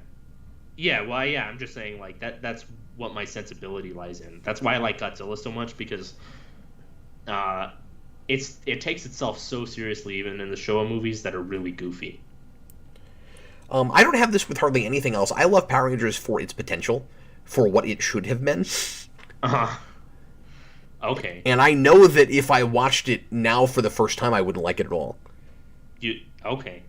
Yeah, well, yeah, I'm just saying, like, that's what my sensibility lies in. That's why I like Godzilla so much, because it takes itself so seriously, even in the Showa movies that are really goofy. I don't have this with hardly anything else. I love Power Rangers for its potential, for what it should have been. Uh-huh. Okay. And I know that if I watched it now for the first time, I wouldn't like it at all. Okay.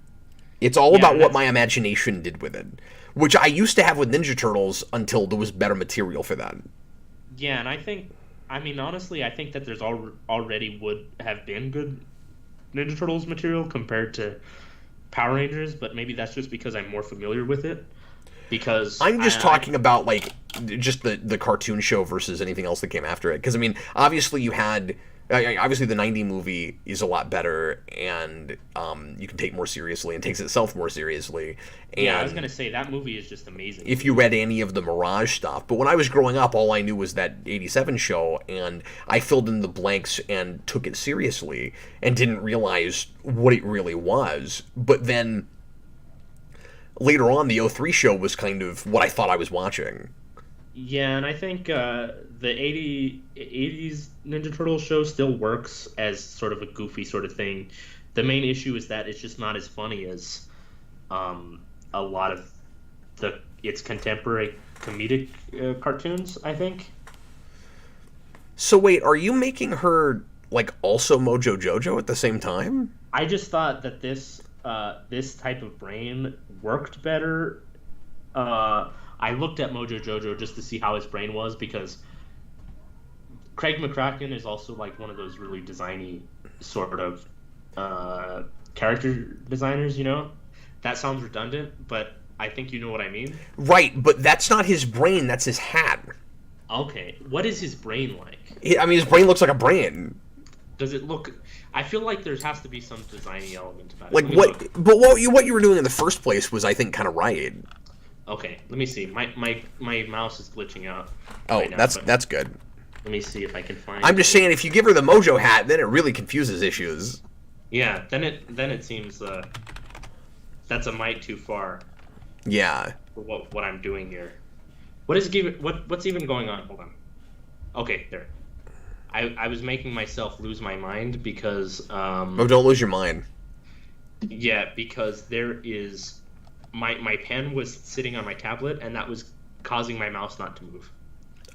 It's all about what my imagination did with it, which I used to have with Ninja Turtles until there was better material for that. Yeah, and I mean, honestly, I think that there's already would have been good Ninja Turtles material compared to Power Rangers, but maybe that's just because I'm more familiar with it. Because I'm just talking about, like, just the cartoon show versus anything else that came after it. Because, I mean, obviously you had... Obviously the 90 movie is a lot better, and you can take more seriously, and takes itself more seriously. And yeah, I was going to say, that movie is just amazing. If you read any of the Mirage stuff. But when I was growing up, all I knew was that 87 show, and I filled in the blanks and took it seriously, and didn't realize what it really was. But then... later on, the 03 show was kind of what I thought I was watching. Yeah, and I think the 80s Ninja Turtles show still works as sort of a goofy sort of thing. The main issue is that it's just not as funny as a lot of its contemporary comedic cartoons, I think. So wait, are you making her, like, also Mojo Jojo at the same time? I just thought that this type of brain worked better. I looked at Mojo Jojo just to see how his brain was, because Craig McCracken is also like one of those really designy sort of character designers, you know? That sounds redundant, but I think you know what I mean. Right, but that's not his brain, that's his hat. Okay, what is his brain like? I mean, his brain looks like a brain. Does it look... I feel like there has to be some designy element about it. Like, what you were doing in the first place was, I think, kind of right. Okay, let me see. My mouse is glitching out. Oh, right now, that's good. Let me see if I can find... I'm just saying, if you give her the Mojo hat, then it really confuses issues. Yeah, then it seems that's a mite too far. Yeah. For what I'm doing here. What's even going on? Hold on. Okay, there. I was making myself lose my mind because... Oh, don't lose your mind. Yeah, because there is... My pen was sitting on my tablet, and that was causing my mouse not to move.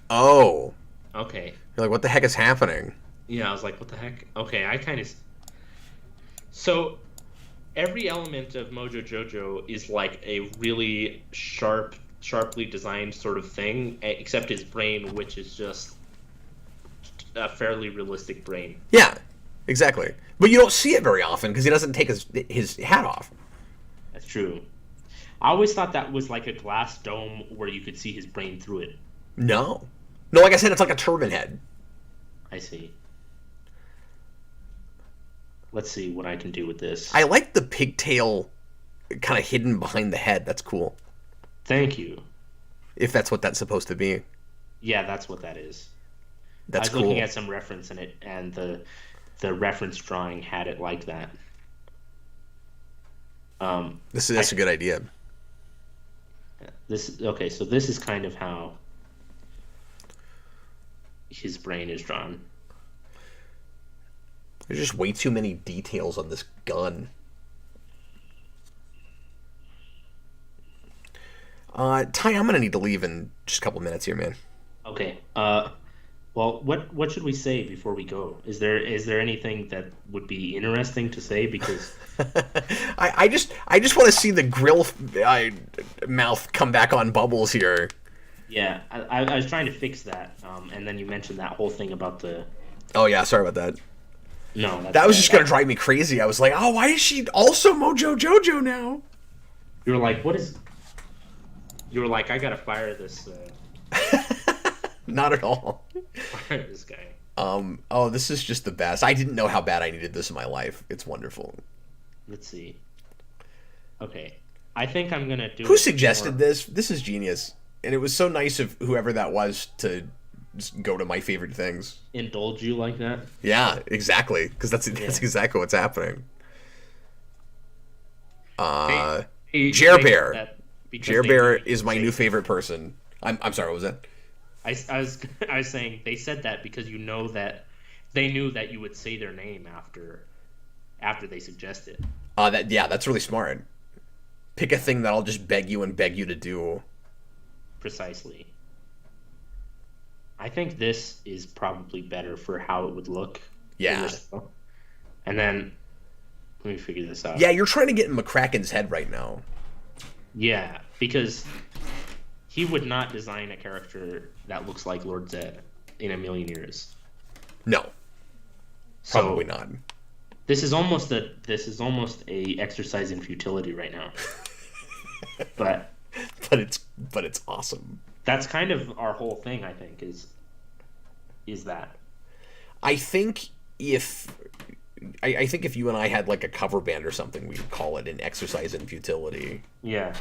Oh. Okay. You're like, what the heck is happening? Yeah, I was like, what the heck? Okay, I kind of... So, every element of Mojo Jojo is like a really sharply designed sort of thing, except his brain, which is just a fairly realistic brain. Yeah, exactly. But you don't see it very often because he doesn't take his hat off. That's true. I always thought that was like a glass dome where you could see his brain through it. No, like I said, it's like a turban head. I see. Let's see what I can do with this. I like the pigtail kind of hidden behind the head. That's cool. Thank you. If that's what that's supposed to be. Yeah, that's what that is. That's cool. I was looking at some reference in it, and the reference drawing had it like that. That's a good idea. Okay, so this is kind of how his brain is drawn. There's just way too many details on this gun. Ty, I'm gonna need to leave in just a couple minutes here, man. Okay. Well, what should we say before we go? Is there anything that would be interesting to say? Because I just want to see the grill mouth come back on Bubbles here. Yeah, I was trying to fix that, and then you mentioned that whole thing about the... Oh yeah, sorry about that. No, that was just gonna drive me crazy. I was like, oh, why is she also Mojo Jojo now? You were like, what is? You were like, I gotta fire this. Not at all. Fire this guy. Oh, this is just the best. I didn't know how bad I needed this in my life. It's wonderful. Let's see. Okay, I think I'm gonna do. Who suggested this? This is genius, and it was so nice of whoever that was to just go to my favorite things. Indulge you like that? Yeah, exactly. Because that's exactly what's happening. Jer Bear. Jer Bear is my new favorite person. I'm sorry. What was that? I was saying they said that because you know that they knew that you would say their name after they suggested. That's really smart. Pick a thing that I'll just beg you to do. Precisely. I think this is probably better for how it would look. Yeah. And then let me figure this out. Yeah, you're trying to get in McCracken's head right now. Yeah, because he would not design a character that looks like Lord Zedd in a million years. No. Probably not. This is almost a exercise in futility right now. but it's awesome. That's kind of our whole thing, I think, is that. I think if you and I had like a cover band or something, we'd call it an exercise in futility. Yeah.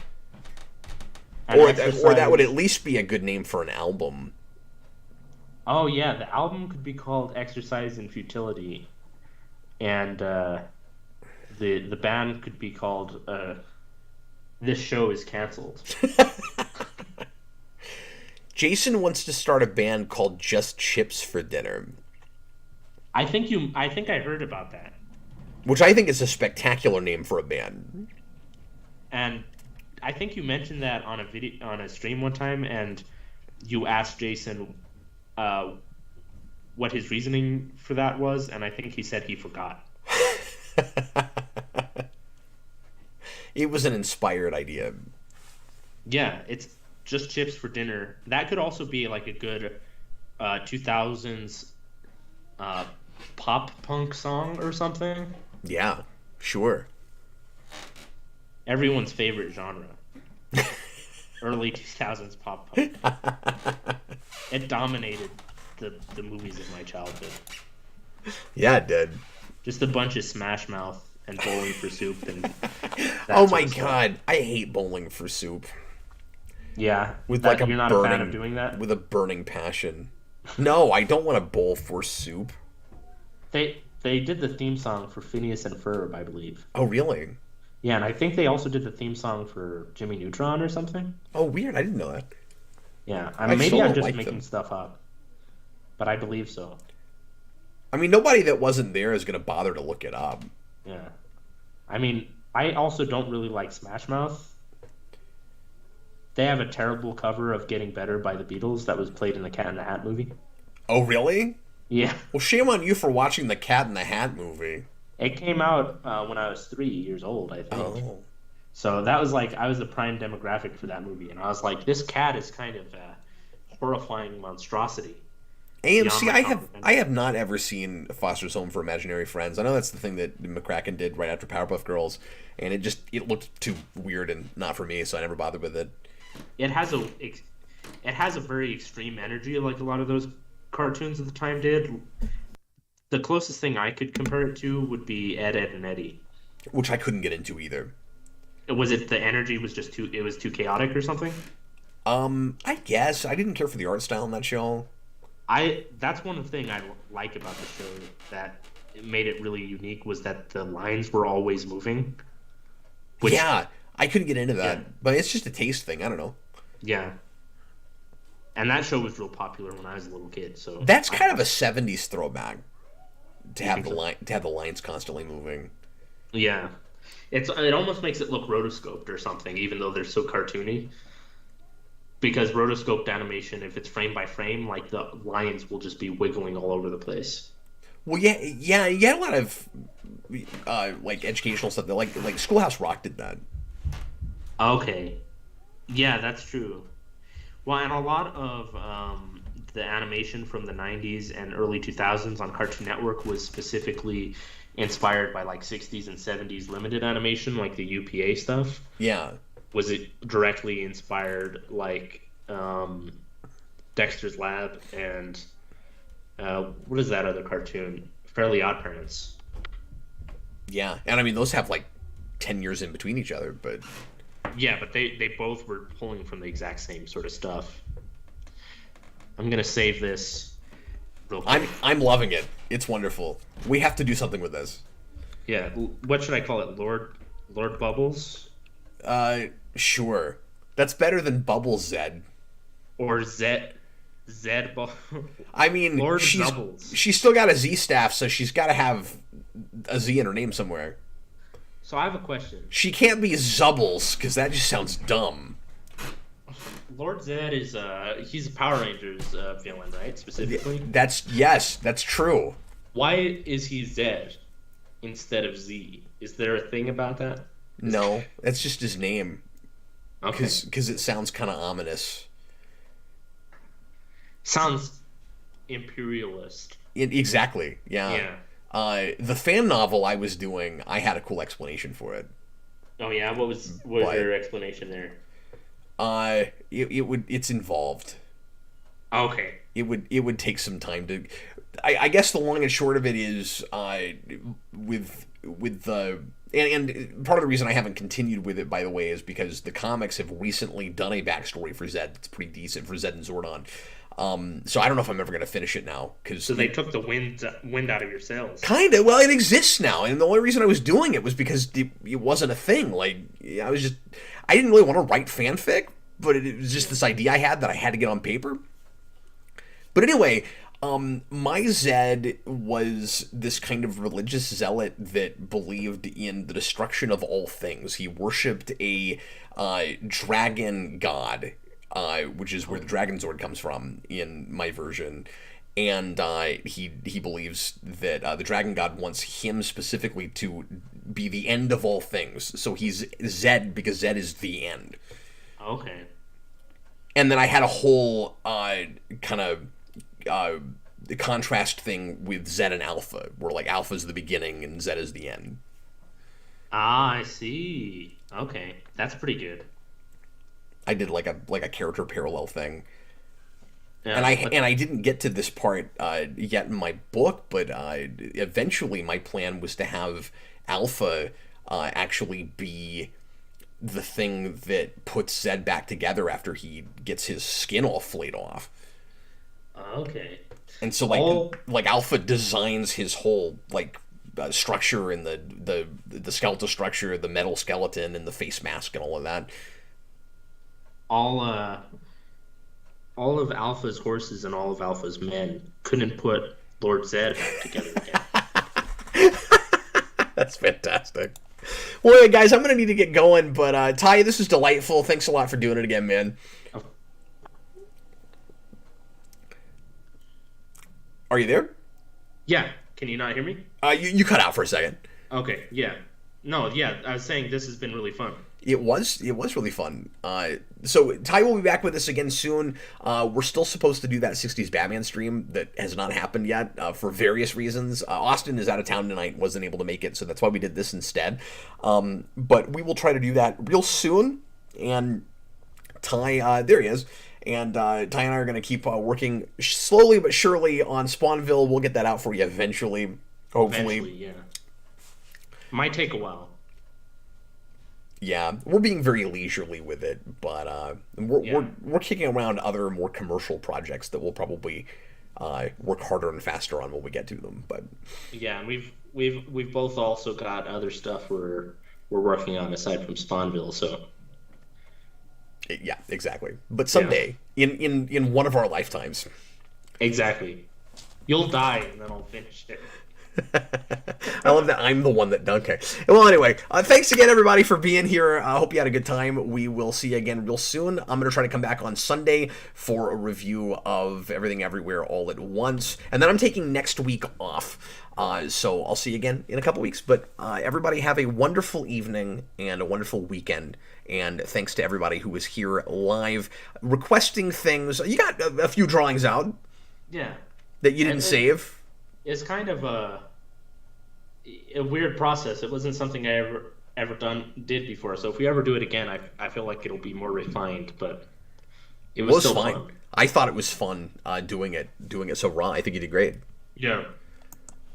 Or that would at least be a good name for an album. Oh yeah, the album could be called Exercise in Futility, and the band could be called This Show is Cancelled. Jason wants to start a band called Just Chips for Dinner. I think I heard about that. Which I think is a spectacular name for a band. And I think you mentioned that on a stream one time, and you asked Jason what his reasoning for that was, and I think he said he forgot. It was an inspired idea. Yeah, it's Just Chips for Dinner. That could also be like a good 2000s pop punk song or something. Yeah, sure. Everyone's favorite genre. Early 2000s pop punk. It dominated the movies of my childhood. Yeah, it did. Just a bunch of Smash Mouth and Bowling for Soup and oh my god, I hate Bowling for Soup. Yeah, with like you're not a fan of doing that? With a burning passion. No, I don't want to bowl for soup. They did the theme song for Phineas and Ferb, I believe. Oh, really? Yeah, and I think they also did the theme song for Jimmy Neutron or something. Oh, weird. I didn't know that. Yeah, maybe I'm just making stuff up. But I believe so. I mean, nobody that wasn't there is going to bother to look it up. Yeah. I mean, I also don't really like Smash Mouth. They have a terrible cover of Getting Better by the Beatles that was played in the Cat in the Hat movie. Oh, really? Yeah. Well, shame on you for watching the Cat in the Hat movie. It came out when I was 3 years old, I think. Oh. So that was like, I was the prime demographic for that movie. And I was like, this cat is kind of a horrifying monstrosity. AMC, I have not ever seen Foster's Home for Imaginary Friends. I know that's the thing that McCracken did right after Powerpuff Girls. And it looked too weird and not for me, so I never bothered with it. It has a very extreme energy, like a lot of those cartoons at the time did. The closest thing I could compare it to would be Ed, Edd and Eddy, which I couldn't get into either. Was it the energy was just too chaotic or something? I guess I didn't care for the art style in that show. That's one thing I like about the show that made it really unique was that the lines were always moving. Yeah. I couldn't get into that, but it's just a taste thing. I don't know. Yeah. And that show was real popular when I was a little kid. So that's kind of a 70s throwback to have the lines constantly moving. Yeah. It almost makes it look rotoscoped or something, even though they're so cartoony. Because rotoscoped animation, if it's frame by frame, like the lines will just be wiggling all over the place. Well, yeah, you get a lot of like educational stuff. Like Schoolhouse Rock did that. Okay. Yeah, that's true. Well, and a lot of the animation from the 90s and early 2000s on Cartoon Network was specifically inspired by like 60s and 70s limited animation, like the UPA stuff. Yeah. was it directly inspired like Dexter's Lab and what is that other cartoon? Fairly Odd Parents. Yeah, and I mean those have like 10 years in between each other, but yeah, but they both were pulling from the exact same sort of stuff. I'm gonna save this real quick. I'm loving it. It's wonderful. We have to do something with this. Yeah, what should I call it? Lord Bubbles? Sure. That's better than Bubbles Zedd. Or Zedd Bubbles. I mean, Lord Bubbles. She's still got a Z staff, so she's got to have a Z in her name somewhere. So I have a question. She can't be Zubbles, because that just sounds dumb. Lord Zedd is he's a Power Rangers villain, right? Specifically. Yes, that's true. Why is he Zedd instead of Z? Is there a thing about that? No, that's just his name. Okay. Because it sounds kind of ominous. Sounds imperialist. Exactly. Yeah. Yeah. The fan novel I was doing, I had a cool explanation for it. Oh yeah, what was your explanation there? It's involved. Okay. It would take some time to. I guess the long and short of it is, with the and part of the reason I haven't continued with it, by the way, is because the comics have recently done a backstory for Zedd that's pretty decent for Zedd and Zordon. So I don't know if I'm ever going to finish it now. So they took the wind out of your sails. Kind of. Well, it exists now, and the only reason I was doing it was because it wasn't a thing. Like, I didn't really want to write fanfic, but it was just this idea I had that I had to get on paper. But anyway, my Zedd was this kind of religious zealot that believed in the destruction of all things. He worshipped a dragon god, which is where the Dragon Zord comes from in my version. And he believes that the Dragon God wants him specifically to be the end of all things. So he's Zedd because Zedd is the end. Okay. And then I had a whole kind of the contrast thing with Zedd and Alpha, where like Alpha's the beginning and Zedd is the end. Ah, I see. Okay, that's pretty good. I did like a character parallel thing. Yeah, and I didn't get to this part yet in my book, but eventually my plan was to have Alpha actually be the thing that puts Zedd back together after he gets his skin all flayed off. Okay. And so like Alpha designs his whole like structure and the skeletal structure, the metal skeleton and the face mask and all of that. All of Alpha's horses and all of Alpha's men couldn't put Lord Zedd back together again. That's fantastic. Well, hey, guys, I'm going to need to get going, but Ty, this is delightful. Thanks a lot for doing it again, man. Are you there? Yeah. Can you not hear me? You cut out for a second. Okay. Yeah. No. Yeah. I was saying this has been really fun. It was really fun. So Ty will be back with us again soon. We're still supposed to do that 60s Batman stream that has not happened yet for various reasons. Austin is out of town tonight, wasn't able to make it, so that's why we did this instead. But we will try to do that real soon. And Ty, there he is. And Ty and I are going to keep working slowly but surely on Spawnville. We'll get that out for you eventually, hopefully. Eventually, yeah. Might take a while. Yeah, we're being very leisurely with it, but we're kicking around other more commercial projects that we'll probably work harder and faster on when we get to them. But yeah, and we've both also got other stuff we're working on aside from Spawnville. So yeah, exactly. But someday, in one of our lifetimes, exactly, you'll die and then I'll finish it. I love that I'm the one that done. Okay. Well, anyway, thanks again, everybody, for being here. I hope you had a good time. We will see you again real soon. I'm going to try to come back on Sunday for a review of Everything Everywhere All at Once. And then I'm taking next week off. So I'll see you again in a couple weeks. But everybody have a wonderful evening and a wonderful weekend. And thanks to everybody who was here live requesting things. You got a few drawings out. Yeah. That you didn't save. It's kind of a weird process. It wasn't something I ever did before. So if we ever do it again, I feel like it'll be more refined, but it was still fine. fun. I thought it was fun doing it so raw. I think you did great. Yeah.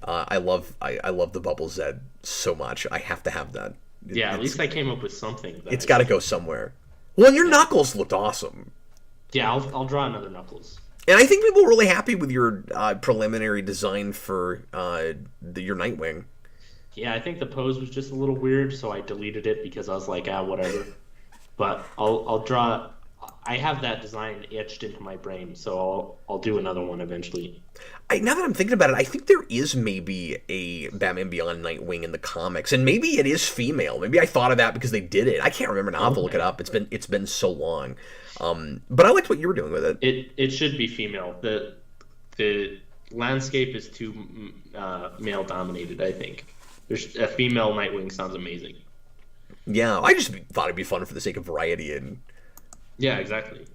I love the Bubble Zedd so much. I have to have that. Yeah, at least I came up with something. It's got to go somewhere. Well, and your Knuckles looked awesome. Yeah, I'll draw another Knuckles. And I think people were really happy with your preliminary design for your Nightwing. Yeah, I think the pose was just a little weird, so I deleted it because I was like, whatever. But I'll draw. I have that design etched into my brain, so I'll do another one eventually. Now that I'm thinking about it, I think there is maybe a Batman Beyond Nightwing in the comics, and maybe it is female. Maybe I thought of that because they did it. I can't remember now. I'll have to look it up. It's been so long. But I liked what you were doing with it. It should be female. The landscape is too male dominated, I think. There's a female Nightwing sounds amazing. Yeah, I just thought it'd be fun for the sake of variety and. Yeah, exactly.